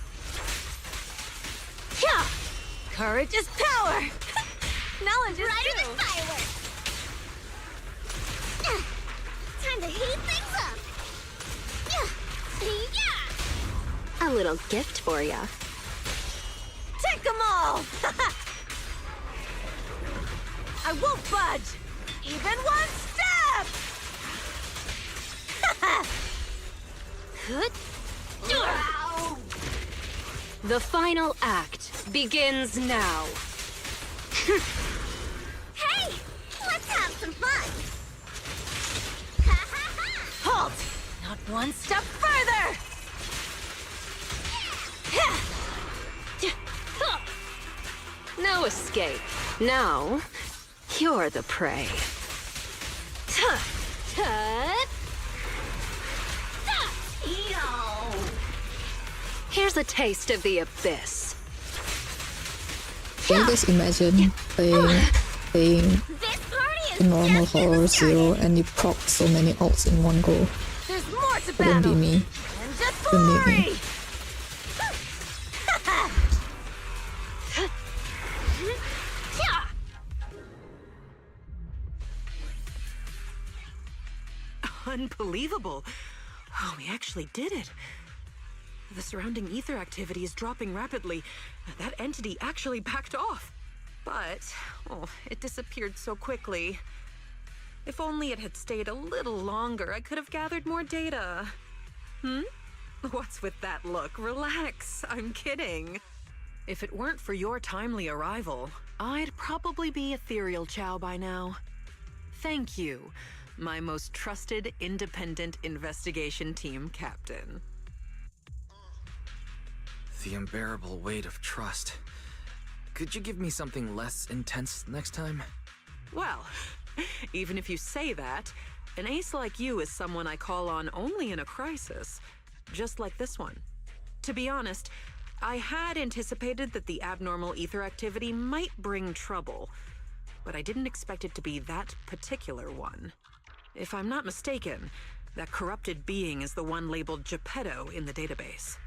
Yeah! Courage is power! Knowledge is
Brighter
too!
than fireworks! Time to heat things up! Yeah!
A little gift for ya.
Take them all! I won't budge! Even one step!
Good. The final act begins now.
Hey! Let's have some fun!
Halt! Not one step further!
no escape. Now, you're the prey. Here's a taste of the abyss.
Can you just imagine playing a normal horror zero and you proc so many ults in one go?
There's more to
Wouldn't be
battle.
me.
And just
Wouldn't be me.
glory.
Unbelievable. Oh, we actually did it. The surrounding ether activity is dropping rapidly. That entity actually backed off. But, it disappeared so quickly. If only it had stayed a little longer, I could have gathered more data. What's with that look? Relax. I'm kidding. If it weren't for your timely arrival, I'd probably be Ethereal Chow by now. Thank you, my most trusted independent investigation team captain.
The unbearable weight of trust. Could you give me something less intense next time?
Well, even if you say that, an ace like you is someone I call on only in a crisis, just like this one. To be honest, I had anticipated that the abnormal ether activity might bring trouble, but I didn't expect it to be that particular one. If I'm not mistaken, that corrupted being is the one labeled Geppetto in the database.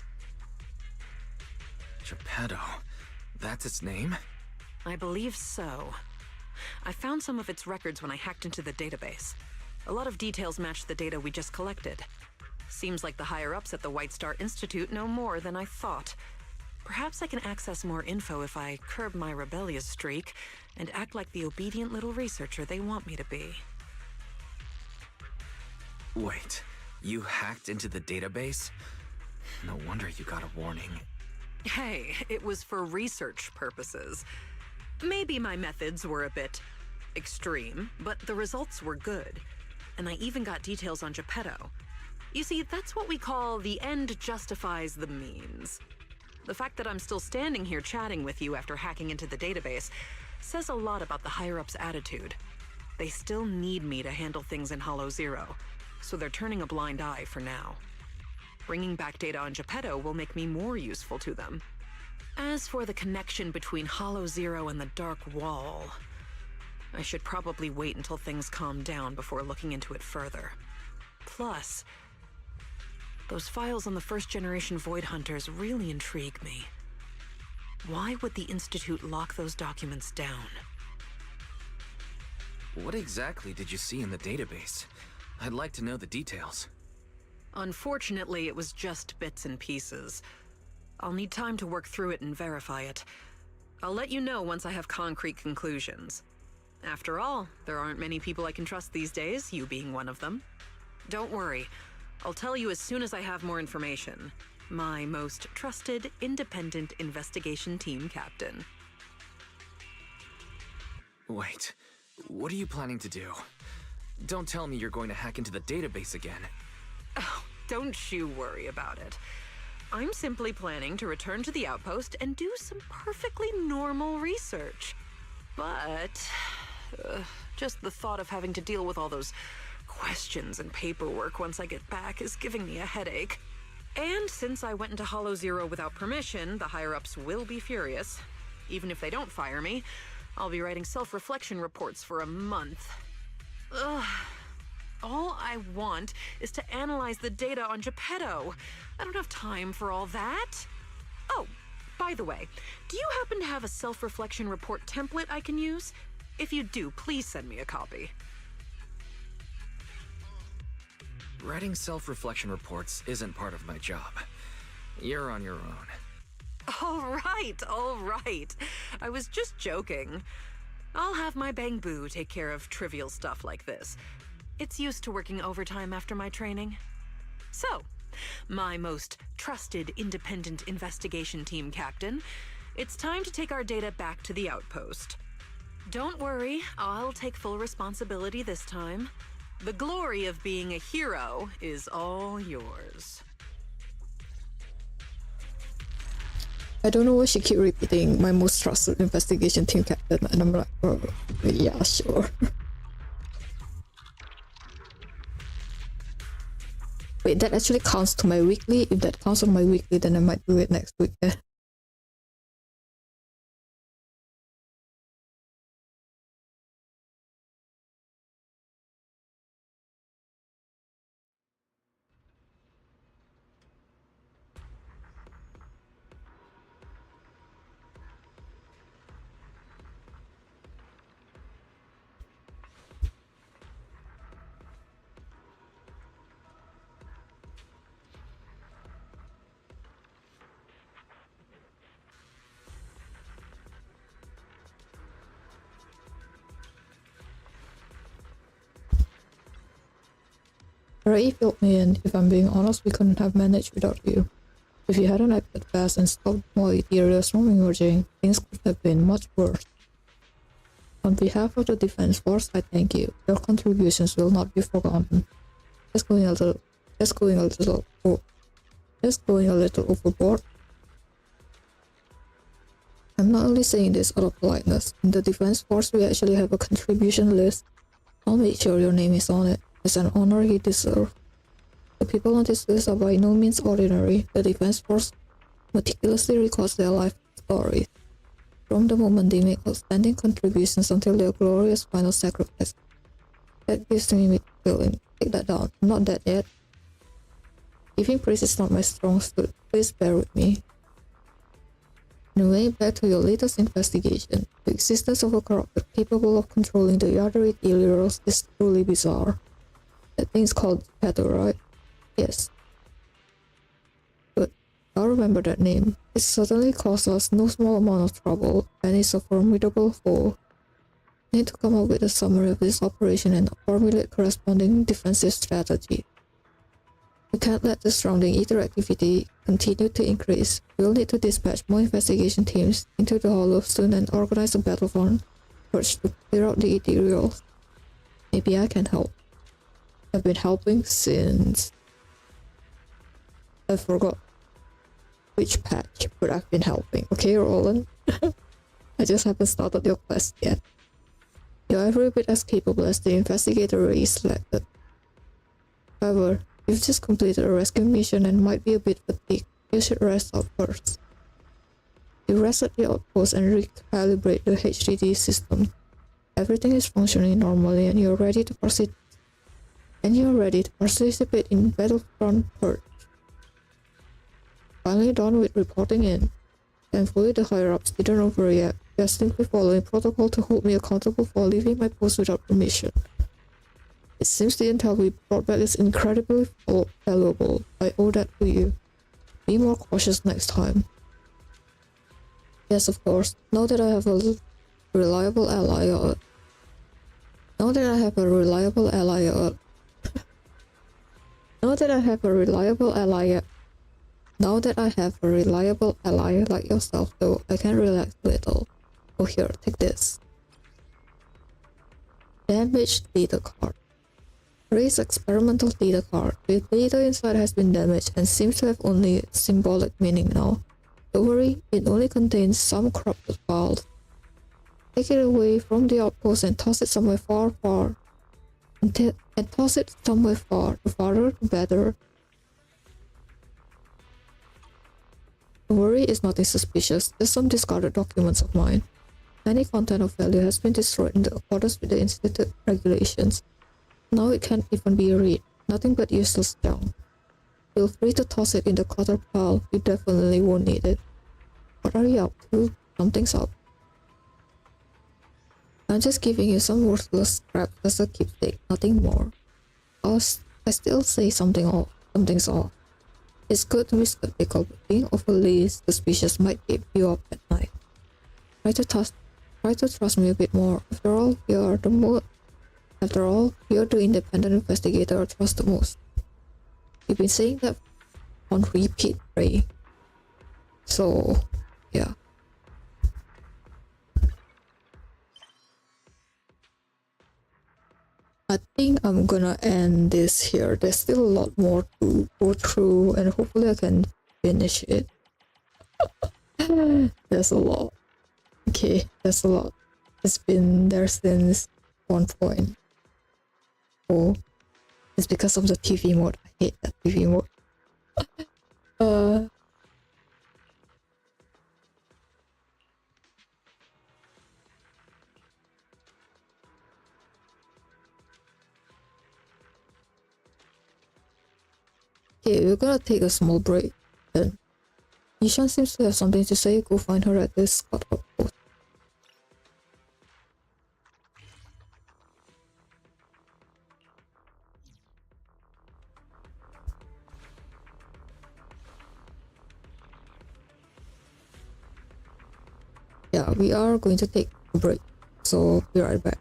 Geppetto? That's its name?
I believe so. I found some of its records when I hacked into the database. A lot of details match the data we just collected. Seems like the higher-ups at the White Star Institute know more than I thought. Perhaps I can access more info if I curb my rebellious streak and act like the obedient little researcher they want me to be.
Wait, you hacked into the database? No wonder you got a warning.
Hey, it was for research purposes. Maybe my methods were a bit extreme, but the results were good. And I even got details on Geppetto. You see, that's what we call the end justifies the means. The fact that I'm still standing here chatting with you after hacking into the database says a lot about the higher-ups' attitude. They still need me to handle things in Hollow Zero, so they're turning a blind eye for now. Bringing back data on Geppetto will make me more useful to them. As for the connection between Hollow Zero and the Dark Wall, I should probably wait until things calm down before looking into it further. Plus, those files on the first-generation Void Hunters really intrigue me. Why would the Institute lock those documents down?
What exactly did you see in the database? I'd like to know the details.
Unfortunately, it was just bits and pieces. I'll need time to work through it and verify it. I'll let you know once I have concrete conclusions. After all, there aren't many people I can trust these days, you being one of them. Don't worry. I'll tell you as soon as I have more information. My most trusted, independent investigation team captain.
Wait, what are you planning to do? Don't tell me you're going to hack into the database again.
Oh, don't you worry about it. I'm simply planning to return to the outpost and do some perfectly normal research. But just the thought of having to deal with all those questions and paperwork once I get back is giving me a headache. And since I went into Hollow Zero without permission, the higher-ups will be furious. Even if they don't fire me, I'll be writing self-reflection reports for a month. Ugh. All I want is to analyze the data on Geppetto. I don't have time for all that. Oh, by the way, do you happen to have a self-reflection report template I can use? If you do, please send me a copy.
Writing self-reflection reports isn't part of my job. You're on your own.
All right. I was just joking. I'll have my Bang Boo take care of trivial stuff like this. It's used to working overtime after my training. So, my most trusted independent investigation team captain, it's time to take our data back to the outpost. Don't worry, I'll take full responsibility this time. The glory of being a hero is all yours.
I don't know why she keep repeating my most trusted investigation team captain, and I'm like, oh, yeah, sure. Wait, that actually counts to my weekly? If that counts on my weekly, then I might do it next week. Ray filled me in. If I'm being honest, we couldn't have managed without you. If you hadn't acted fast and stopped more ethereals from emerging, things could have been much worse. On behalf of the Defense Force, I thank you. Your contributions will not be forgotten. Just going a little overboard. I'm not only saying this out of politeness. In the Defense Force, we actually have a contribution list. I'll make sure your name is on it. It's an honor you deserve. The people on this list are by no means ordinary. The Defense Force meticulously records their life stories, from the moment they make outstanding contributions until their glorious final sacrifice. That gives me mixed feeling. Take that down. I'm not dead yet. Giving praise is not my strong suit. Please bear with me. Anyway, back to your latest investigation. The existence of a corruptor capable of controlling the other ethereals is truly bizarre. That thing's called Petal, right? Yes. Good. I'll remember that name. It certainly caused us no small amount of trouble, and is a formidable foe. I need to come up with a summary of this operation and formulate corresponding defensive strategy. We can't let the surrounding ether activity continue to increase. We'll need to dispatch more investigation teams into the Hollow soon and organize a battlefront purge to clear out the ethereals. Maybe I can help. I've been helping since... I forgot which patch, but I've been helping. Okay, Roland? I just haven't started your quest yet. You're every bit as capable as the investigator Ray selected. However, you've just completed a rescue mission and might be a bit fatigued. You should rest up first. You rest at the outpost and recalibrate the HDD system. Everything is functioning normally and you're ready to proceed. And you're ready to participate in Battlefront Purge. Finally done with reporting in. Thankfully, the higher-ups didn't overreact. They're simply following protocol to hold me accountable for leaving my post without permission. It seems the intel we brought back is incredibly valuable. I owe that to you. Be more cautious next time. Yes, of course. Now that I have a reliable ally Now that I have a reliable ally like yourself, though, I can relax a little. Oh, here, take this. Damaged data card. Ray's experimental data card. The data inside has been damaged and seems to have only symbolic meaning now. Don't worry, it only contains some corrupted files. Take it away from the outpost and toss it somewhere far. The farther the better. Don't worry, it's nothing suspicious, just some discarded documents of mine. Any content of value has been destroyed in accordance with the Institute regulations. Now it can't even be read, nothing but useless junk. Feel free to toss it in the clutter pile, you definitely won't need it. What are you up to? Something's up. I'm just giving you some worthless scrap as a keepsake, nothing more. I still say something's off. It's good to be skeptical, but being overly suspicious might keep you up at night. Try to trust me a bit more. After all, you're the independent investigator I trust the most. You've been saying that on repeat, Ray. So, yeah. I think I'm gonna end this here. There's still a lot more to go through and hopefully I can finish it. There's a lot. Okay, there's a lot. It's been there since 1.4. It's because of the TV mode. I hate that TV mode. Okay, we're gonna take a small break then. Nishan seems to have something to say. Go find her at this Scott outpost. Yeah, we are going to take a break, so be right back.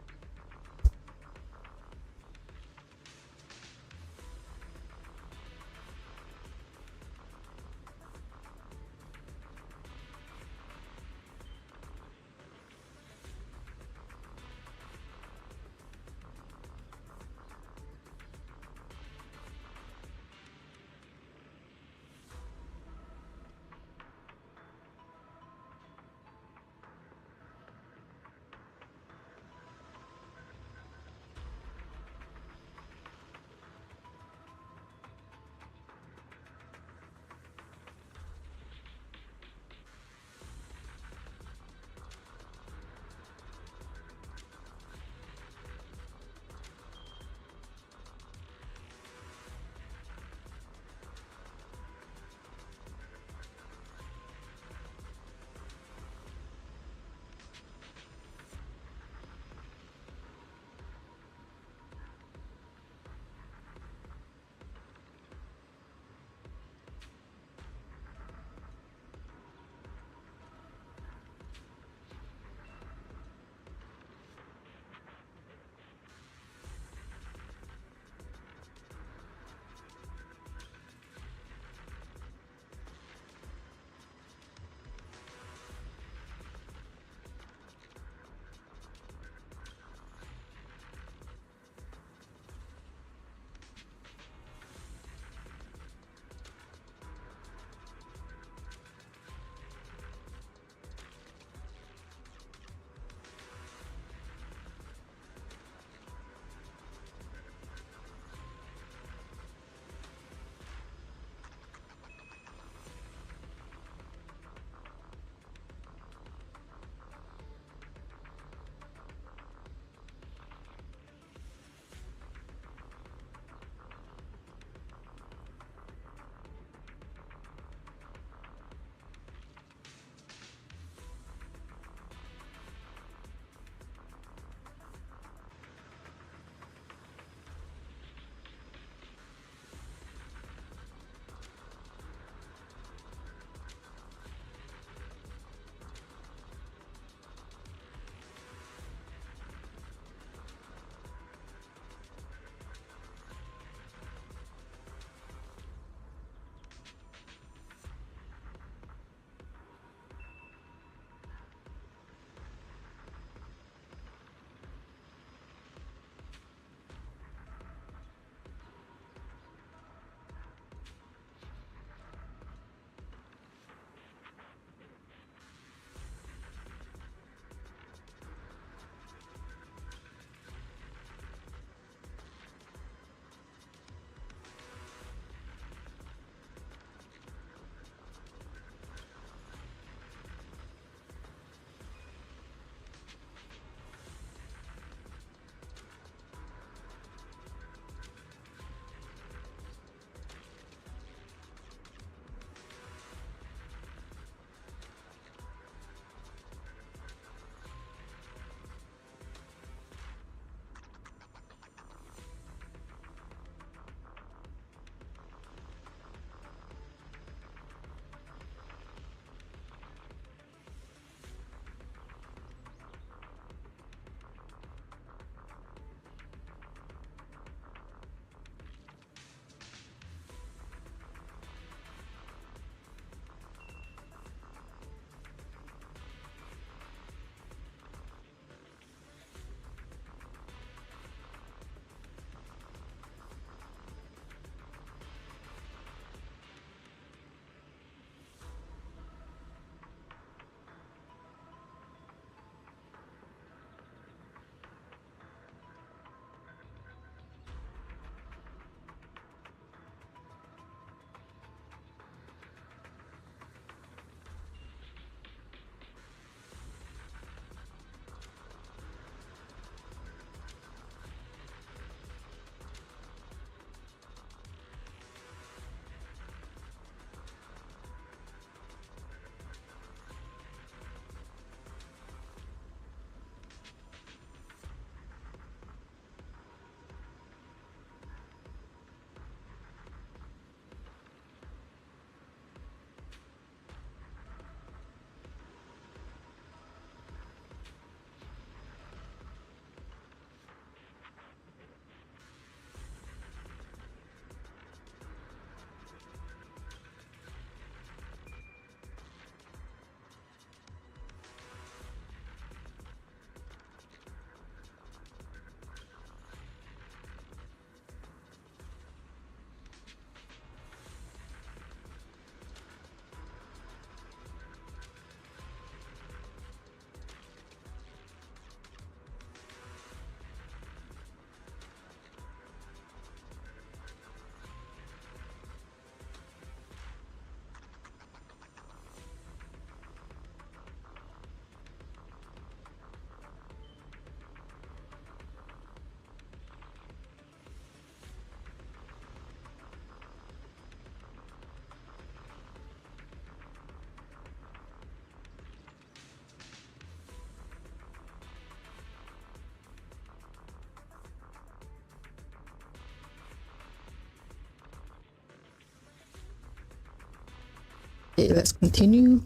Okay, let's continue.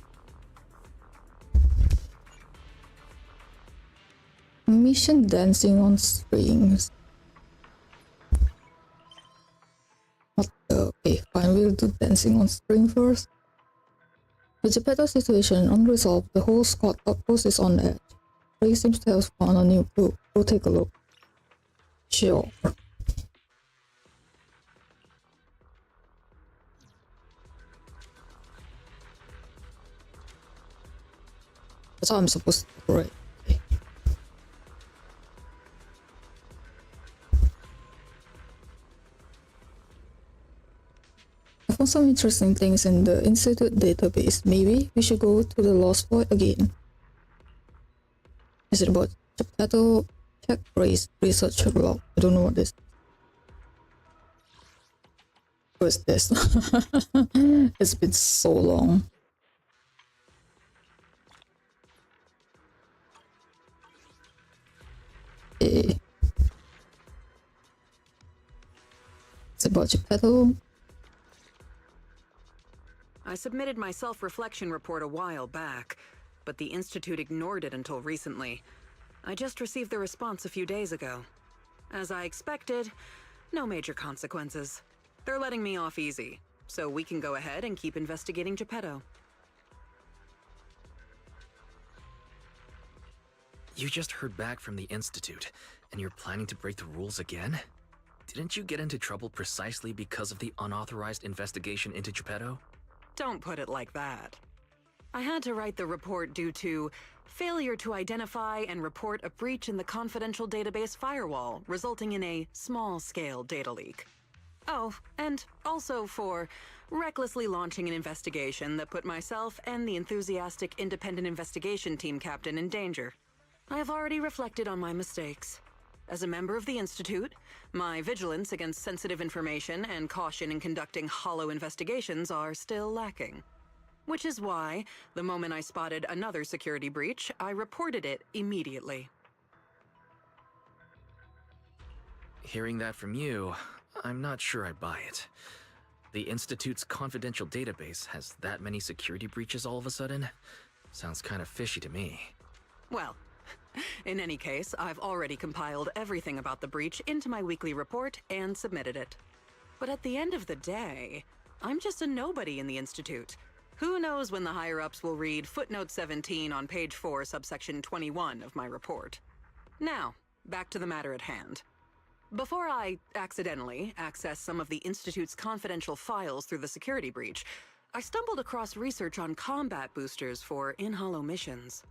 Mission dancing on strings. What the? Okay, fine, we'll do dancing on string first. The Geppetto situation unresolved, the whole Scott outpost is on edge. Ray seems to have found a new clue. Go take a look. Sure. That's how I'm supposed to do, right? Okay. I found some interesting things in the Institute database. Maybe we should go to the Lost Void again. Is it about Geppetto? Check race research log. I don't know what this is. What is this? It's been so long. Okay. It's about Geppetto.
I submitted my self-reflection report a while back, but the Institute ignored it until recently. I just received the response a few days ago. As I expected, no major consequences. They're letting me off easy, so we can go ahead and keep investigating Geppetto.
You just heard back from the Institute, and you're planning to break the rules again? Didn't you get into trouble precisely because of the unauthorized investigation into Geppetto?
Don't put it like that. I had to write the report due to failure to identify and report a breach in the confidential database firewall, resulting in a small-scale data leak. Oh, and also for recklessly launching an investigation that put myself and the enthusiastic independent investigation team captain in danger. I have already reflected on my mistakes. As a member of the Institute, my vigilance against sensitive information and caution in conducting hollow investigations are still lacking. Which is why, the moment I spotted another security breach, I reported it immediately.
Hearing that from you, I'm not sure I buy it. The Institute's confidential database has that many security breaches all of a sudden? Sounds kind of fishy to me.
Well, in any case, I've already compiled everything about the breach into my weekly report and submitted it. But at the end of the day, I'm just a nobody in the Institute. Who knows when the higher-ups will read footnote 17 on page 4, subsection 21 of my report. Now, back to the matter at hand. Before I accidentally access some of the Institute's confidential files through the security breach, I stumbled across research on combat boosters for in-hollow missions.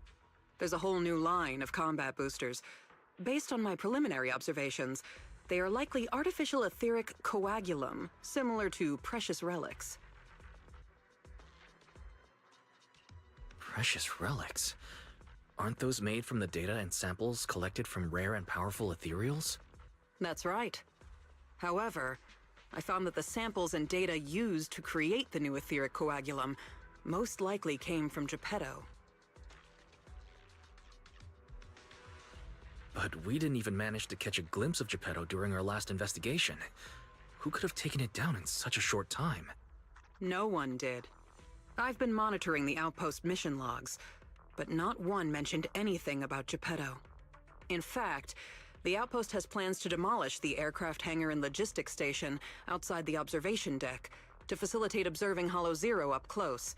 There's a whole new line of combat boosters. Based on my preliminary observations, they are likely artificial etheric coagulum, similar to precious relics.
Precious relics? Aren't those made from the data and samples collected from rare and powerful ethereals?
That's right. However, I found that the samples and data used to create the new etheric coagulum most likely came from Geppetto.
But we didn't even manage to catch a glimpse of Geppetto during our last investigation. Who could have taken it down in such a short time?
No one did. I've been monitoring the outpost mission logs, but not one mentioned anything about Geppetto. In fact, the outpost has plans to demolish the aircraft hangar and logistics station outside the observation deck to facilitate observing Hollow Zero up close.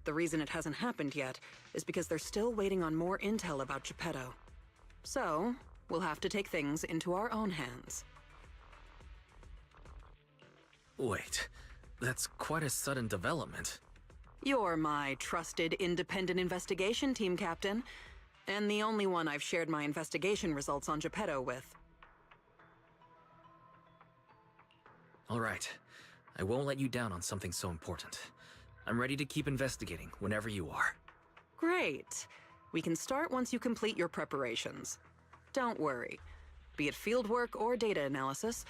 The reason it hasn't happened yet is because they're still waiting on more intel about Geppetto. So, we'll have to take things into our own hands.
Wait, that's quite a sudden development.
You're my trusted independent investigation team captain, and the only one I've shared my investigation results on Geppetto with.
All right, I won't let you down on something so important. I'm ready to keep investigating whenever you are.
Great. We can start once you complete your preparations. Don't worry. Be it fieldwork or data analysis,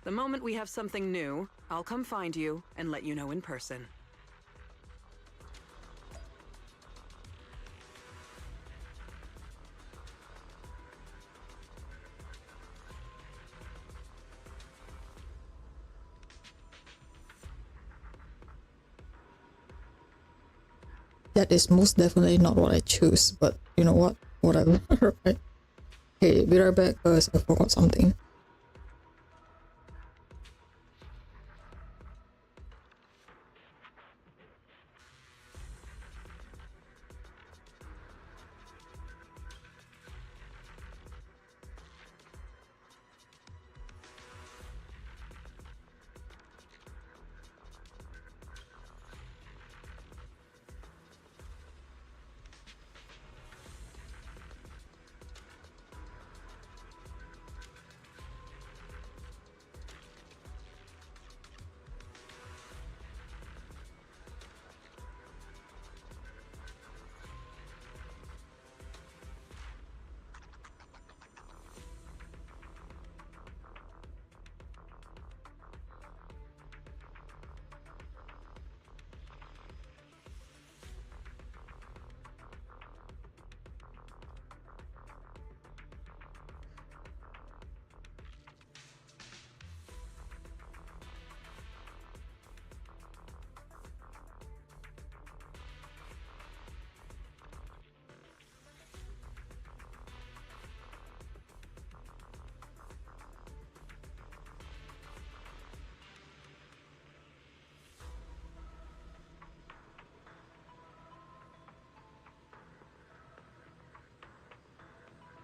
the moment we have something new, I'll come find you and let you know in person.
that is most definitely not what I choose, but you know what? Whatever. Right? Okay, be right back because I forgot something.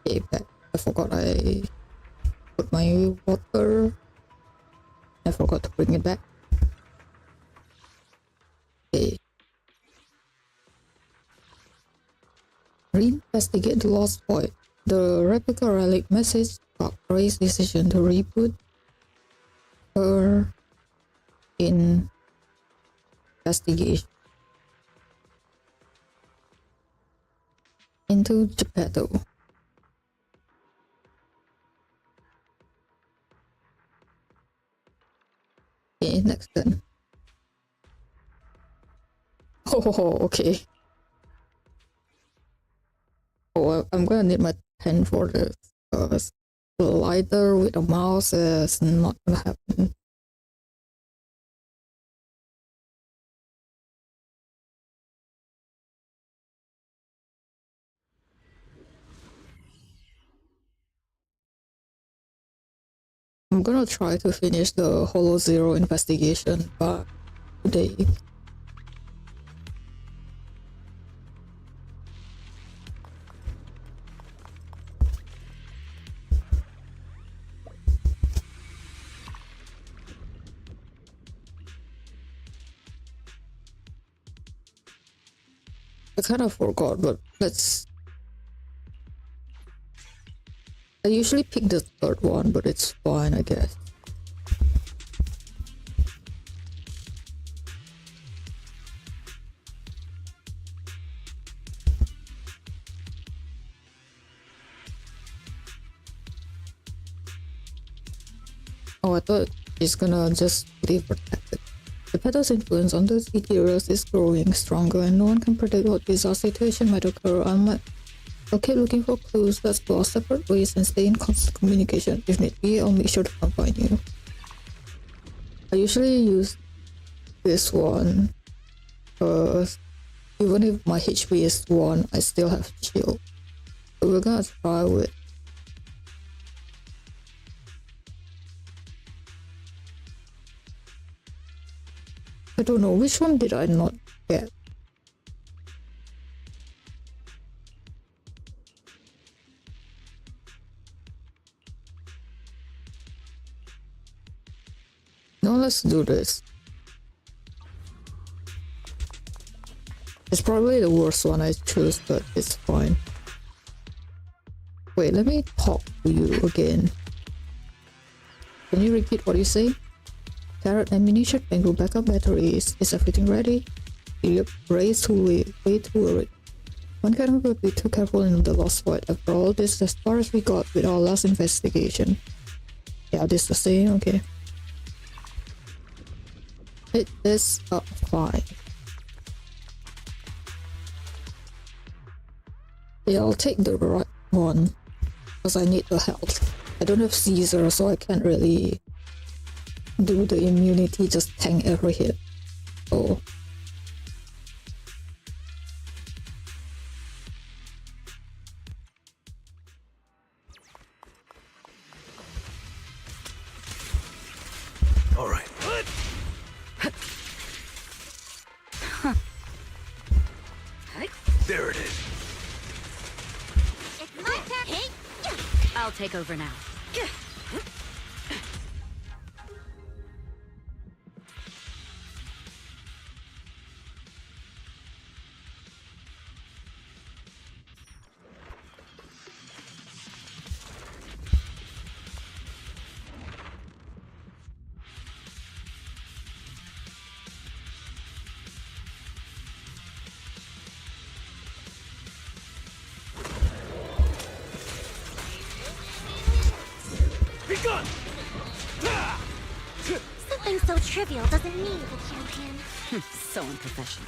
Okay, back. I forgot I put my water. I forgot to bring it back. Okay. Reinvestigate the lost void. The replica relic message sparked Ray's decision to reboot her investigation into Geppetto. Okay, next turn. Oh, okay. Oh, I'm gonna need my pen for this because lighter with a mouse is not gonna happen. I'm gonna try to finish the Hollow Zero investigation by today. I kind of forgot, but let's... I usually pick the third one, but it's fine, I guess. Oh, I thought it's gonna just leave protected. The Geppetto's influence on the Ethereals is growing stronger, and no one can predict what bizarre situation might occur. I'll keep looking for clues. Let's go our separate ways and stay in constant communication. If need be, I'll make sure to come find you. I usually use this one because even if my HP is 1, I still have shield. So we're gonna try with I don't know, which one did I not get? No, let's do this. It's probably the worst one I chose, but it's fine. Wait, let me talk to you again. Can you repeat what you say? Carrot ammunition, Bango backup batteries. Is everything ready? Yep, Ray's way too worried. One cannot be too careful in the Lost Void. After all, this is as far as we got with our last investigation. Yeah, this the same, okay. Hit this up fine. Yeah, I'll take the right one because I need the health. I don't have Caesar, so I can't really do the immunity, just tank every hit. So
All right. There it is.
It's my turn. Hey!
I'll take over now.
Be gone!
Something so trivial doesn't need a champion.
So unprofessional.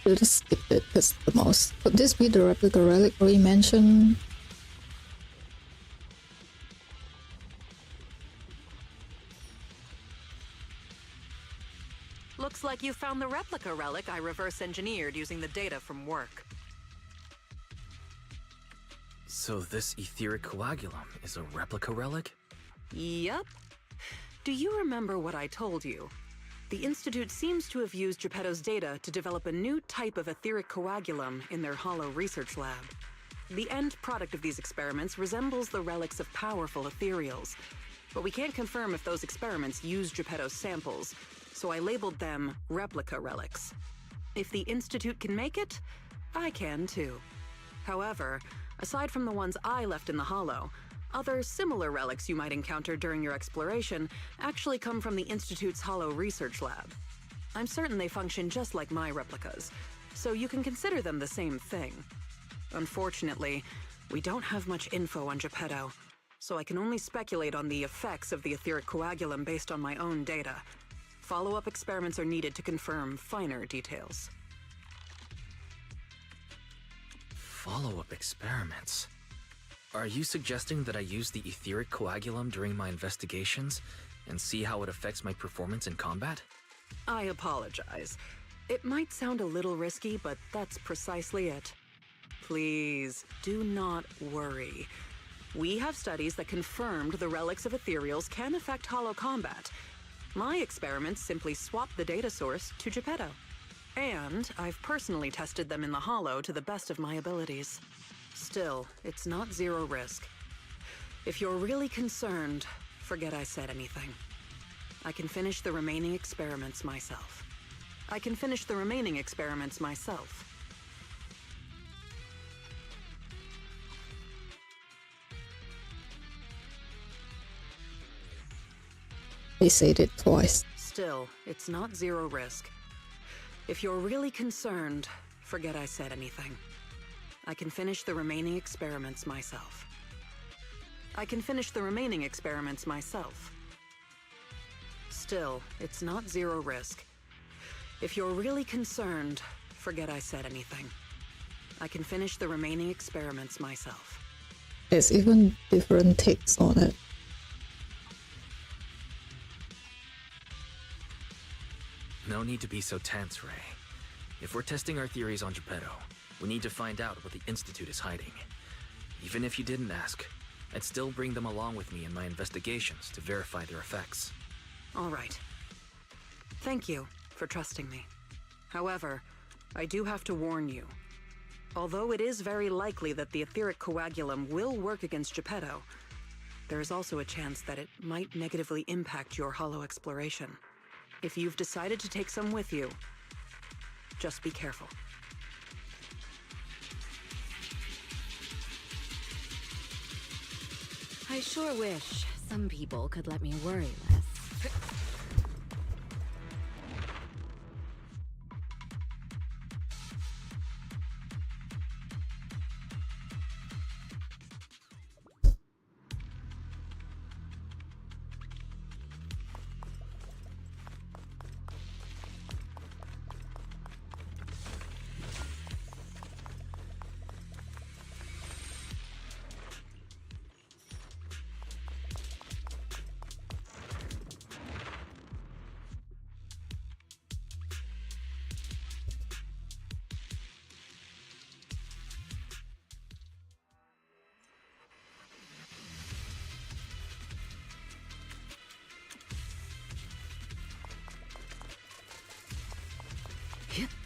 I'll just skip it because the mouse. Could this be the replica relic we mentioned?
Looks like you found the replica relic I reverse engineered using the data from work.
So this etheric coagulum is a replica relic?
Yup. Do you remember what I told you? The Institute seems to have used Geppetto's data to develop a new type of etheric coagulum in their hollow research lab. The end product of these experiments resembles the relics of powerful ethereals, but we can't confirm if those experiments used Geppetto's samples, so I labeled them replica relics. If the Institute can make it, I can too. However, aside from the ones I left in the hollow, other similar relics you might encounter during your exploration actually come from the Institute's hollow research lab. I'm certain they function just like my replicas, so you can consider them the same thing. Unfortunately, we don't have much info on Geppetto, so I can only speculate on the effects of the etheric coagulum based on my own data. Follow-up experiments are needed to confirm finer details.
Follow-up experiments? Are you suggesting that I use the etheric coagulum during my investigations and see how it affects my performance in combat?
I apologize. It might sound a little risky, but that's precisely it. Please, do not worry. We have studies that confirmed the relics of ethereals can affect hollow combat. My experiments simply swap the data source to Geppetto. And I've personally tested them in the hollow to the best of my abilities. Still, it's not zero risk. If you're really concerned, forget I said anything. I can finish the remaining experiments myself.
They said it twice.
Still, it's not zero risk. If you're really concerned, forget I said anything. I can finish the remaining experiments myself. Still, it's not zero risk. If you're really concerned, forget I said anything. I can finish the remaining experiments myself.
There's even different takes on it.
No need to be so tense, Ray. If we're testing our theories on Geppetto, we need to find out what the Institute is hiding. Even if you didn't ask, I'd still bring them along with me in my investigations to verify their effects.
All right. Thank you for trusting me. However, I do have to warn you. Although it is very likely that the etheric coagulum will work against Geppetto, there is also a chance that it might negatively impact your hollow exploration. If you've decided to take some with you, just be careful.
I sure wish some people could let me worry less.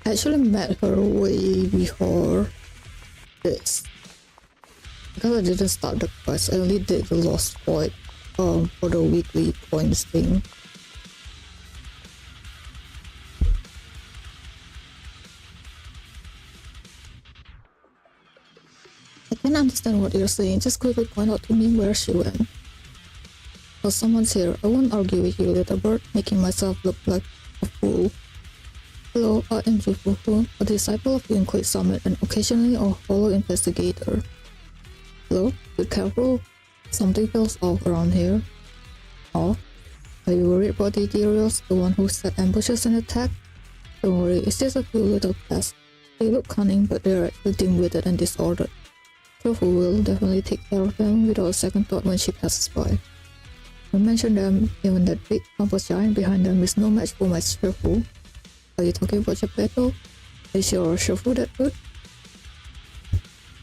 I actually met her way before this. Because I didn't start the quest, I only did the Lost Void for the weekly points thing. I can understand what you're saying, just quickly point out to me where she went. Well, someone's here. I won't argue with you, little bird, making myself look like a fool. Hello, I am Jufufu, a disciple of Inquit Summit and occasionally a hollow investigator. Hello, be careful. Something feels off around here. Off? Are you worried about the Ethereals, the one who set ambushes and attack? Don't worry, it's just a few little pests. They look cunning, but they're actually dim-witted and disordered. Tofu will definitely take care of them without a second thought when she passes by. You mentioned them, even that big pompous giant behind them is no match for my Shifu. Are you talking about Geppetto? Is your Shifu that good?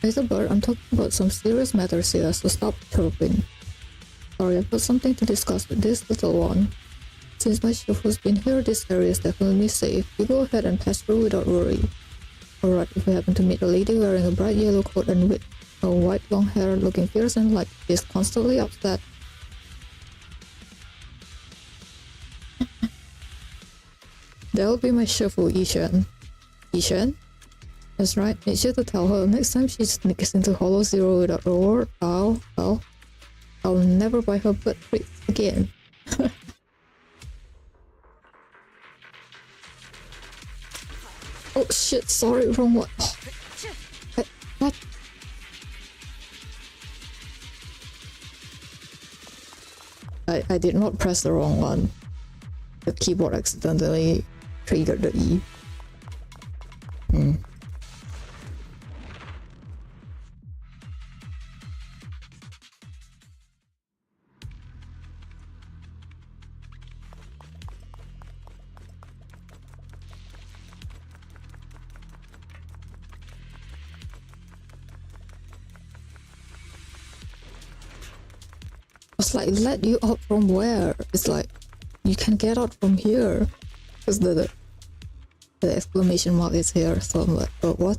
Little bird, I'm talking about some serious matters here, so stop chirping. Sorry, I've got something to discuss with this little one. Since my Shifu's been here, this area is definitely safe. You go ahead and pass through without worry. Alright, if you happen to meet a lady wearing a bright yellow coat and with a white long hair looking fierce and like she's constantly upset, that'll be my Shifu, Ishan. Ishan? That's right, make sure to tell her next time she sneaks into Hollow Zero without a word, I'll never buy her butt treats again. Oh shit, sorry, wrong one. What? I did not press the wrong one. The keyboard accidentally triggered the E. It's like, let you out from where? It's like, you can get out from here. Because the exclamation mark is here, so I'm like, oh, what?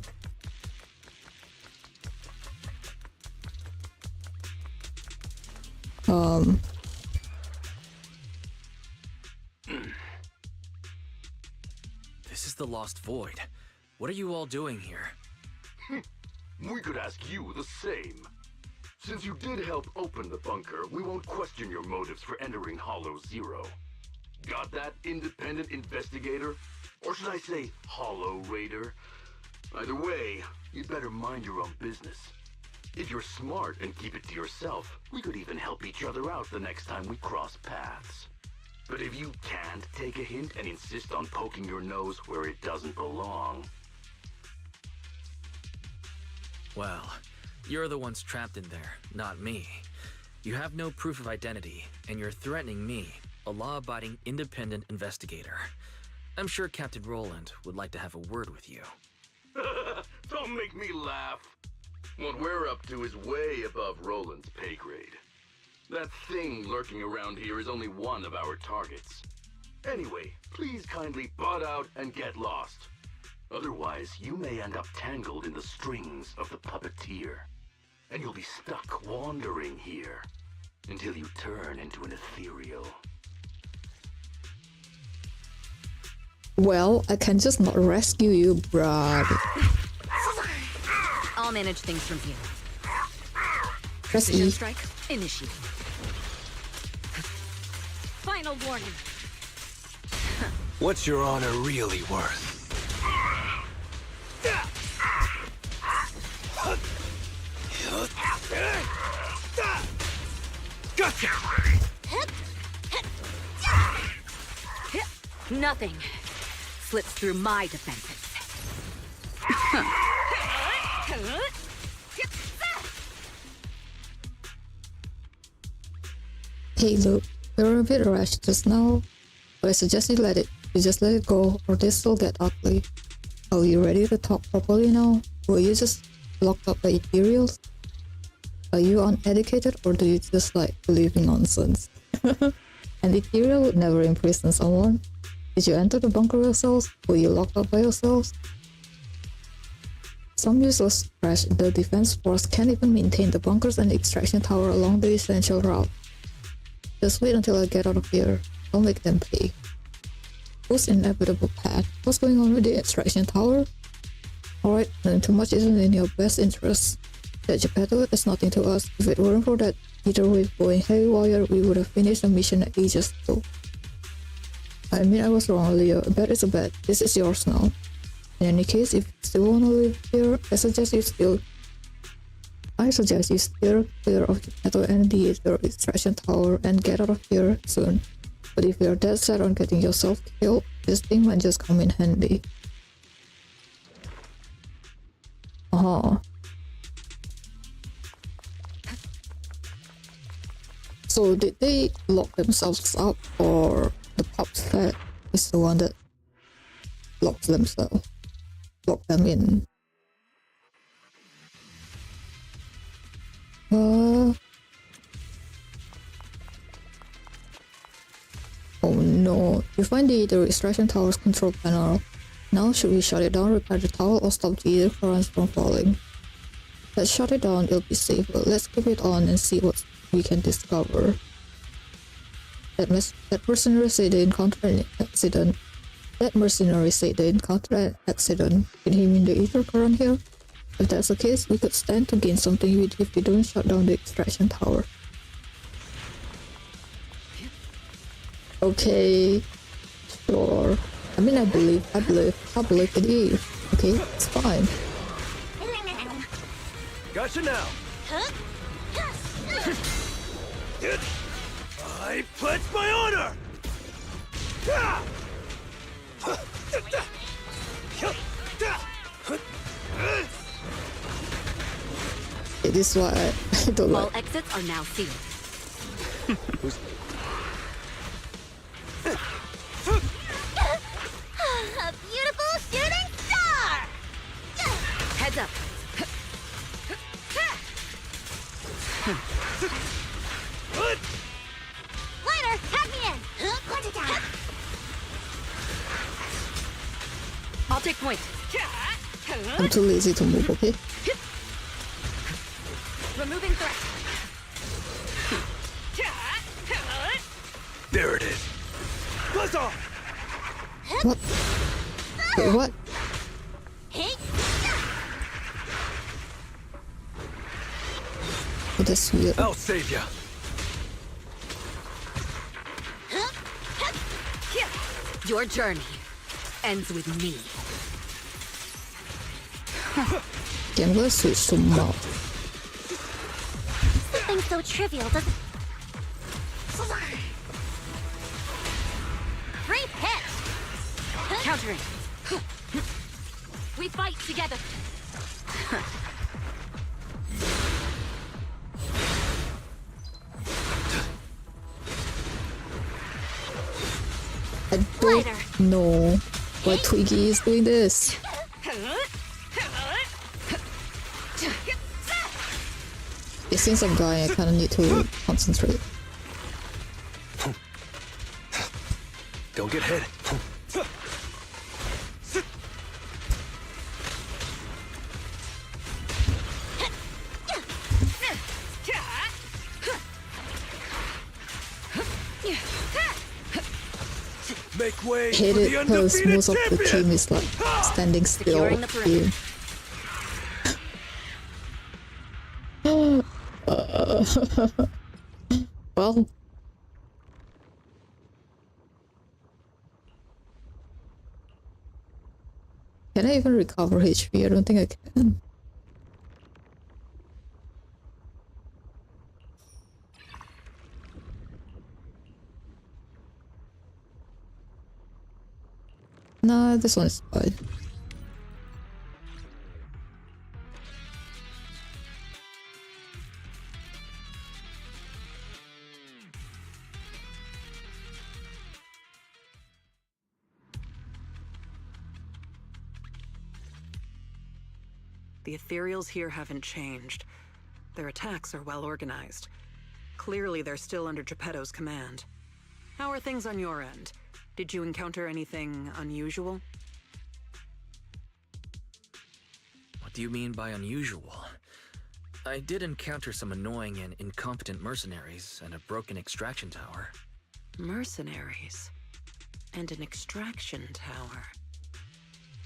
This is the Lost Void. What are you all doing here?
We could ask you the same. Since you did help open the bunker, we won't question your motives for entering Hollow Zero. Got that, independent investigator? Or should I say, Hollow Raider? Either way, you'd better mind your own business. If you're smart and keep it to yourself, we could even help each other out the next time we cross paths. But if you can't take a hint and insist on poking your nose where it doesn't belong...
Well, you're the ones trapped in there, not me. You have no proof of identity, and you're threatening me, a law-abiding independent investigator. I'm sure Captain Roland would like to have a word with you.
Don't make me laugh. What we're up to is way above Roland's pay grade. That thing lurking around here is only one of our targets. Anyway, please kindly butt out and get lost. Otherwise, you may end up tangled in the strings of the puppeteer. And you'll be stuck wandering here until you turn into an ethereal.
Well, I can just not rescue you, bruh.
I'll manage things from here.
Press E.
Precision strike, initiate. Final warning.
What's your honor really worth?
Gotcha!
Nothing slips through my defenses.
Hey, look, you're a bit rash just now, but I suggest you just let it go, or this will get ugly. Are you ready to talk properly now? Were you just locked up by Ethereals? Are you uneducated, or do you just like believe in nonsense? An Ethereal would never imprison someone. Did you enter the bunker yourselves? Were you locked up by yourselves? Some useless trash in the defense force can't even maintain the bunkers and the extraction tower along the essential route. Just wait until I get out of here. I'll make them pay. Whose inevitable path? What's going on with the extraction tower? Alright, knowing too much isn't in your best interest. That Geppetto is nothing to us. If it weren't for that heater wave going haywire, we would have finished the mission ages ago. I admit I was wrong earlier. A bet is a bet. This is yours now. In any case, if you still wanna live here, I suggest you steer clear of Geppetto and the extraction tower and get out of here soon. But if you're dead set on getting yourself killed, this thing might just come in handy. So did they lock themselves up, or the pup's head is the one that locked them in? Oh no, you find the extraction tower's control panel. Now should we shut it down, repair the tower, or stop the ether currents from falling? Let's shut it down, it'll be safer. Let's keep it on and see what we can discover. That mercenary said they encountered an accident. Can he mean the ether current here? If that's the case, we could stand to gain something if we don't shut down the extraction tower. Okay, sure. I mean, I believe it is. Okay, it's fine.
Gotcha now. I pledge my honor.
It is why I don't like.
All exits are now sealed.
A beautiful shooting star!
Heads up.
Lighter, tag me in! Put it down!
I'll take point.
I'm too lazy to move, okay?
Removing threat.
There it is. Buzz off.
What? Wait, what? Oh, that's weird.
I'll save ya.
Your journey ends with me.
Okay, I'm gonna switch to mouth.
Something so trivial doesn't... Great hit!
Countering. We fight together.
I don't know why Twiggy is doing this. Since I'm dying, I kinda need to concentrate.
Don't get hit. Make way
Hate
for
it
the
because
undefeated
most of the
champion!
team is like standing still.
Securing the perimeter.
Well, can I even recover HP? I don't think I can. Nah, this one is fine.
The ethereals here haven't changed. Their attacks are well organized. Clearly, they're still under Geppetto's command. How are things on your end? Did you encounter anything unusual?
What do you mean by unusual? I did encounter some annoying and incompetent mercenaries and a broken extraction tower.
Mercenaries? And an extraction tower?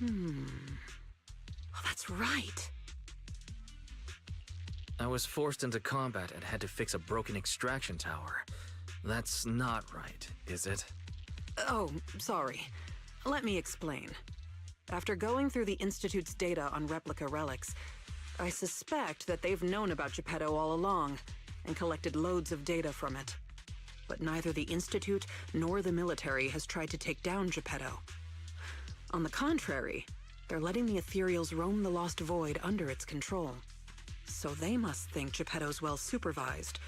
Oh, that's right.
I was forced into combat and had to fix a broken extraction tower. That's not right, is it?
Oh, sorry. Let me explain. After going through the Institute's data on replica relics, I suspect that they've known about Geppetto all along and collected loads of data from it. But neither the Institute nor the military has tried to take down Geppetto. On the contrary, they're letting the Ethereals roam the Lost Void under its control. So they must think Geppetto's well supervised,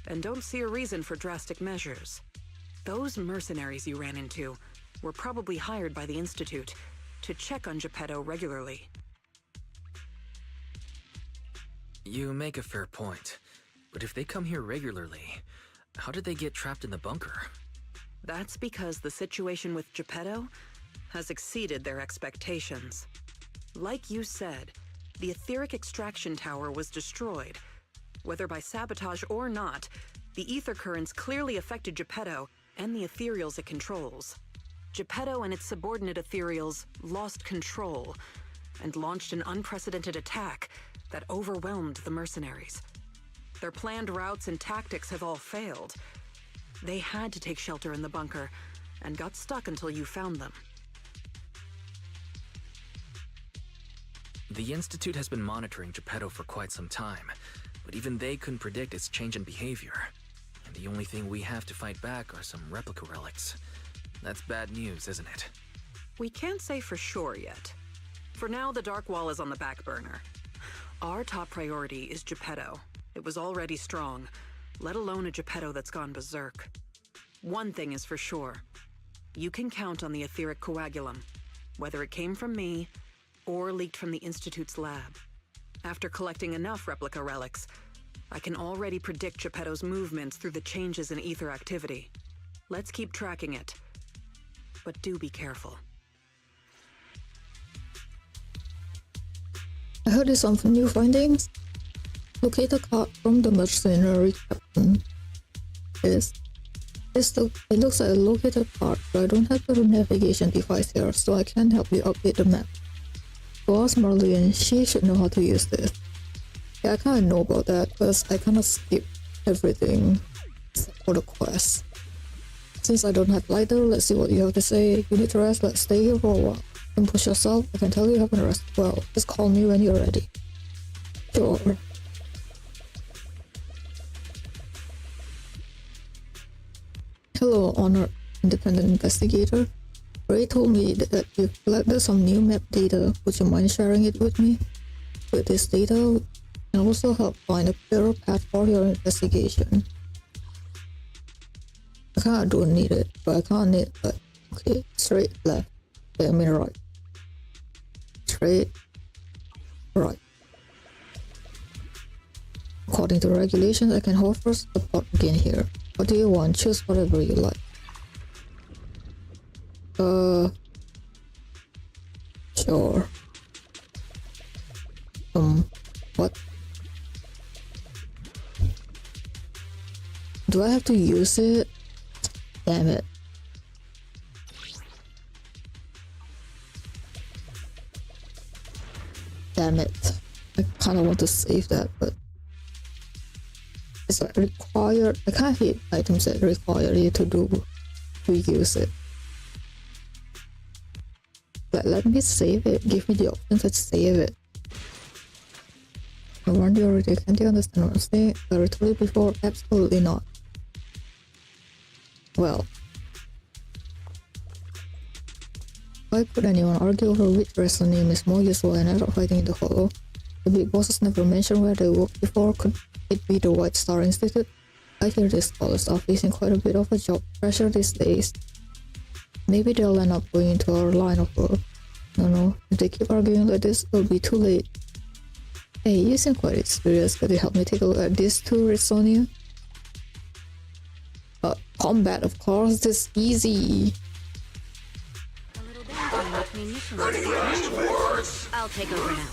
and don't see a reason for drastic measures. Those mercenaries you ran into were probably hired by the Institute to check on Geppetto regularly.
You make a fair point, but if they come here regularly, how did they get trapped in the bunker?
That's because the situation with Geppetto has exceeded their expectations. Like you said, the etheric extraction tower was destroyed. Whether by sabotage or not, the ether currents clearly affected Geppetto and the ethereals it controls. Geppetto and its subordinate ethereals lost control and launched an unprecedented attack that overwhelmed the mercenaries. Their planned routes and tactics have all failed. They had to take shelter in the bunker and got stuck until you found them.
The Institute has been monitoring Geppetto for quite some time, but even they couldn't predict its change in behavior. And the only thing we have to fight back are some replica relics. That's bad news, isn't it?
We can't say for sure yet. For now, the Dark Wall is on the back burner. Our top priority is Geppetto. It was already strong, let alone a Geppetto that's gone berserk. One thing is for sure. You can count on the etheric coagulum, whether it came from me or leaked from the Institute's lab. After collecting enough replica relics, I can already predict Geppetto's movements through the changes in ether activity. Let's keep tracking it. But do be careful.
I heard there's some new findings. Locate a card from the mercenary captain. It looks like a located card, but I don't have the navigation device here, so I can't help you update the map. So ask Marlene, she should know how to use this. Yeah, I kinda know about that, because I kinda skip everything except for the quest. Since I don't have lighter, let's see what you have to say. You need to rest, let's stay here for a while. Don't push yourself, I can tell you haven't rested well. Just call me when you're ready. Sure. Hello, Honored Independent Investigator. Ray told me that you collected some new map data. Would you mind sharing it with me? With this data, can also help find a clearer path for your investigation. I kinda don't need it, but I can't need it. Okay, straight, left. Okay, I mean right. Straight, right. According to regulations, I can hold first support again here. What do you want? Choose whatever you like. Sure. What? Do I have to use it? Damn it. Damn it. I kinda want to save that, but it's like required. I can't hit items that require you to use it. But let me save it. Give me the option to save it. I warned you already. Can't you understand what I'm saying? I told you before. Absolutely not. Well, why could anyone argue over which wrestler name is more useful than ever fighting in the hollow? The big bosses never mentioned where they worked before. Could it be the White Star Institute? I hear these scholars are facing quite a bit of a job pressure these days. Maybe they'll end up going into our line of work. No, if they keep arguing like this, it'll be too late. Hey, you seem quite experienced. Could you help me take a look at this too, Ritsonia? Combat, of course, this is easy.
make me mission. I'll take over now.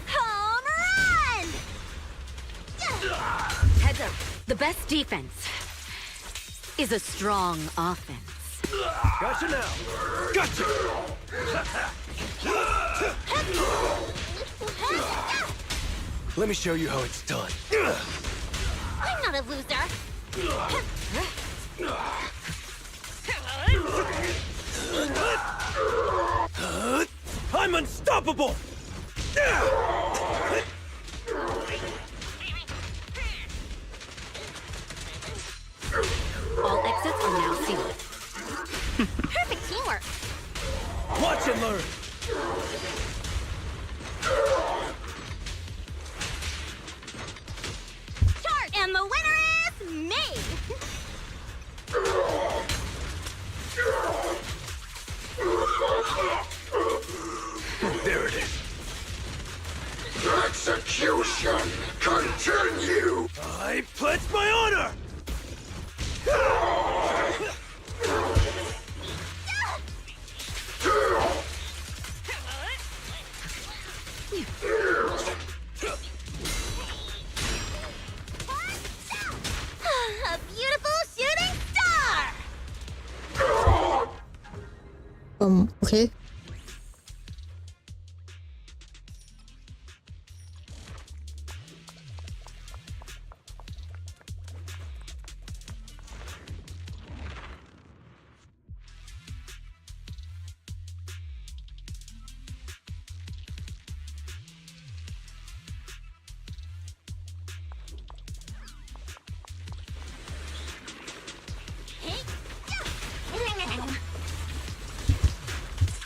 Home run!
Heads up. The best defense is a strong offense.
Gotcha now! Gotcha! Let me show you how it's done.
I'm not a loser.
I'm unstoppable!
All exits are now sealed.
Perfect teamwork.
Watch and learn!
Start, and the winner is me.
There it is.
Execution continue.
I pledge my honor!
A beautiful shooting star.
Okay.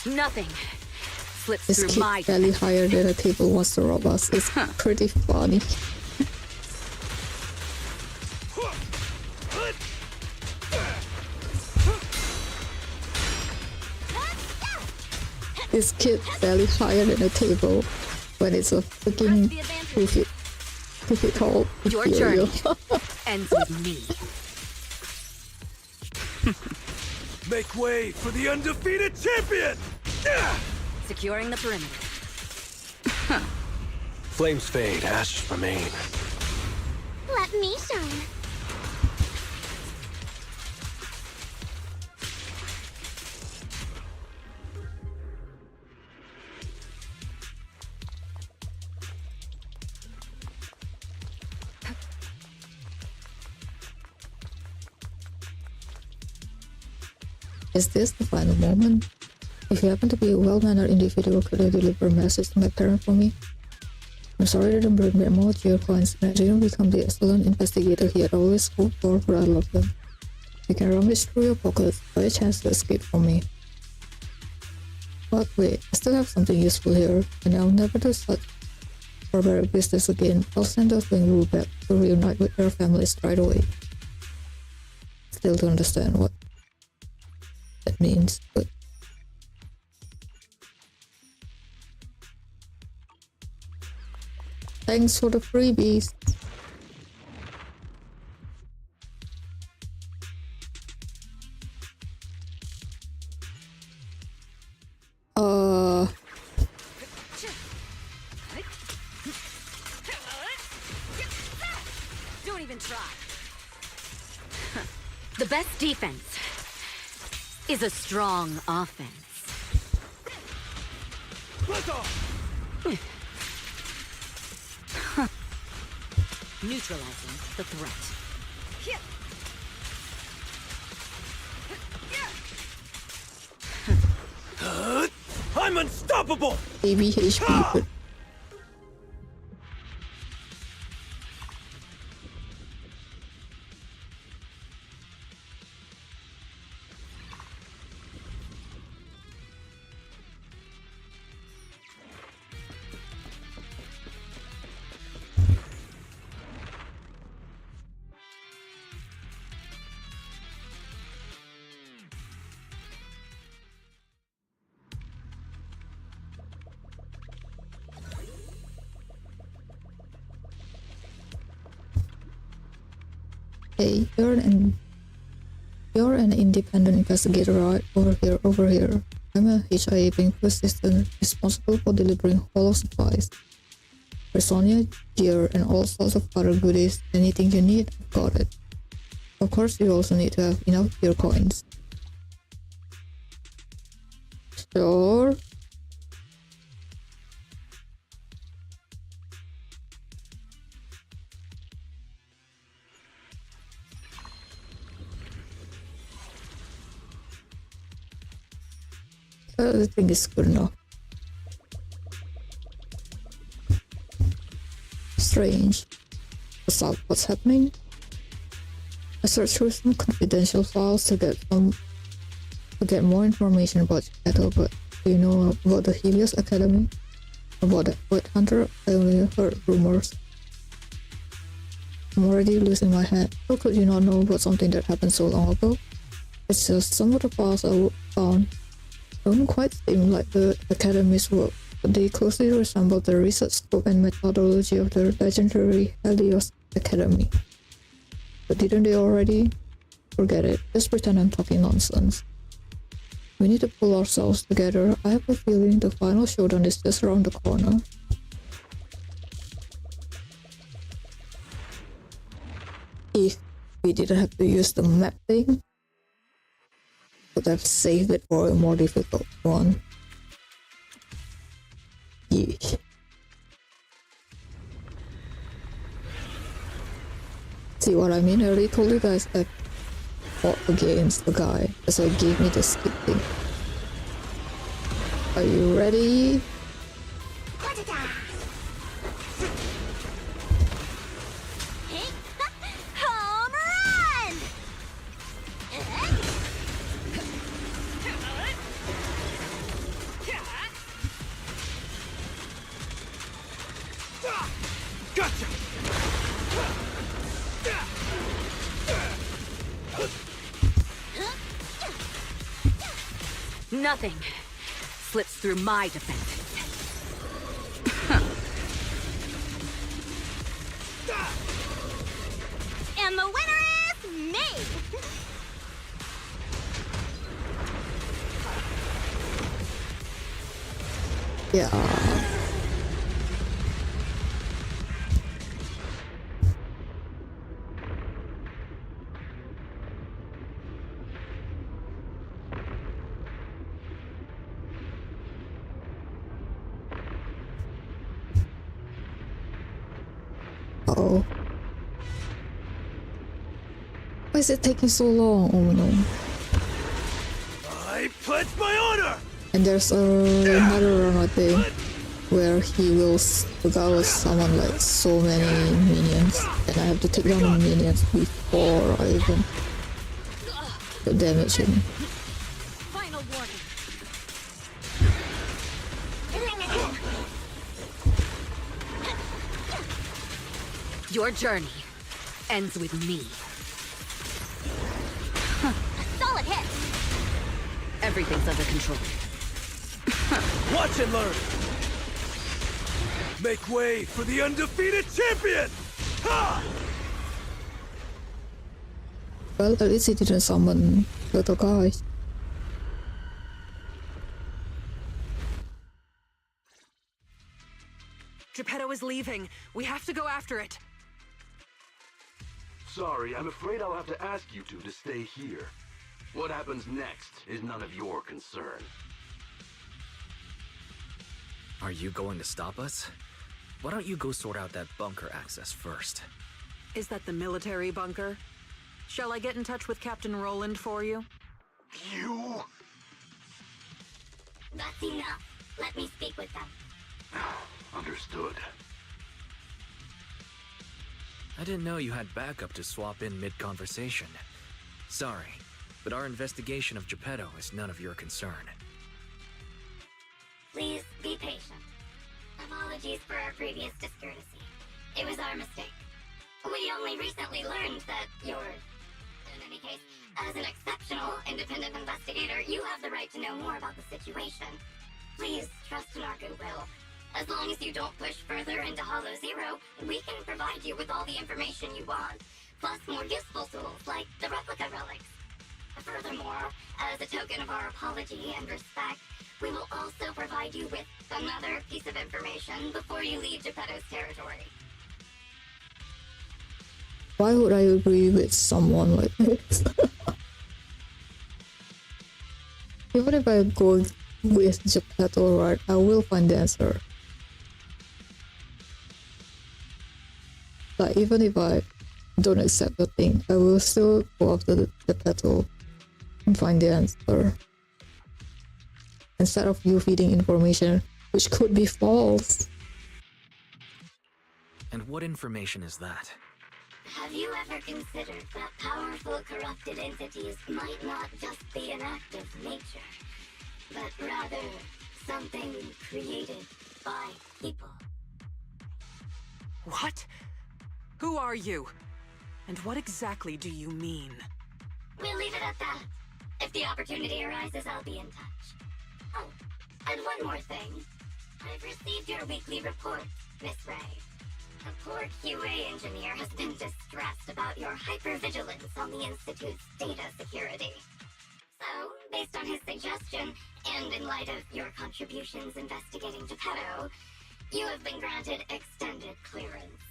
Nothing slips
This
through
kid
my
barely higher than a table wants to rob us. It's pretty funny. This kid barely higher than a table when it's a freaking 2 feet tall.
Your
ethereal.
journey ends with me.
Make way for the undefeated champion!
Securing the perimeter.
Flames fade, ashes remain.
Let me shine.
Is this the final moment? If you happen to be a well-mannered individual, could you deliver a message to my parent for me? I'm sorry I didn't bring them all to your clients, and I didn't become the excellent investigator he had always hoped for, but I love them. You can rummage through your pockets for a chance to escape from me. But wait, I still have something useful here, and I'll never do such barbaric business again. I'll send those Bangru back to reunite with their families right away. Still don't understand what that means, but thanks for the freebies.
Don't even try. The best defense is a strong offense. Neutralizing the threat.
I'm unstoppable!
Baby HP. Hey, you're an You're an independent investigator, right? Over here. I'm a HIA bank assistant responsible for delivering holo supplies. Personia, gear, and all sorts of other goodies. Anything you need, I've got it. Of course, you also need to have enough gear coins. Sure. I think it's good enough. Strange. What's happening? I searched through some confidential files to get more information about Geppetto, but do you know about the Helios Academy? About the Void Hunter? I only heard rumors. I'm already losing my head. How could you not know about something that happened so long ago? It's just some of the files I found don't quite seem like the Academy's work, but they closely resemble the research scope and methodology of the legendary Helios Academy. But didn't they already? Forget it. Just pretend I'm talking nonsense. We need to pull ourselves together. I have a feeling the final showdown is just around the corner. If we didn't have to use the map thing, would have saved it for a more difficult one. Yeesh. See what I mean? I already told you guys I fought against the guy, so it gave me the skip thing. Are you ready?
Home run!
Gotcha!
Nothing slips through my defense.
And the winner is me!
Yeah. Uh-oh. Why is it taking so long? Oh no.
I pledge my honor!
And there's another run, I think, where the guy will summon like so many minions, and I have to take down the minions before I even damage him.
Final warning.
Your journey ends with me.
Solid hit!
Everything's under control.
Watch and learn! Make way for the undefeated champion! Ha!
Well, at least he didn't summon little guys.
Geppetto is leaving. We have to go after it.
Sorry, I'm afraid I'll have to ask you two to stay here. What happens next is none of your concern.
Are you going to stop us? Why don't you go sort out that bunker access first?
Is that the military bunker? Shall I get in touch with Captain Roland for you?
You?
That's enough. Let me speak with them.
Understood.
I didn't know you had backup to swap in mid-conversation. Sorry, but our investigation of Geppetto is none of your concern.
Please be patient. Apologies for our previous discourtesy. It was our mistake. We only recently learned that you're... In any case, as an exceptional independent investigator, you have the right to know more about the situation. Please trust in our goodwill. As long as you don't push further into Hollow Zero, we can provide you with all the information you want, plus more useful tools like the replica relics.
Furthermore, as a token of our apology and respect, we will also provide you with another piece of information before you leave Geppetto's territory.
Why would I agree with someone like this? Even if I go with Geppetto, right, I will find the answer. Like, even if I don't accept the thing, I will still go after the Geppetto and find the answer. Instead of you feeding information which could be false.
And what information is that?
Have you ever considered that powerful corrupted entities might not just be an act of nature, but rather something created by people?
What? Who are you? And what exactly do you mean?
We'll leave it at that. If the opportunity arises, I'll be in touch. Oh, and one more thing. I've received your weekly report, Miss Ray. A poor QA engineer has been distressed about your hypervigilance on the Institute's data security. So, based on his suggestion, and in light of your contributions investigating Geppetto, you have been granted extended clearance.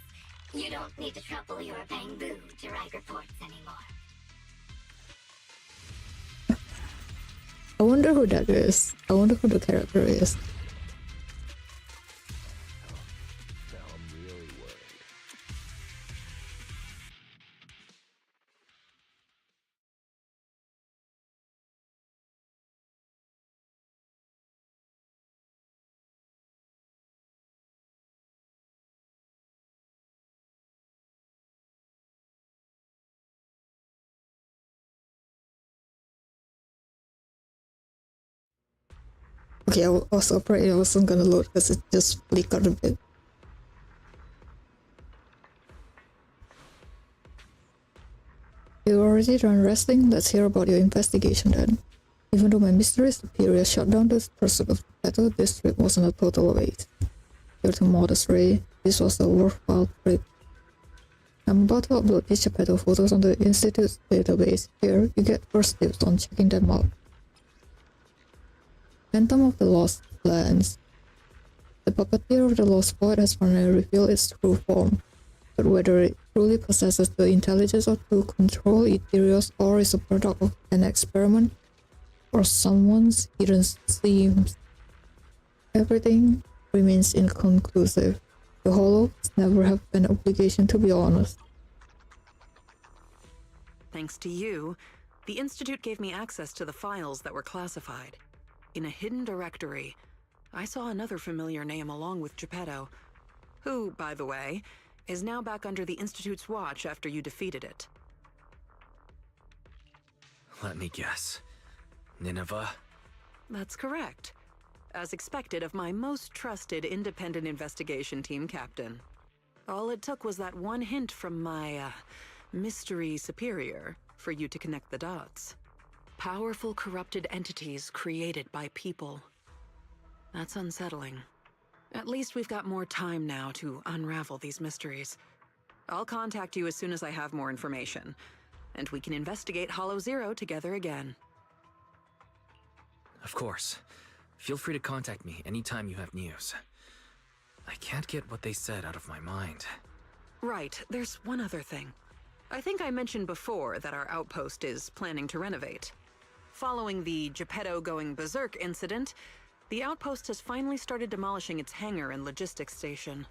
You don't need to trouble your bamboo to write reports anymore.
I wonder who that is. I wonder who the character is. Okay, I was afraid I wasn't gonna load because it just flickered a bit. You're already done resting? Let's hear about your investigation then. Even though my mystery superior shut down the pursuit of Geppetto, this trip wasn't a total waste. You're too modest, Ray. This was a worthwhile trip. I'm about to upload these Geppetto photos on the Institute's database. Here, you get first dibs on checking them out. Phantom of the Lost Lands. The puppeteer of the Lost Void has finally revealed its true form, but whether it truly possesses the intelligence to control ethereals or is a product of an experiment or someone's hidden schemes, everything remains inconclusive. The Hollows never have an obligation to be honest.
Thanks to you, the Institute gave me access to the files that were classified. In a hidden directory, I saw another familiar name along with Geppetto, who, by the way, is now back under the Institute's watch after you defeated it.
Let me guess. Nineveh?
That's correct. As expected of my most trusted independent investigation team captain. All it took was that one hint from my, mystery superior for you to connect the dots. Powerful corrupted entities created by people. That's unsettling. At least we've got more time now to unravel these mysteries. I'll contact you as soon as I have more information, and we can investigate Hollow Zero together again.
Of course. Feel free to contact me anytime you have news. I can't get what they said out of my mind.
Right, there's one other thing. I think I mentioned before that our outpost is planning to renovate. Following the Geppetto going berserk incident, the outpost has finally started demolishing its hangar and logistics station.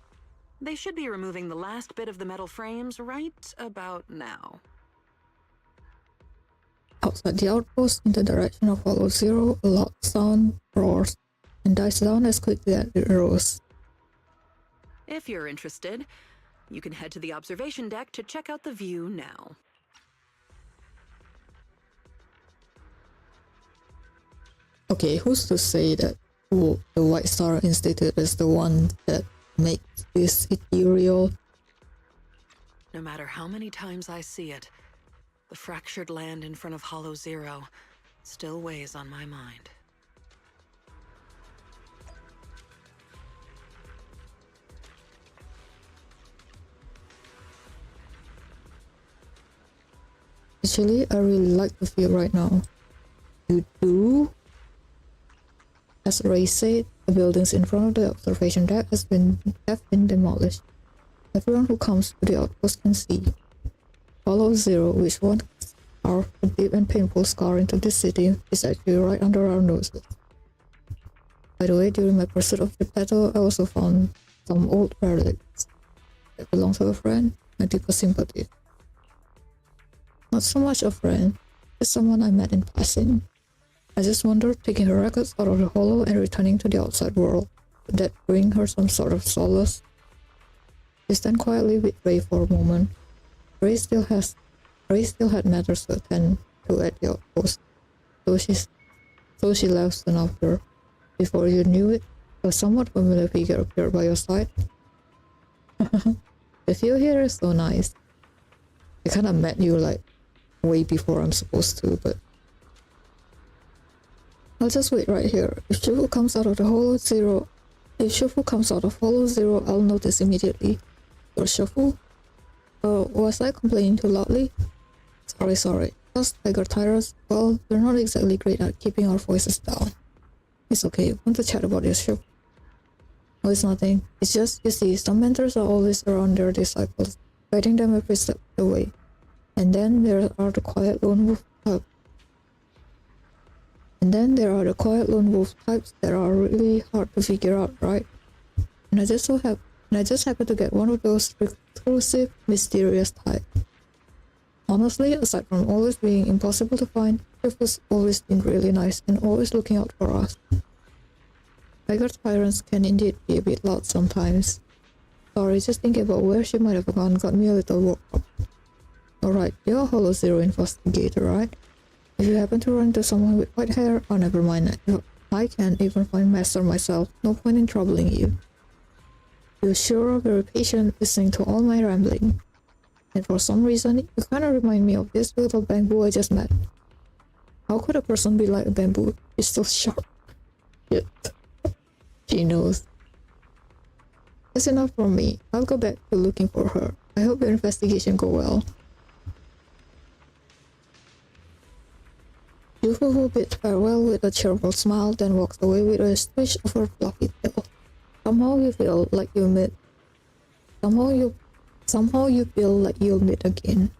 They should be removing the last bit of the metal frames right about now.
Outside the outpost, in the direction of Hollow Zero, a loud sound roars and dies down as quickly as it rose.
If you're interested, you can head to the observation deck to check out the view now.
Okay, who's to say that the White Star Institute is the one that makes this ethereal?
No matter how many times I see it, the fractured land in front of Hollow Zero still weighs on my mind.
Actually, I really like the view right now. You do? As Ray said, the buildings in front of the observation deck have been demolished. Everyone who comes to the outpost can see. Hollow Zero, which once carved a deep and painful scar into this city, is actually right under our noses. By the way, during my pursuit of the battle, I also found some old relics that belong to a friend, my deepest sympathy. Not so much a friend, just someone I met in passing. I just wondered, taking her records out of the hollow and returning to the outside world, would that bring her some sort of solace? She stand quietly with Ray for a moment. Ray still had matters to attend to at the outpost, so she left soon after. Before you knew it, a somewhat familiar figure appeared by your side. The view here is so nice. I kinda met you like way before I'm supposed to, but I'll just wait right here. If Shufu comes out of Hollow Zero, I'll notice immediately. You're Shufu? Was I complaining too loudly? Sorry. Us tiger tyrants, well, we're not exactly great at keeping our voices down. It's okay, want to chat about your ship? No, it's nothing. It's just, you see, some mentors are always around their disciples, guiding them every step of the way. And then there are the quiet lone wolf types that are really hard to figure out, right? And I just happened to get one of those reclusive, mysterious types. Honestly, aside from always being impossible to find, Shufu's always been really nice and always looking out for us. Tiger tyrants can indeed be a bit loud sometimes. Sorry, just thinking about where she might have gone got me a little worked up. Alright, you're a Hollow Zero investigator, right? If you happen to run into someone with white hair, oh never mind, I can't even find Master myself, no point in troubling you. You're sure very patient, listening to all my rambling. And for some reason, you kinda remind me of this little bamboo I just met. How could a person be like a bamboo? It's so sharp. Yet. She knows. That's enough from me. I'll go back to looking for her. I hope your investigation go well. Shufu bid farewell with a cheerful smile, then walks away with a swish of her fluffy tail. Somehow you feel like you'll meet again.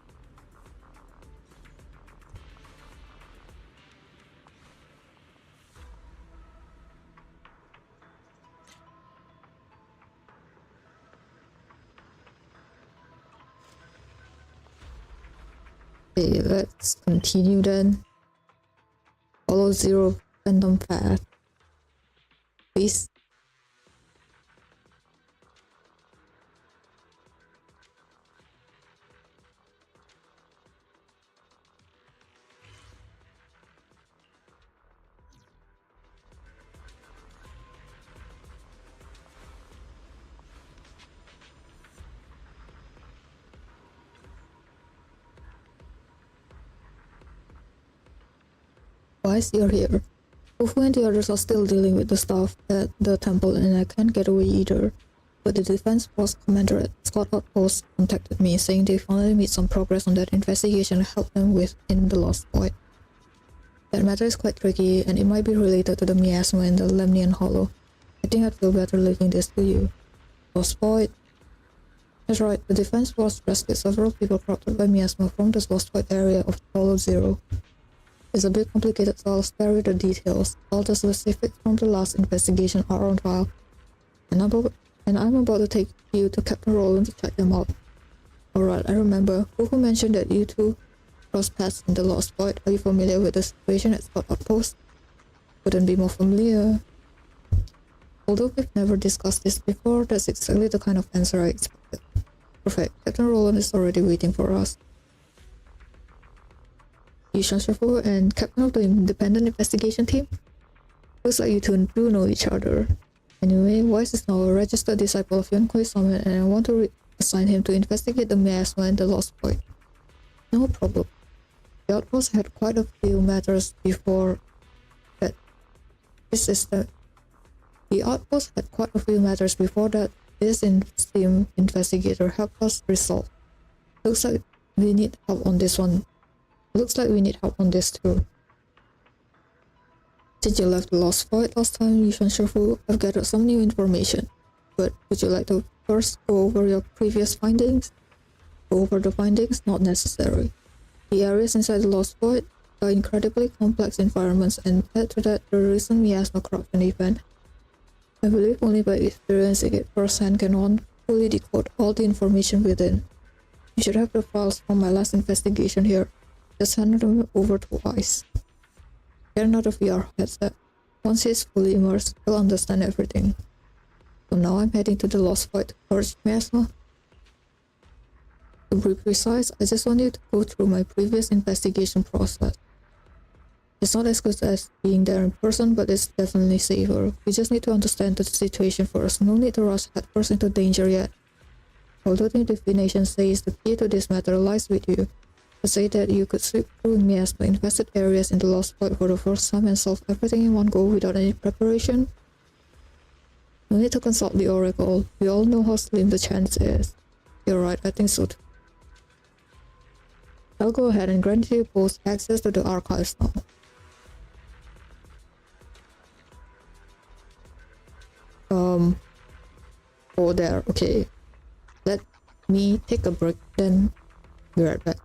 Okay, let's continue then. Hollow Zero Phantom Path. Please. Wise, you're here. Ufu and the others are still dealing with the stuff at the temple and I can't get away either. But the Defense Force commander at Scott Outpost contacted me saying they finally made some progress on that investigation and helped them within the Lost Void. That matter is quite tricky and it might be related to the miasma and the Lemnian Hollow. I think I'd feel better leaving this to you. Lost Void? That's right, the Defense Force rescued several people corrupted by miasma from this Lost Void area of Hollow Zero. It's a bit complicated, so I'll spare you the details. All the specifics from the last investigation are on file, and I'm about to take you to Captain Roland to check them out. Alright, I remember. Who mentioned that you two crossed paths in the Lost Void? Are you familiar with the situation at Scott Outpost? Couldn't be more familiar. Although we've never discussed this before, that's exactly the kind of answer I expected. Perfect. Captain Roland is already waiting for us. Yishan Shufu and captain of the independent investigation team? Looks like you two do know each other. Anyway, Wise is now a registered disciple of Yonkoi Summit and I want to assign him to investigate the miasma and the Lost Void. No problem. The outpost had quite a few matters before that. The outpost had quite a few matters before that this team investigator helped us resolve. Looks like we need help on this too. Since you left the Lost Void last time, Yushan Shifu, I've gathered some new information. But would you like to first go over your previous findings? Go over the findings? Not necessary. The areas inside the Lost Void are incredibly complex environments, and add to that the recent miasma corruption event. I believe only by experiencing it firsthand can one fully decode all the information within. You should have the files from my last investigation here. Just hand them over to Ice. Get another VR headset. Once he's fully immersed, he'll understand everything. So now I'm heading to the Lost Void to purge miasma. To be precise, I just want you to go through my previous investigation process. It's not as good as being there in person, but it's definitely safer. We just need to understand the situation first. No need to rush headfirst into danger yet. Although the divination says the key to this matter lies with you, I say that you could sweep through miasma-infested areas in the Lost Void for the first time and solve everything in one go without any preparation. No need to consult the Oracle. We all know how slim the chance is. You're right, I think so too. I'll go ahead and grant you both access to the archives now. Oh there, okay. Let me take a break, then be right back.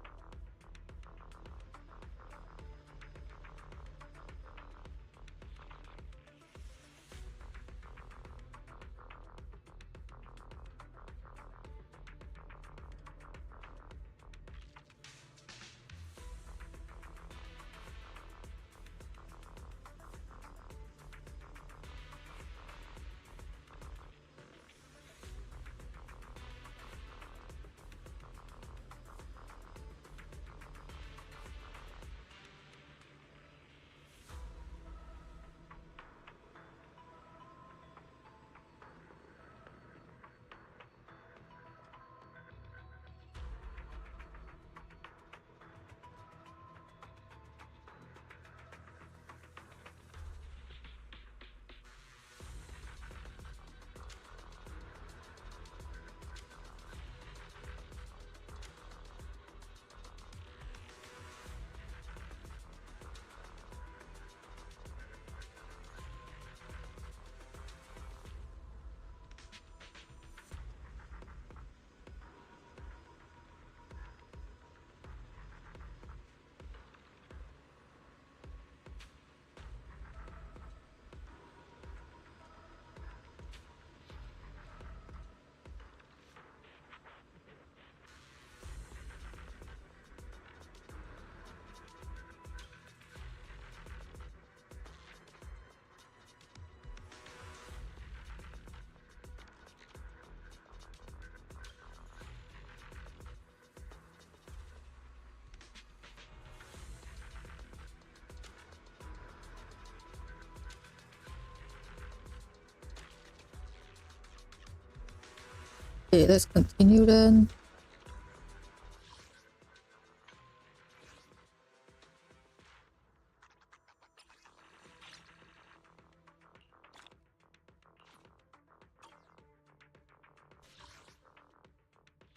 Okay, let's continue then.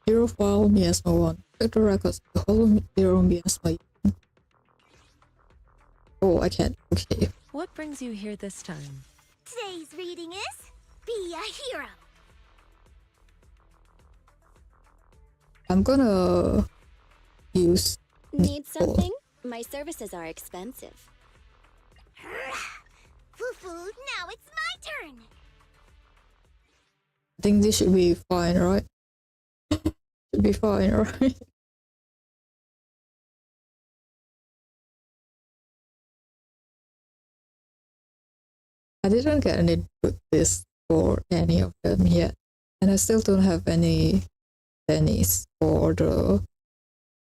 Zero file miasma 1. Check the records. The whole zero miasma. Oh, I can't. Okay.
What brings you here this time?
Today's reading is Be a Hero.
I'm gonna use...
Need something? My services are expensive.
Fufu, now it's my turn.
I think this should be fine, right? Should be fine, right? I didn't get any good list for any of them yet. And I still don't have any pennies for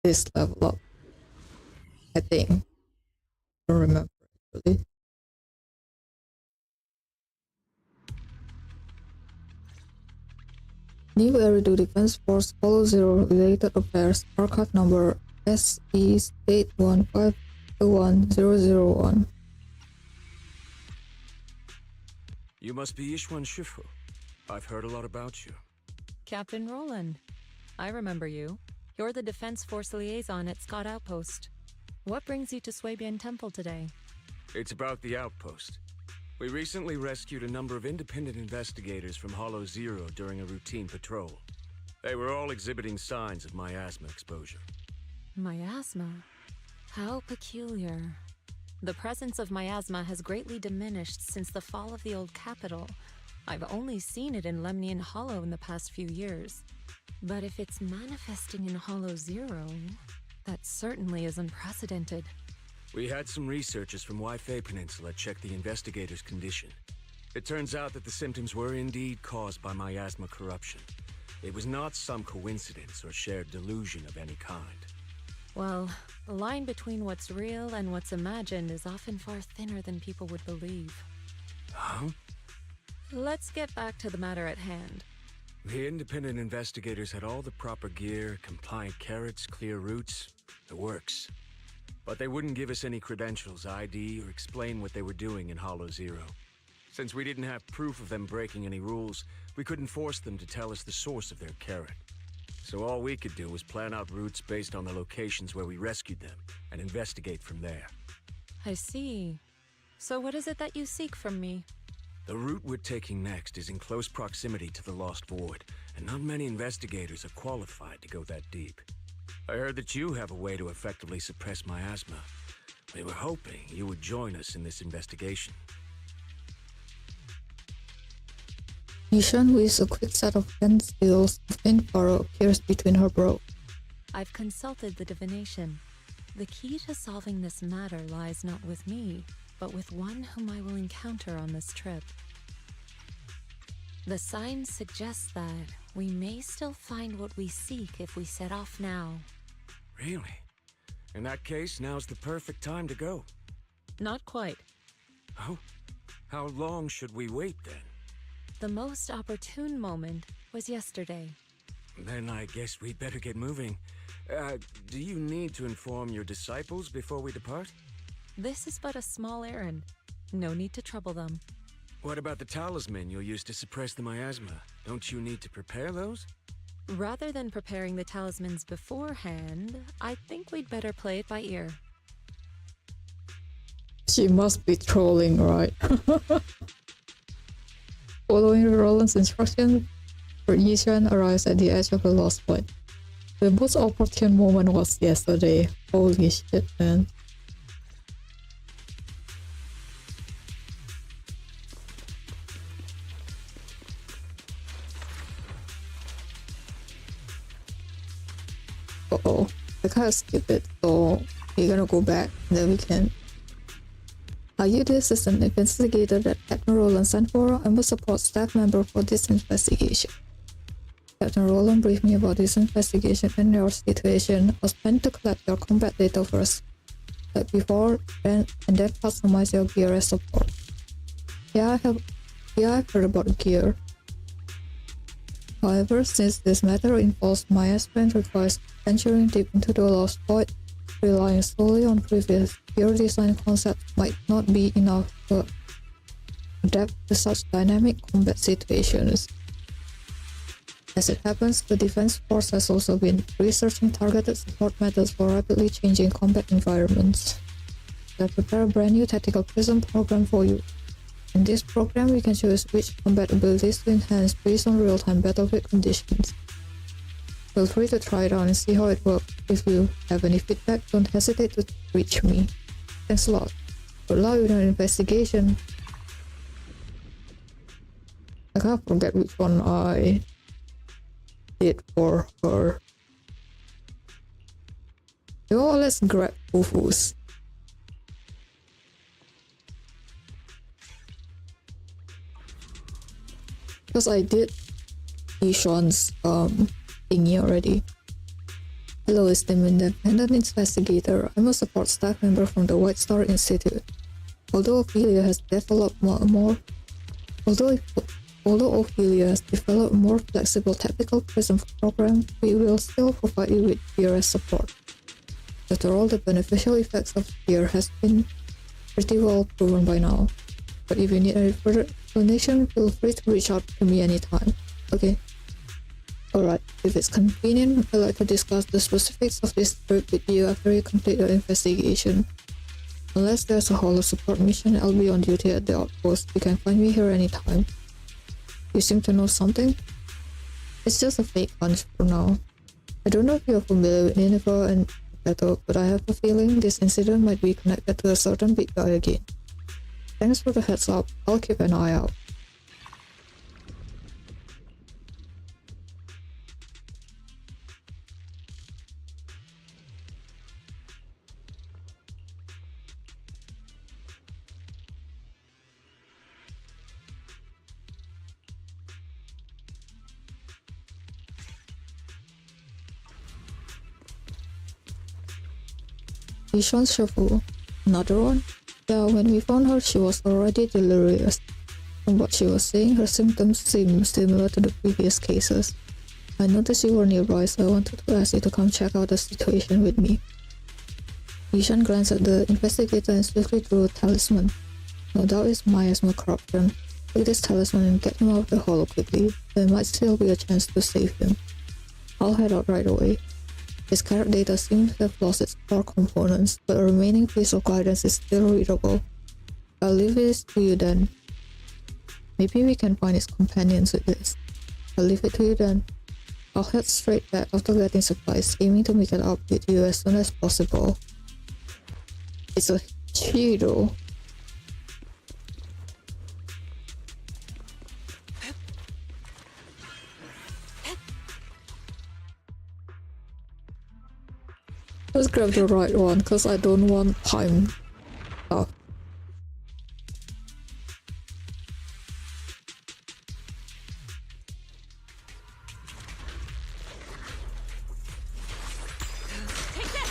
this level up. I think. I don't remember actually. New Area Defense Force Follow Zero related affairs archive number SE815210001.
You must be Ishwan Shifu. I've heard a lot about you.
Captain Roland. I remember you. You're the Defense Force liaison at Scott Outpost. What brings you to Swabian Temple today?
It's about the outpost. We recently rescued a number of independent investigators from Hollow Zero during a routine patrol. They were all exhibiting signs of miasma exposure.
Miasma? How peculiar. The presence of miasma has greatly diminished since the fall of the old capital. I've only seen it in Lemnian Hollow in the past few years. But if it's manifesting in Hollow Zero, that certainly is unprecedented.
We had some researchers from Waifei Peninsula check the investigator's condition. It turns out that the symptoms were indeed caused by miasma corruption. It was not some coincidence or shared delusion of any kind.
Well, the line between what's real and what's imagined is often far thinner than people would believe.
Huh?
Let's get back to the matter at hand.
The independent investigators had all the proper gear, compliant carrots, clear routes, the works. But they wouldn't give us any credentials, ID, or explain what they were doing in Hollow Zero. Since we didn't have proof of them breaking any rules, we couldn't force them to tell us the source of their carrot. So all we could do was plan out routes based on the locations where we rescued them, and investigate from there.
I see. So what is it that you seek from me?
The route we're taking next is in close proximity to the Lost Void, and not many investigators are qualified to go that deep. I heard that you have a way to effectively suppress miasma. We were hoping you would join us in this investigation.
Yishan with a quick set of pencils, a faint furrow appears between her brows.
I've consulted the divination. The key to solving this matter lies not with me, but with one whom I will encounter on this trip. The signs suggest that we may still find what we seek if we set off now.
Really? In that case, now's the perfect time to go.
Not quite.
Oh? How long should we wait then?
The most opportune moment was yesterday.
Then I guess we'd better get moving. Do you need to inform your disciples before we depart?
This is but a small errand. No need to trouble them.
What about the talisman you'll use to suppress the miasma? Don't you need to prepare those?
Rather than preparing the talismans beforehand, I think we'd better play it by ear.
She must be trolling, right? Following Roland's instruction, Yishan arrives at the edge of the Lost Point. The most opportune moment was yesterday. Holy shit, man. Uh-oh. I can't skip it, so we're gonna go back, then we can. Are you the assistant investigator that Captain Roland sent for? I'm a support staff member for this investigation. Captain Roland briefed me about this investigation and your situation. I was planning to collect your combat data first, like before, and then customize your gear as support. Yeah, I've heard about gear. However, since this matter involves miasma and requires venturing deep into the Lost Void, relying solely on previous gear design concepts might not be enough to adapt to such dynamic combat situations. As it happens, the Defense Force has also been researching targeted support methods for rapidly changing combat environments. They prepare a brand new tactical prism program for you. In this program, we can choose which combat abilities to enhance based on real-time battlefield conditions. Feel free to try it out and see how it works. If you have any feedback, don't hesitate to reach me. Thanks a lot. Good luck with your investigation. I can't forget which one I did for her. Yo, let's grab Fufus. Because I did Yishan's thingy already. Hello, esteemed independent investigator. I'm a support staff member from the White Star Institute. Although Ophelia has developed a more flexible tactical prism program, we will still provide you with gear as support. After all, the beneficial effects of gear has been pretty well proven by now. But if you need any further explanation, feel free to reach out to me anytime. Okay. Alright, if it's convenient, I'd like to discuss the specifics of this trip with you after you complete your investigation. Unless there's a holo support mission, I'll be on duty at the outpost. You can find me here anytime. You seem to know something? It's just a fake hunch for now. I don't know if you're familiar with Nineveh and Beto, but I have a feeling this incident might be connected to a certain big guy again. Thanks for the heads up. I'll keep an eye out. Ishan's shuffle. Another one? Yeah, when we found her, she was already delirious. From what she was saying, her symptoms seemed similar to the previous cases. I noticed you were nearby, so I wanted to ask you to come check out the situation with me. Ishan glanced at the investigator and swiftly drew a talisman. No doubt it's miasma corruption. Take this talisman and get him out of the holo quickly. There might still be a chance to save him. I'll head out right away. His character data seems to have lost its core components, but a remaining piece of guidance is still readable. I'll leave this to you then. Maybe we can find his companions with this. I'll leave it to you then. I'll head straight back after getting supplies, aiming to meet it up with you as soon as possible. It's a Cheeto. Let's grab the right one, because I don't want time stuff.
Take this!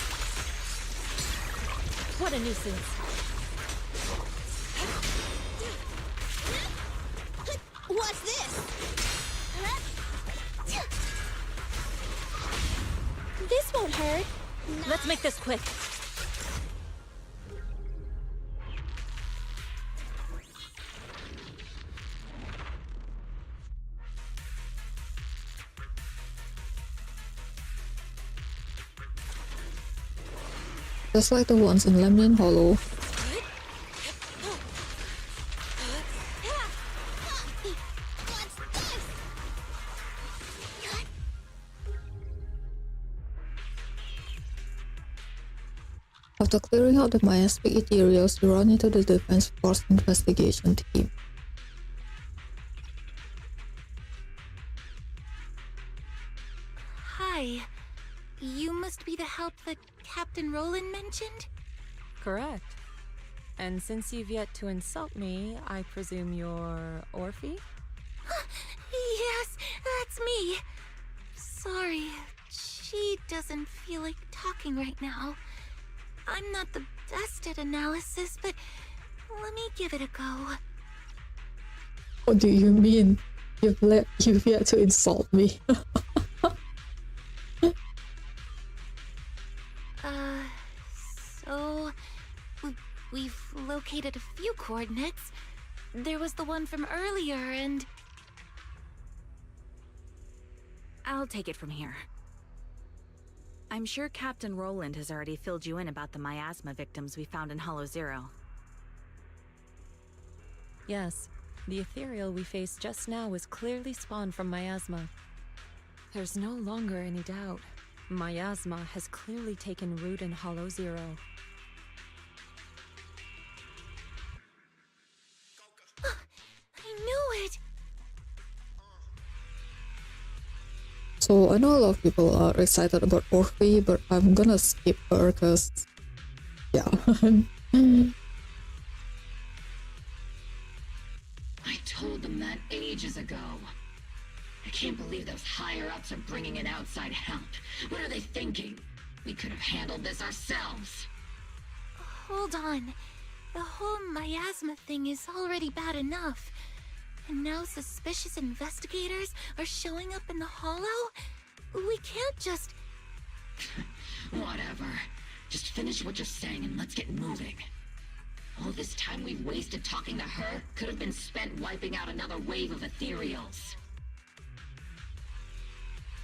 What a nuisance.
What's this?
This won't hurt.
Let's make this quick.
Just like the ones in Lemnian Hollow. After clearing out the miasmic ethereals, you run into the Defense Force investigation team.
Hi. You must be the help that Captain Roland mentioned?
Correct. And since you've yet to insult me, I presume you're Orphe?
Yes, that's me. Sorry, she doesn't feel like talking right now. I'm not the best at analysis, but let me give it a go.
What do you mean? You've yet to insult me.
So we've located a few coordinates. There was the one from earlier, and
I'll take it from here. I'm sure Captain Roland has already filled you in about the miasma victims we found in Hollow Zero.
Yes, the ethereal we faced just now was clearly spawned from miasma. There's no longer any doubt. Miasma has clearly taken root in Hollow Zero.
I knew it!
So I know a lot of people are excited about Orphe, but I'm gonna skip her because, yeah.
I told them that ages ago. I can't believe those higher-ups are bringing in outside help. What are they thinking? We could have handled this ourselves.
Hold on. The whole miasma thing is already bad enough. And now suspicious investigators are showing up in the Hollow? We can't just...
Whatever. Just finish what you're saying and let's get moving. All this time we've wasted talking to her could have been spent wiping out another wave of ethereals.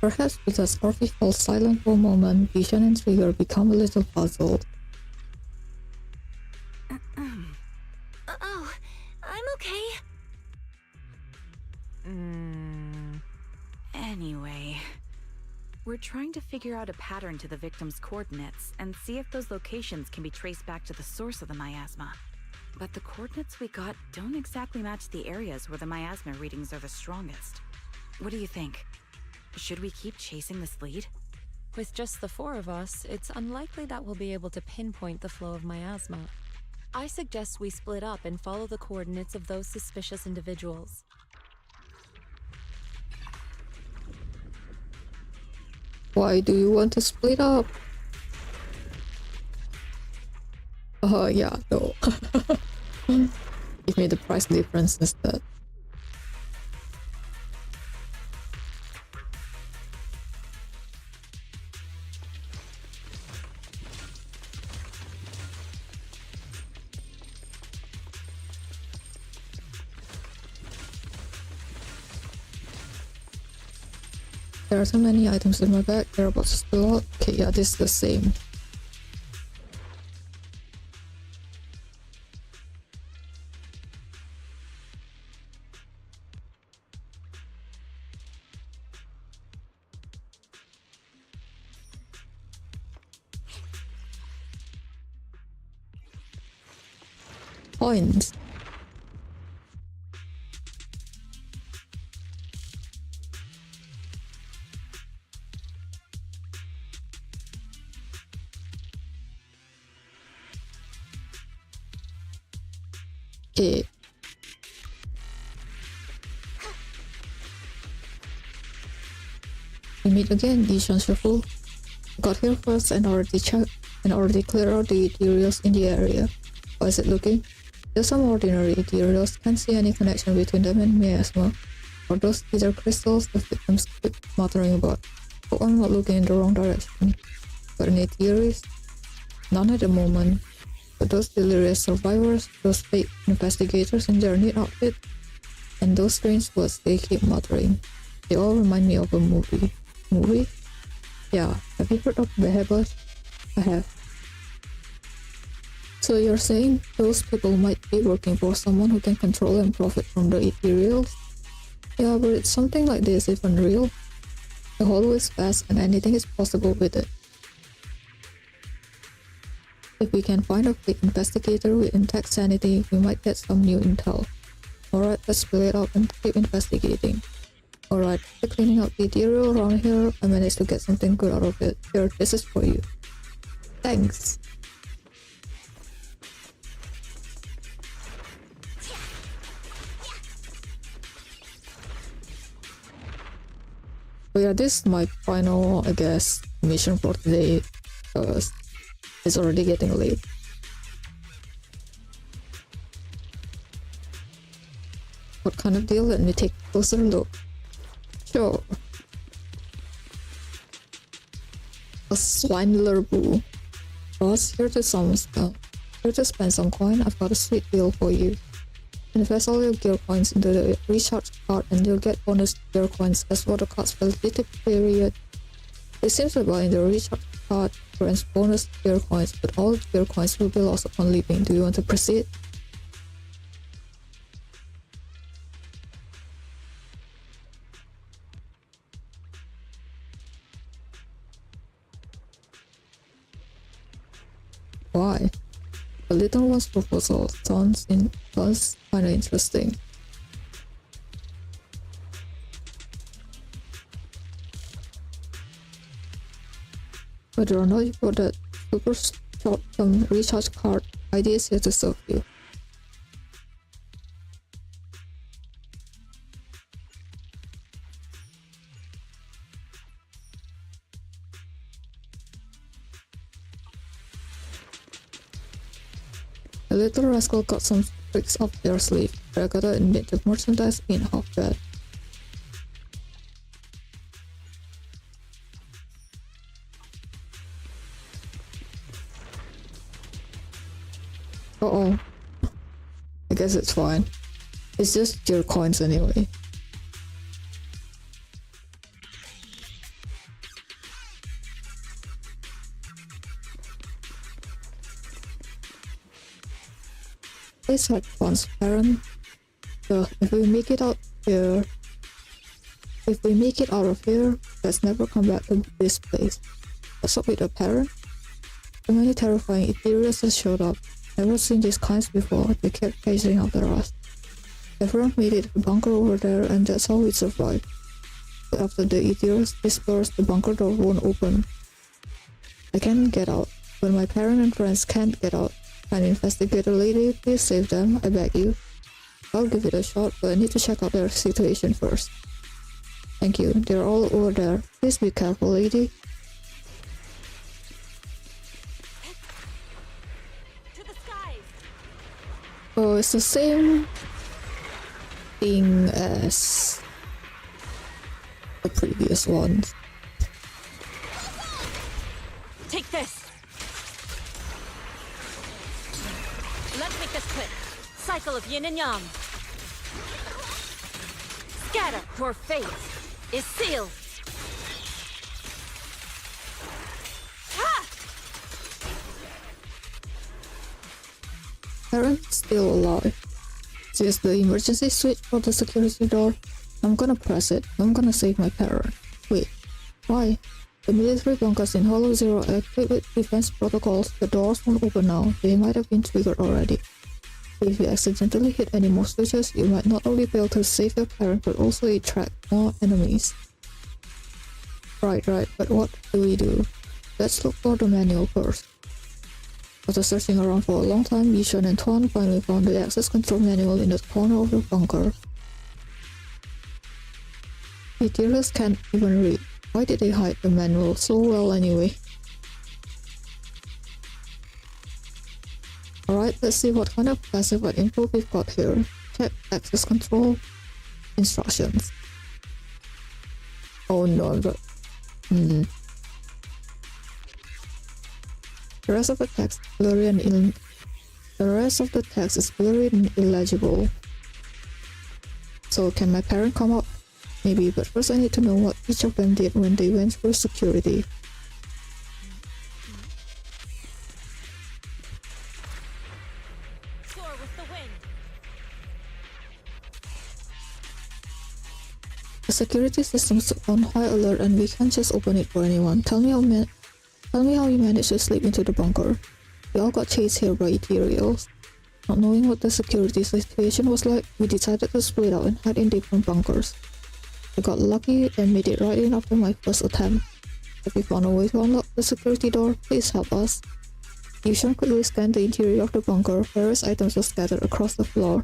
Perhaps because Orphe falls silent for a moment, Vision and Trigger become a little puzzled.
Oh, I'm okay.
Anyway, we're trying to figure out a pattern to the victim's coordinates and see if those locations can be traced back to the source of the miasma. But the coordinates we got don't exactly match the areas where the miasma readings are the strongest. What do you think? Should we keep chasing this lead?
With just the 4 of us, it's unlikely that we'll be able to pinpoint the flow of miasma. I suggest we split up and follow the coordinates of those suspicious individuals.
Why do you want to split up? Yeah, no. Give me the price difference instead. There are so many items in my bag, they're about to spill out. Okay, yeah, this is the same. Coins. Okay. We meet again, Ishan Shuffle. Got here first and already checked and already cleared out the materials in the area. How is it looking? Just some ordinary materials, can't see any connection between them and miasma, or those ether crystals the victims keep muttering about. Hope I'm not looking in the wrong direction. Got any theories? None at the moment. But those delirious survivors, those fake investigators in their neat outfit, and those strange words they keep muttering, they all remind me of a movie. Movie? Yeah, have you heard of Behemoth? I have. So you're saying those people might be working for someone who can control and profit from the ethereals? Yeah, but it's something like this even real? The hollow is vast and anything is possible with it. If we can find a fake investigator with intact sanity, we might get some new intel. Alright, let's split it up and keep investigating. Alright, after cleaning up the ethereal around here, I managed to get something good out of it. Here, this is for you. Thanks. So yeah, this is my final, I guess, mission for today, because it's already getting late. What kind of deal? Let me take a closer look. Sure. A swindler boo. Boss, here to spend some coin. I've got a sweet deal for you. Invest all your gear coins into the recharge card and you'll get bonus gear coins as for the card's validity period. It seems that buying the recharge card grants bonus gear coins, but all gear coins will be lost upon leaving. Do you want to proceed? Why? The little one's proposal sounds kinda interesting. Whether or not you got that super short-term recharge card, idea is here to serve you. The little rascal got some tricks up their sleeve, but I gotta admit the merchandise ain't half bad. Uh-oh. I guess it's fine. It's just your coins anyway. place had once parent. So if we make it out of here, let's never come back to this place. What's up with a parent? So many terrifying ethereals have showed up. Never seen these kinds before. They kept chasing after us. Everyone made it to the bunker over there, and that's how we survived. But after the ethereals dispersed, the bunker door won't open. I can't get out. When my parent and friends can't get out, an investigator lady, please save them, I beg you. I'll give it a shot, but I need to check out their situation first. Thank you, they're all over there. Please be careful, lady. Oh, it's the same thing as the previous ones.
Take this! Let's make this quick. Cycle of yin and yang. Scatter! Your fate is sealed!
Parent's still alive. There's the emergency switch for the security door. I'm gonna press it. I'm gonna save my parent. Wait, why? The military bunkers in Hollow Zero are equipped with defense protocols. The doors won't open now. They might have been triggered already. If you accidentally hit any more switches, you might not only fail to save your parent, but also attract more enemies. Right, but what do we do? Let's look for the manual first. After searching around for a long time, Yishan and Tuan finally found the access control manual in the corner of the bunker. The Ethereals can't even read. Why did they hide the manual so well anyway? Alright, let's see what kind of classified info we've got here. Check access control instructions. Oh no, but... The rest of the text is blurry and illegible. So can my parent come up? Maybe, but first I need to know what each of them did when they went through security. The security system's on high alert and we can't just open it for anyone. Tell me how you managed to slip into the bunker. We all got chased here by ethereals. Not knowing what the security situation was like, we decided to split out and hide in different bunkers. I got lucky and made it right in after my first attempt. If you found a way to unlock the security door, please help us. Yushan quickly scanned the interior of the bunker. Various items were scattered across the floor.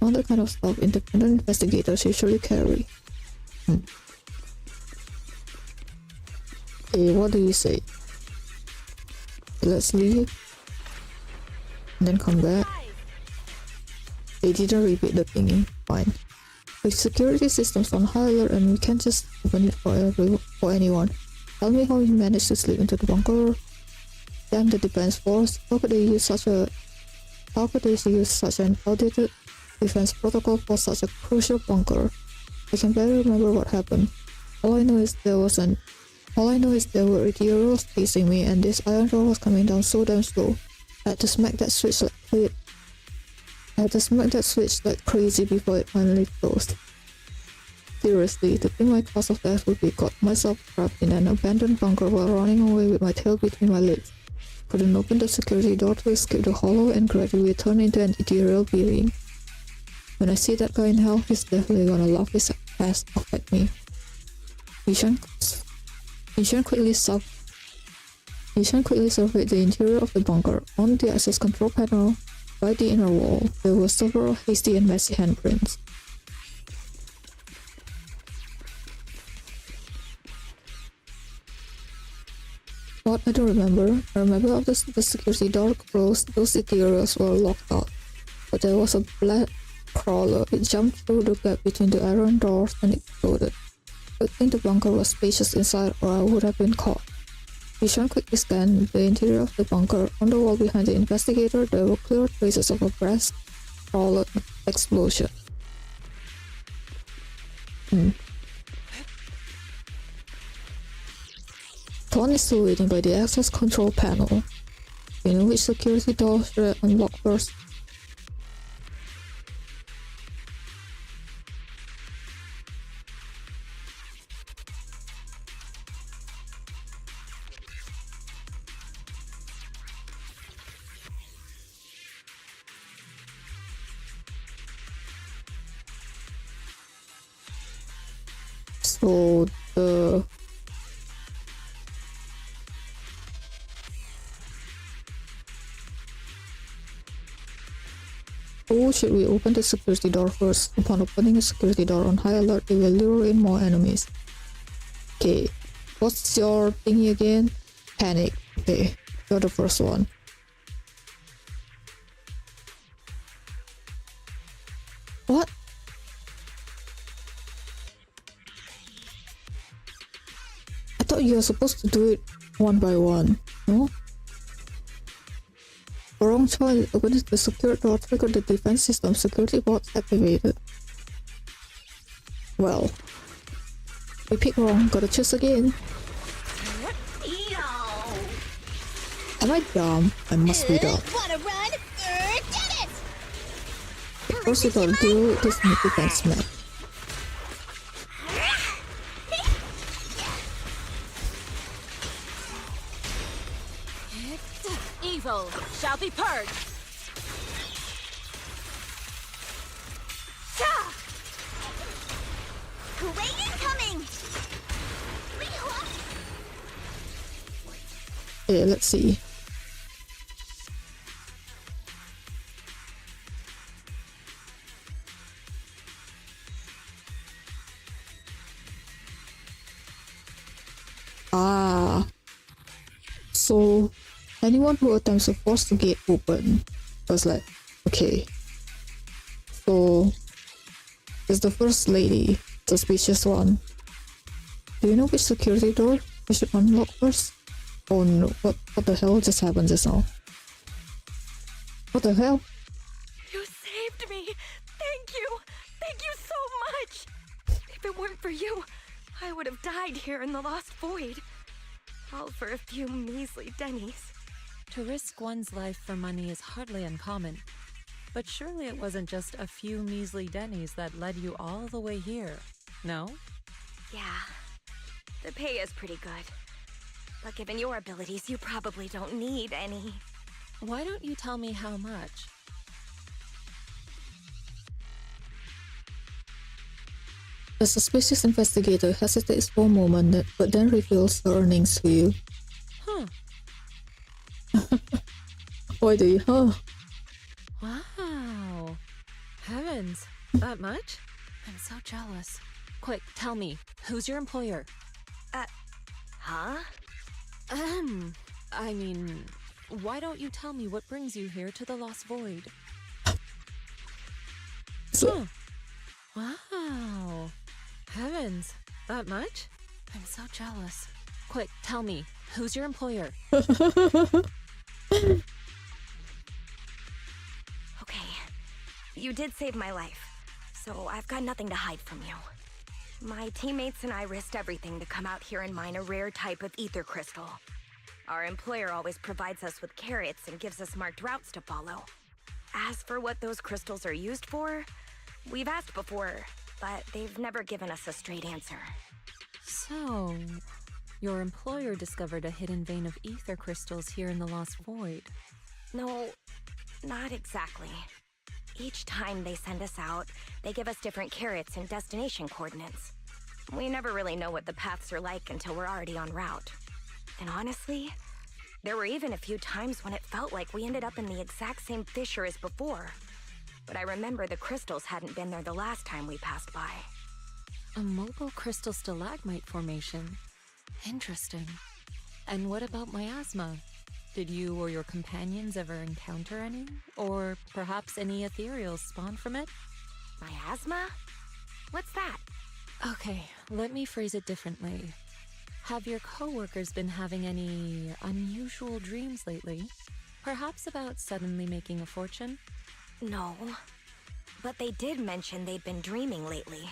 Not the kind of stuff independent investigators usually carry. Hey, what do you say? Let's leave and then come back. They didn't repeat the thingy. Fine. The security system's on high alert and we can't just open it for anyone. Tell me how you managed to slip into the bunker. Damn the defense force. How could they use such an outdated defense protocol for such a crucial bunker? I can barely remember what happened. All I know is there were ethereals chasing me and this iron door was coming down so damn slow. I had to smack that switch like crazy before it finally closed. Seriously, to think my cause of death would be got myself trapped in an abandoned bunker while running away with my tail between my legs. Couldn't open the security door to escape the hollow and gradually turn into an ethereal being. When I see that guy in hell, he's definitely gonna laugh his ass off at me. Yishan quickly surveyed the interior of the bunker. On the access control panel, by the inner wall, there were several hasty and messy handprints. What? I don't remember. I remember after the security door closed, those ethereals were locked out. But there was a black crawler. It jumped through the gap between the iron doors and exploded. Good thing the bunker was spacious inside or I would have been caught. Yishan quickly scanned the interior of the bunker. On the wall behind the investigator, there were clear traces of a brass crawler explosion. Tuan is still waiting by the access control panel. You know which security door should I unlock first? So the oh, should we open the security door first? Upon opening the security door on high alert, it will lure in more enemies. Okay, what's your thingy again? Panic. Okay, you're the first one. What? I thought you were supposed to do it one by one, no? Wrong choice. Open the secure door, trigger the defense system, security bots activated. Well, we picked wrong, gotta choose again. Am I dumb? I must be dumb.
Wanna run? Get it!
First we gotta do this defense map.
Evil shall be purged.
Great incoming!
Yeah, let's see. Ah. So anyone who attempts to force the gate open was like, okay. So it's the first lady, suspicious one. Do you know which security door we should unlock first? Oh no, what the hell just happened just now? What the hell?
You saved me! Thank you! Thank you so much! If it weren't for you, I would have died here in the Lost Void. All for a few measly dennies.
To risk one's life for money is hardly uncommon. But surely it wasn't just a few measly dennies that led you all the way here, no?
Yeah, the pay is pretty good. But given your abilities, you probably don't need any.
Why don't you tell me how much?
The suspicious investigator hesitates for a moment, but then reveals the earnings to you.
Huh.
Why do you, huh?
Wow. Heavens, that much? I'm so jealous. Quick, tell me, who's your employer?
Huh?
I mean, why don't you tell me what brings you here to the Lost Void?
So,
Wow. Heavens, that much? I'm so jealous. Quick, tell me, who's your employer?
Okay, you did save my life, so I've got nothing to hide from you. My teammates and I risked everything to come out here and mine a rare type of ether crystal. Our employer always provides us with carrots and gives us marked routes to follow. As for what those crystals are used for, we've asked before, but they've never given us a straight answer.
So, your employer discovered a hidden vein of ether crystals here in the Lost Void.
No, not exactly. Each time they send us out, they give us different carrots and destination coordinates. We never really know what the paths are like until we're already en route. And honestly, there were even a few times when it felt like we ended up in the exact same fissure as before. But I remember the crystals hadn't been there the last time we passed by.
A mobile crystal stalagmite formation. Interesting. And what about miasma? Did you or your companions ever encounter any? Or perhaps any ethereals spawn from it?
Miasma? What's that?
Okay, let me phrase it differently. Have your coworkers been having any unusual dreams lately? Perhaps about suddenly making a fortune?
No. But they did mention they'd been dreaming lately.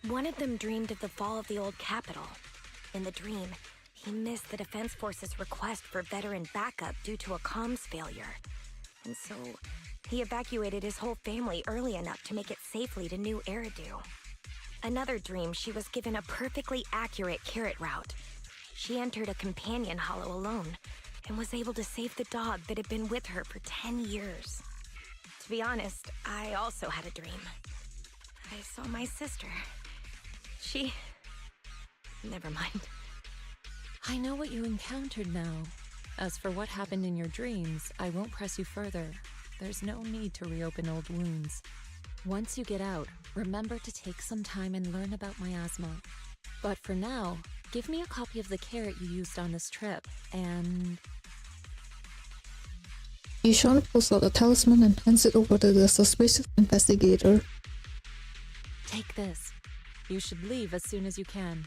One of them dreamed of the fall of the old capital. In the dream, he missed the Defense Force's request for veteran backup due to a comms failure. And so, he evacuated his whole family early enough to make it safely to New Eridu. Another dream, she was given a perfectly accurate carrot route. She entered a companion hollow alone, and was able to save the dog that had been with her for 10 years. To be honest, I also had a dream. I saw my sister. She Never mind.
I know what you encountered now. As for what happened in your dreams, I won't press you further. There's no need to reopen old wounds. Once you get out, remember to take some time and learn about miasma. But for now, give me a copy of the carrot you used on this trip, and...
Ishan pulls out a talisman and hands it over to the suspicious investigator.
Take this. You should leave as soon as you can.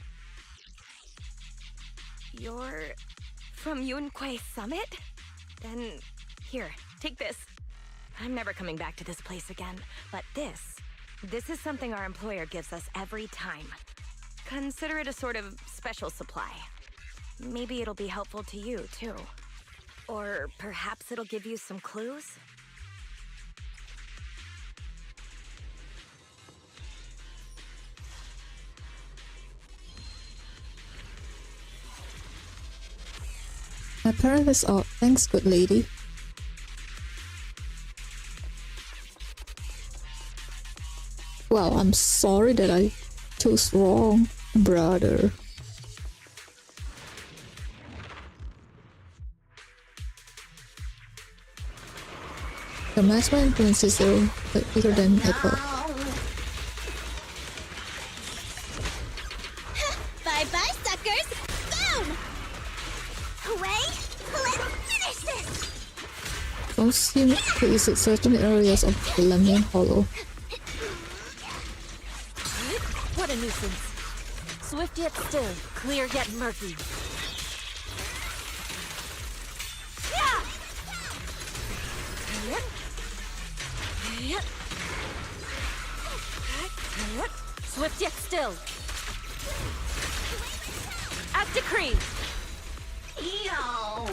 You're from Yunquay Summit? Then, here, take this. I'm never coming back to this place again, but this is something our employer gives us every time. Consider it a sort of special supply. Maybe it'll be helpful to you, too. Or perhaps it'll give you some clues?
My parent is out. Thanks, good lady. Well, I'm sorry that I chose wrong, brother. The maximum influence is zero, but bigger than I thought.
Bye-bye, suckers! Boom! Away! Let's finish this!
Don't seem to visit certain areas of the Lemnian Hollow.
What a nuisance. Swift yet still, clear yet murky. Swift yet still. As decreed.
Yo!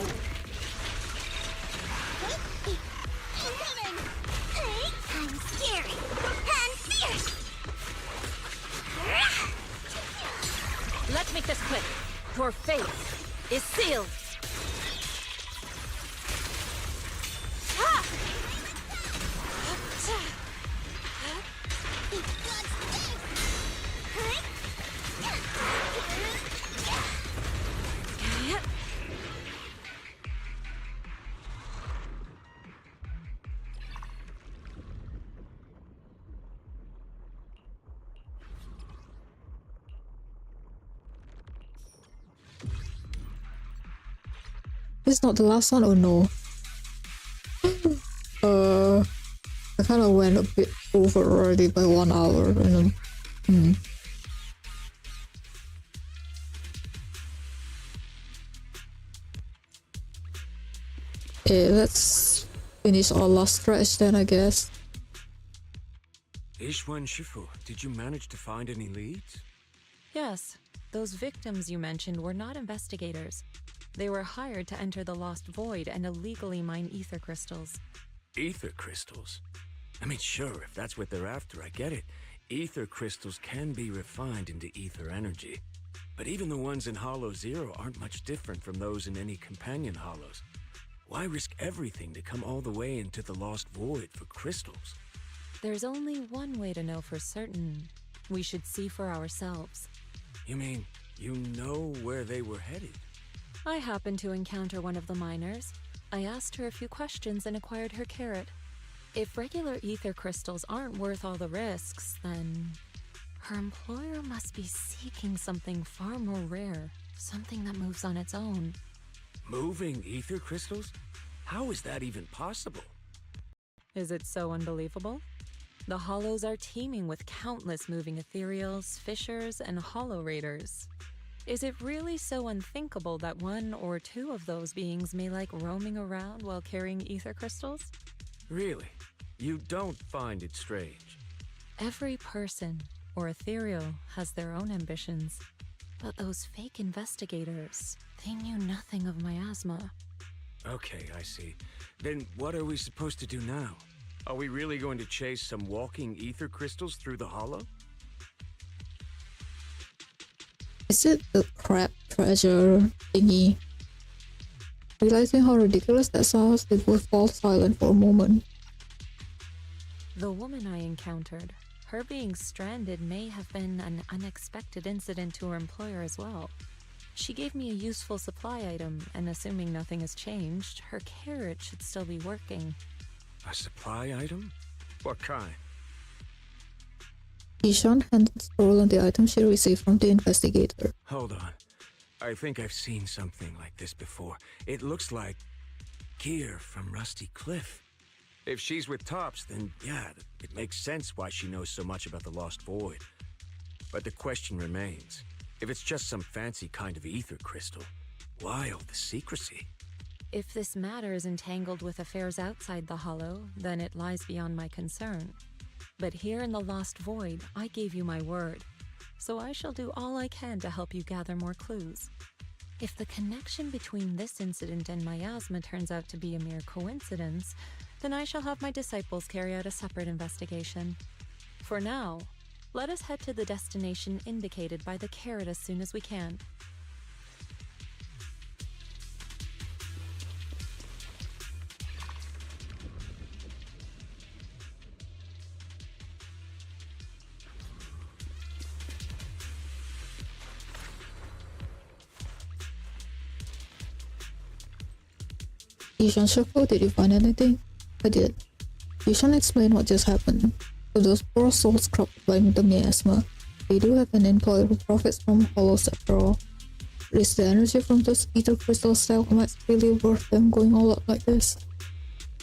Incoming! I'm scary and fierce!
Let's make this quick. Your fate is sealed.
This is not the last one, or no? I kind of went a bit over already by 1 hour. Okay, let's finish our last stretch then, I guess.
Ishwan Shifu, did you manage to find any leads?
Yes, those victims you mentioned were not investigators. They were hired to enter the Lost Void and illegally mine ether crystals.
Ether crystals? I mean, sure, if that's what they're after, I get it. Ether crystals can be refined into ether energy. But even the ones in Hollow Zero aren't much different from those in any companion hollows. Why risk everything to come all the way into the Lost Void for crystals?
There's only one way to know for certain. We should see for ourselves.
You mean, you know where they were headed?
I happened to encounter one of the miners. I asked her a few questions and acquired her carrot. If regular ether crystals aren't worth all the risks, then her employer must be seeking something far more rare, something that moves on its own.
Moving ether crystals? How is that even possible?
Is it so unbelievable? The Hollows are teeming with countless moving ethereals, fissures, and hollow raiders. Is it really so unthinkable that one or two of those beings may like roaming around while carrying ether crystals?
Really? You don't find it strange?
Every person, or ethereal, has their own ambitions. But those fake investigators, they knew nothing of miasma.
Okay, I see. Then what are we supposed to do now? Are we really going to chase some walking ether crystals through the hollow?
Is it the crab treasure thingy? Realizing how ridiculous that sounds, they both fall silent for a moment.
The woman I encountered, Her being stranded may have been an unexpected incident to her employer as well. She gave me a useful supply item, and assuming nothing has changed, her carrot should still be working.
A supply item? What kind?
Ishan hands Roland the item she received from the investigator.
Hold on. I think I've seen something like this before. It looks like gear from Rusty Cliff. If she's with Tops, then yeah, it makes sense why she knows so much about the Lost Void. But the question remains, if it's just some fancy kind of ether crystal, why all the secrecy?
If this matter is entangled with affairs outside the Hollow, then it lies beyond my concern. But here in the Lost Void, I gave you my word, so I shall do all I can to help you gather more clues. If the connection between this incident and miasma turns out to be a mere coincidence, then I shall have my disciples carry out a separate investigation. For now, let us head to the destination indicated by the carrot as soon as we can.
Ishan shuffled, did you find anything? I did. Ishan explained what just happened. To those poor souls trapped by the miasma, they do have an employer who profits from hollows after all. Is the energy from those ether crystal stalagmites really worth them going all out like this?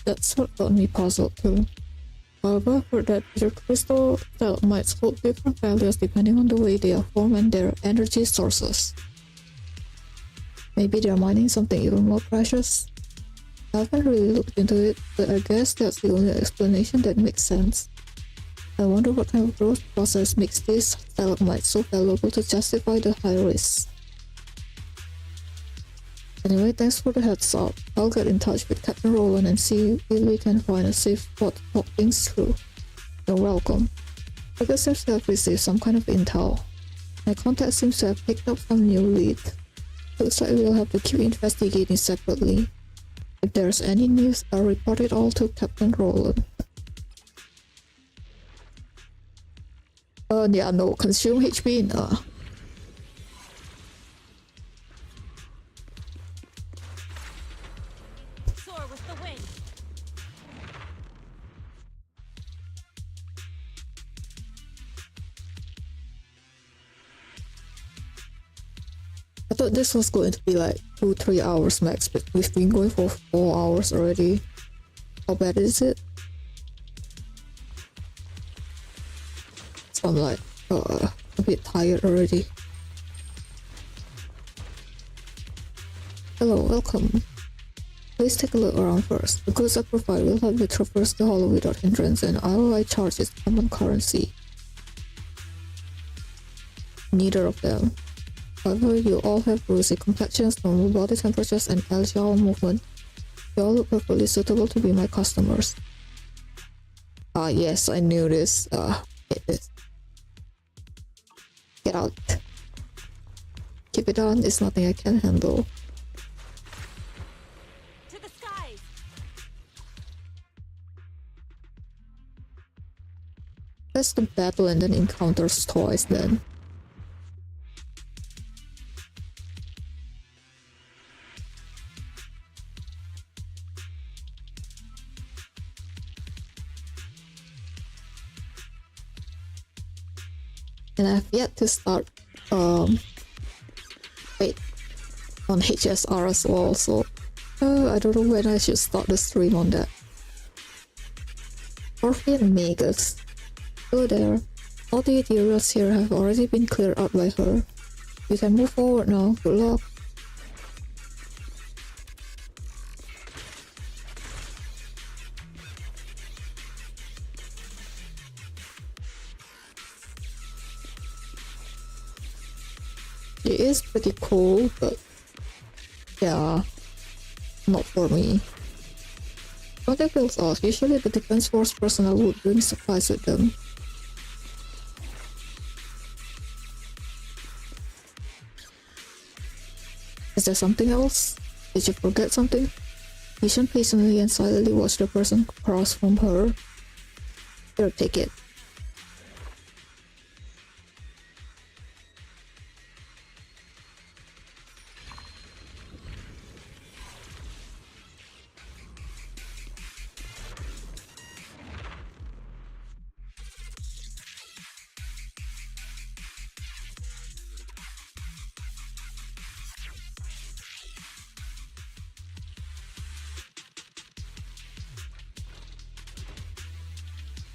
That's what got me puzzled too. However, I've heard that ether crystal stalagmites hold different values depending on the way they are formed and their energy sources. Maybe they're mining something even more precious? I haven't really looked into it, but I guess that's the only explanation that makes sense. I wonder what kind of growth process makes these stalagmites so valuable to justify the high risk. Anyway, thanks for the heads up. I'll get in touch with Captain Roland and see if we can find a safe spot to talk things through. You're welcome. I guess seems to have received some kind of intel. My contact seems to have picked up some new lead. Looks like we'll have to keep investigating separately. If there's any news, I'll report it all to Captain Roland. Yeah, no, consume HP nah.
Soar with the wind.
I thought this was going to be like 2-3 hours max, but we've been going for 4 hours already. How bad is it? So I'm like, a bit tired already. Hello, welcome. Please take a look around first. The goods I provide will help you traverse the hollow without hindrance, and all I charge is common currency. Neither of them. However, you all have rosy complexions, normal body temperatures, and agile movement. You all look perfectly suitable to be my customers. Ah, yes, I knew this. Hate this. Get out. Keep it on, it's nothing I can handle.
To the skies.
That's the battle and then encounters twice then. And I've yet to start wait, on HSR as well, so I don't know when I should start the stream on that. Orphean Magus. Hello there. All the materials here have already been cleared out by her. You can move forward now. Good luck. It is pretty cool, but yeah, not for me. Contact bills off. Usually the defense force personnel would bring supplies with them. Is there something else? Did you forget something? Vision patiently and silently watched the person cross from her. Here, take it.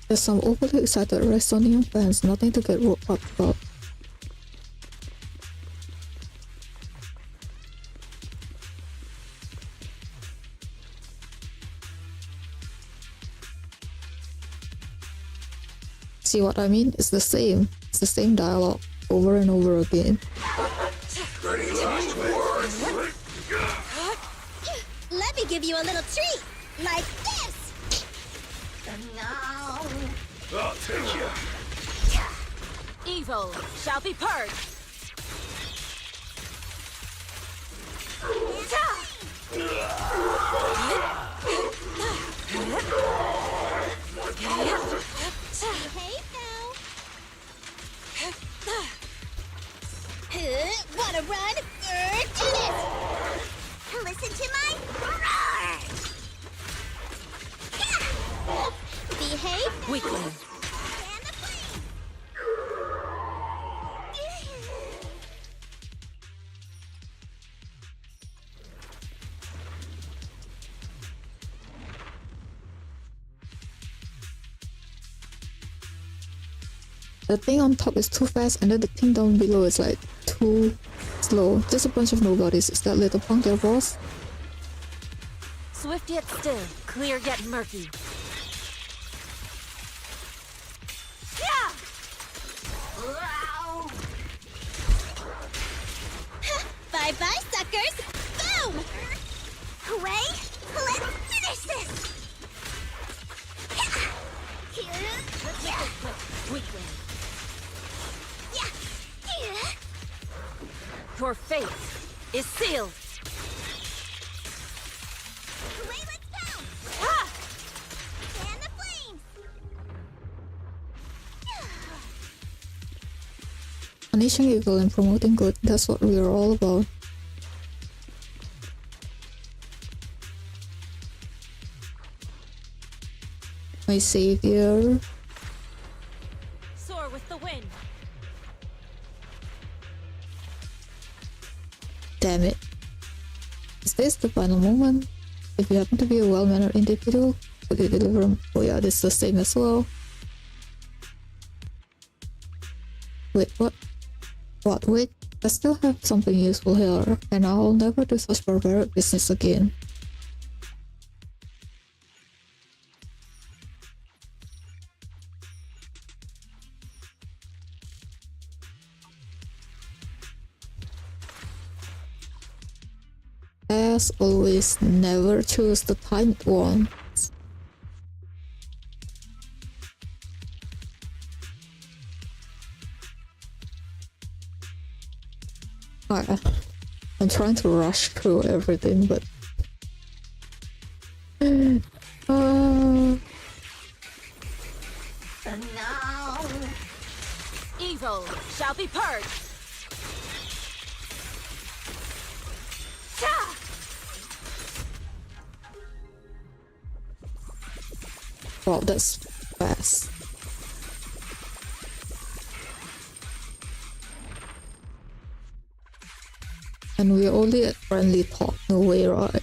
There's some overly excited Restonian fans, nothing to get worked up about. See what I mean? It's the same. It's the same dialogue over and over again.
Let me give you a little treat, like this. No.
I'll take you.
Evil shall be purged.
Behave now. Wanna run? Do this. Listen to my roar. Behave.
Weakling.
The thing on top is too fast and then the thing down below is like too slow. Just a bunch of nobodies. Is that little punk their boss?
Swift yet still, clear yet murky.
Bye-bye, suckers. Boom! Hooray! Let's finish this!
Weakling.
Yeah.
Your fate is sealed.
Hooray, let's go! Fan the flames!
Punishing evil and promoting good, that's what we're all about. My savior.
Soar with the wind.
Damn it. Is this the final moment? If you happen to be a well-mannered individual, could you deliver them? Oh yeah, this is the same as well. Wait, what? What? Wait, I still have something useful here, and I'll never do such barbaric business again. As always, never choose the timed one. I'm trying to rush through everything, but
No.
Evil shall be purged.
wow, that's fast. And we're only at friendly talk, no way, right?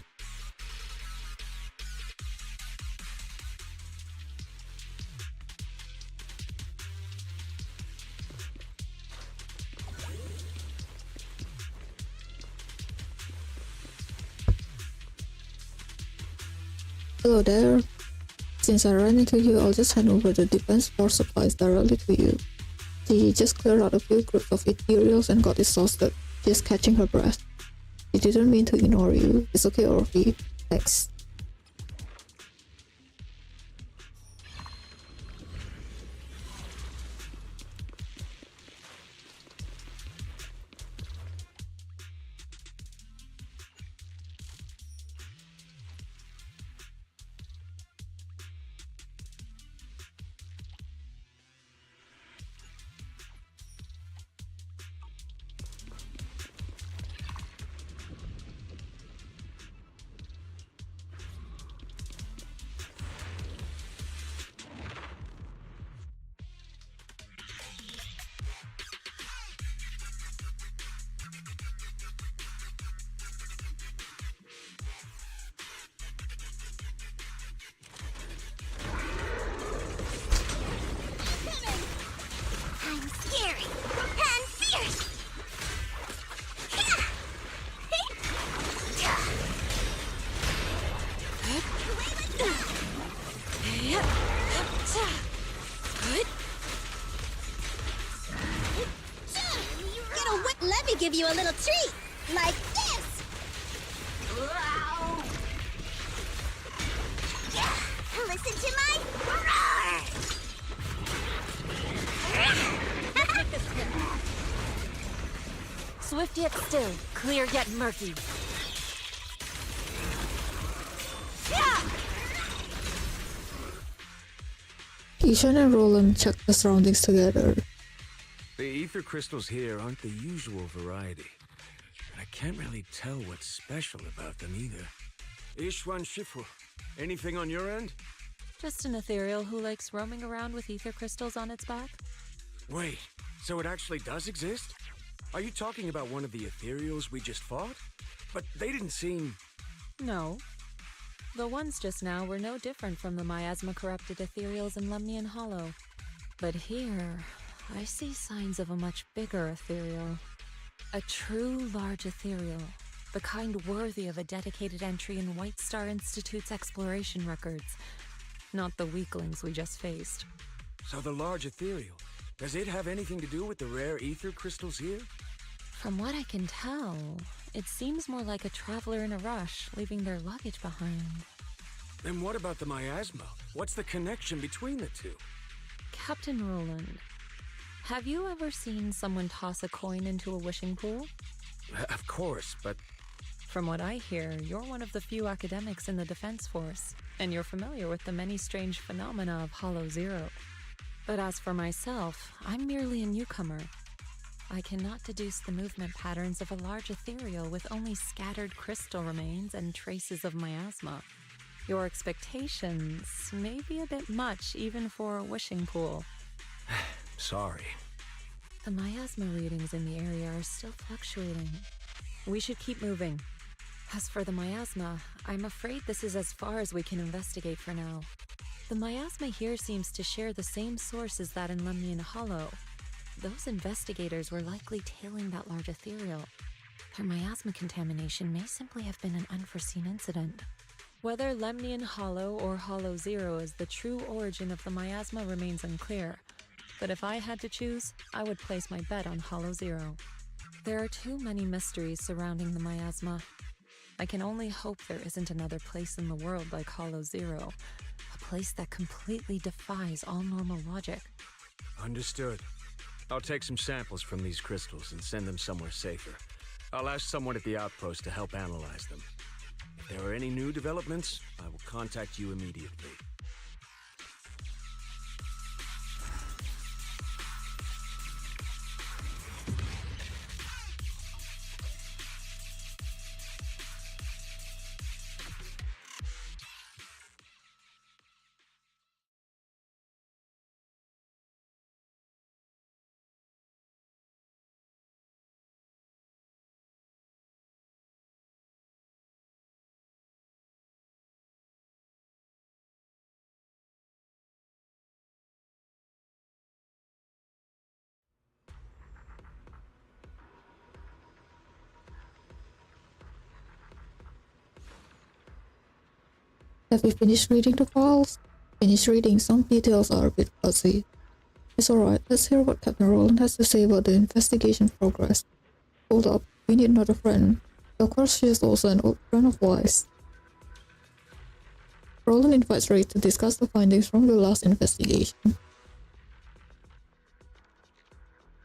Hello there. Since I ran into you, I'll just hand over the defense force supplies directly to you. She just cleared out a few groups of ethereals and got exhausted. She's catching her breath. She didn't mean to ignore you. It's okay, Orphe. Thanks.
give you a little treat, like this! Wow. Yeah, listen to my roar!
Let's make this quick. Swift yet still, clear yet murky.
Ishan and Roland check the surroundings together.
The ether crystals here aren't the usual variety. And I can't really tell what's special about them either. Ishwan Shifu, anything on your end?
Just an ethereal who likes roaming around with ether crystals on its back.
Wait, so it actually does exist? Are you talking about one of the ethereals we just fought? But they didn't seem...
No. The ones just now were no different from the miasma-corrupted ethereals in Lemnian Hollow. But here, I see signs of a much bigger ethereal. A true large ethereal, the kind worthy of a dedicated entry in White Star Institute's exploration records. Not the weaklings we just faced.
So the large ethereal, does it have anything to do with the rare ether crystals here?
From what I can tell, it seems more like a traveler in a rush, leaving their luggage behind.
Then what about the miasma? What's the connection between the two?
Captain Roland, have you ever seen someone toss a coin into a wishing pool?
Of course, but...
From what I hear, you're one of the few academics in the Defense Force, and you're familiar with the many strange phenomena of Hollow Zero. But as for myself, I'm merely a newcomer. I cannot deduce the movement patterns of a large ethereal with only scattered crystal remains and traces of miasma. Your expectations may be a bit much even for a wishing pool.
Sorry.
The miasma readings in the area are still fluctuating. We should keep moving. As for the miasma, I'm afraid this is as far as we can investigate for now. The miasma here seems to share the same source as that in Lemnian Hollow. Those investigators were likely tailing that large ethereal. Their miasma contamination may simply have been an unforeseen incident. Whether Lemnian Hollow or Hollow Zero is the true origin of the miasma remains unclear, but if I had to choose, I would place my bet on Hollow Zero. There are too many mysteries surrounding the miasma. I can only hope there isn't another place in the world like Hollow Zero, a place that completely defies all normal logic.
Understood. I'll take some samples from these crystals and send them somewhere safer. I'll ask someone at the outpost to help analyze them. If there are any new developments, I will contact you immediately.
Have you finished reading the files? Finished reading, some details are a bit fuzzy. It's alright, let's hear what Captain Roland has to say about the investigation progress. Hold up, we need another friend. Of course she is also an old friend of Wise. Roland invites Ray to discuss the findings from the last investigation.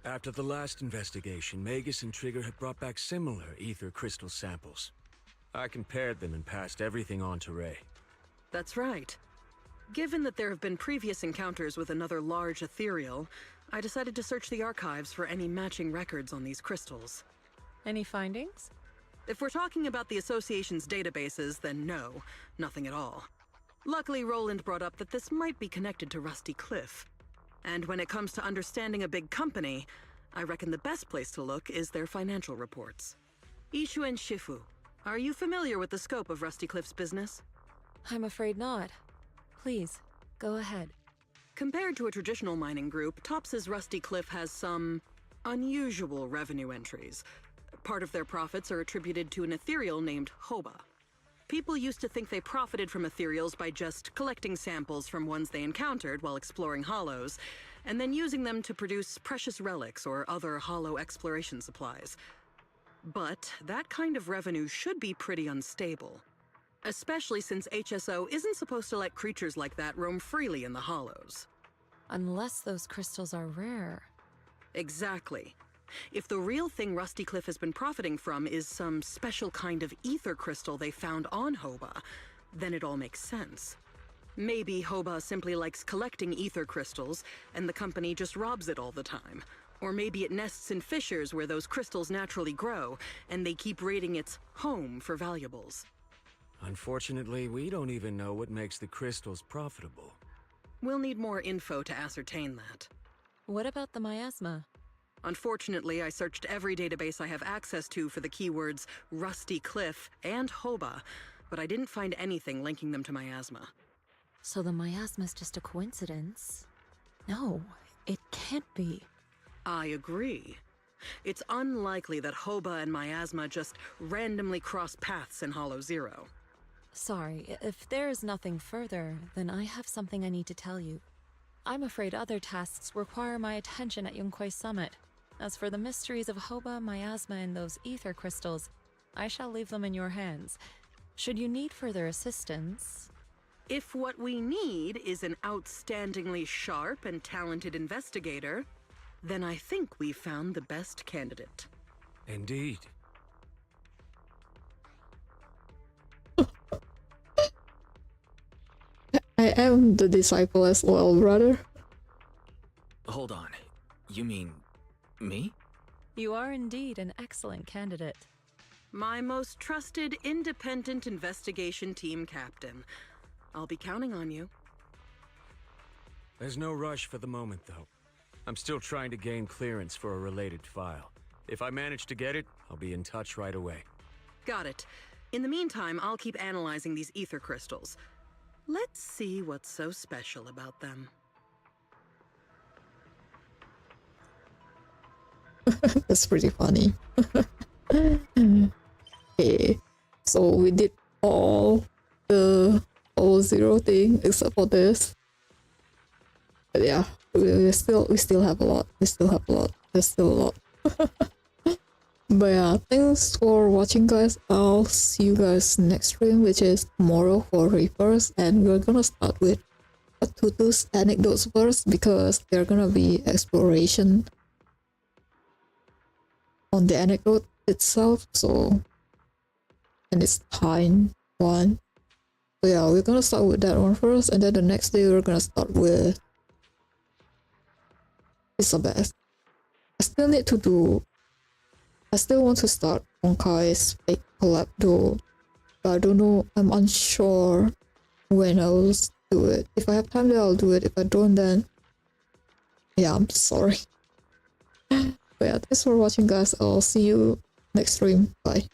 After the last investigation, Magus and Trigger had brought back similar ether crystal samples. I compared them and passed everything on to Ray.
That's right. Given that there have been previous encounters with another large ethereal, I decided to search the archives for any matching records on these crystals.
Any findings?
If we're talking about the Association's databases, then no, nothing at all. Luckily, Roland brought up that this might be connected to Rusty Cliff. And when it comes to understanding a big company, I reckon the best place to look is their financial reports. Ishu and Shifu, are you familiar with the scope of Rusty Cliff's business?
I'm afraid not. Please, go ahead.
Compared to a traditional mining group, Tops's Rusty Cliff has some unusual revenue entries. Part of their profits are attributed to an ethereal named Hoba. People used to think they profited from ethereals by just collecting samples from ones they encountered while exploring hollows, and then using them to produce precious relics or other hollow exploration supplies. But that kind of revenue should be pretty unstable. Especially since HSO isn't supposed to let creatures like that roam freely in the hollows.
Unless those crystals are rare.
Exactly. If the real thing Rusty Cliff has been profiting from is some special kind of ether crystal they found on Hoba, then it all makes sense. Maybe Hoba simply likes collecting ether crystals, and the company just robs it all the time. Or maybe it nests in fissures where those crystals naturally grow, and they keep raiding its home for valuables.
Unfortunately, we don't even know what makes the crystals profitable.
We'll need more info to ascertain that.
What about the miasma?
Unfortunately, I searched every database I have access to for the keywords Rusty Cliff and Hoba, but I didn't find anything linking them to miasma.
So the miasma's just a coincidence? No, it can't be.
I agree. It's unlikely that Hoba and miasma just randomly cross paths in Hollow Zero.
Sorry, if there is nothing further, then I have something I need to tell you. I'm afraid other tasks require my attention at Yunquai Summit. As for the mysteries of Hoba, miasma, and those ether crystals, I shall leave them in your hands. Should you need further assistance...
If what we need is an outstandingly sharp and talented investigator, then I think we've found the best candidate.
Indeed.
I am the disciple as well, brother.
Hold on. You mean me?
You are indeed an excellent candidate.
My most trusted independent investigation team captain. I'll be counting on you.
There's no rush for the moment, though. I'm still trying to gain clearance for a related file. If I manage to get it, I'll be in touch right away.
Got it. In the meantime, I'll keep analyzing these ether crystals. Let's see what's so special about them.
That's pretty funny. Okay, so we did all the zero thing except for this. But yeah, we still have a lot. There's still a lot. But yeah, thanks for watching, guys. I'll see you guys next stream, which is tomorrow for Reapers, and we're gonna start with Tutu's anecdotes first because they're gonna be exploration on the anecdote itself. So, and it's time one. So yeah, we're gonna start with that one first, and then the next day we're gonna start with Isabeth. I still want to start Honkai's fake collab though, but I don't know, I'm unsure when I'll do it. If I have time then I'll do it, if I don't then, yeah, I'm sorry. But yeah, thanks for watching, guys. I'll see you next stream. Bye.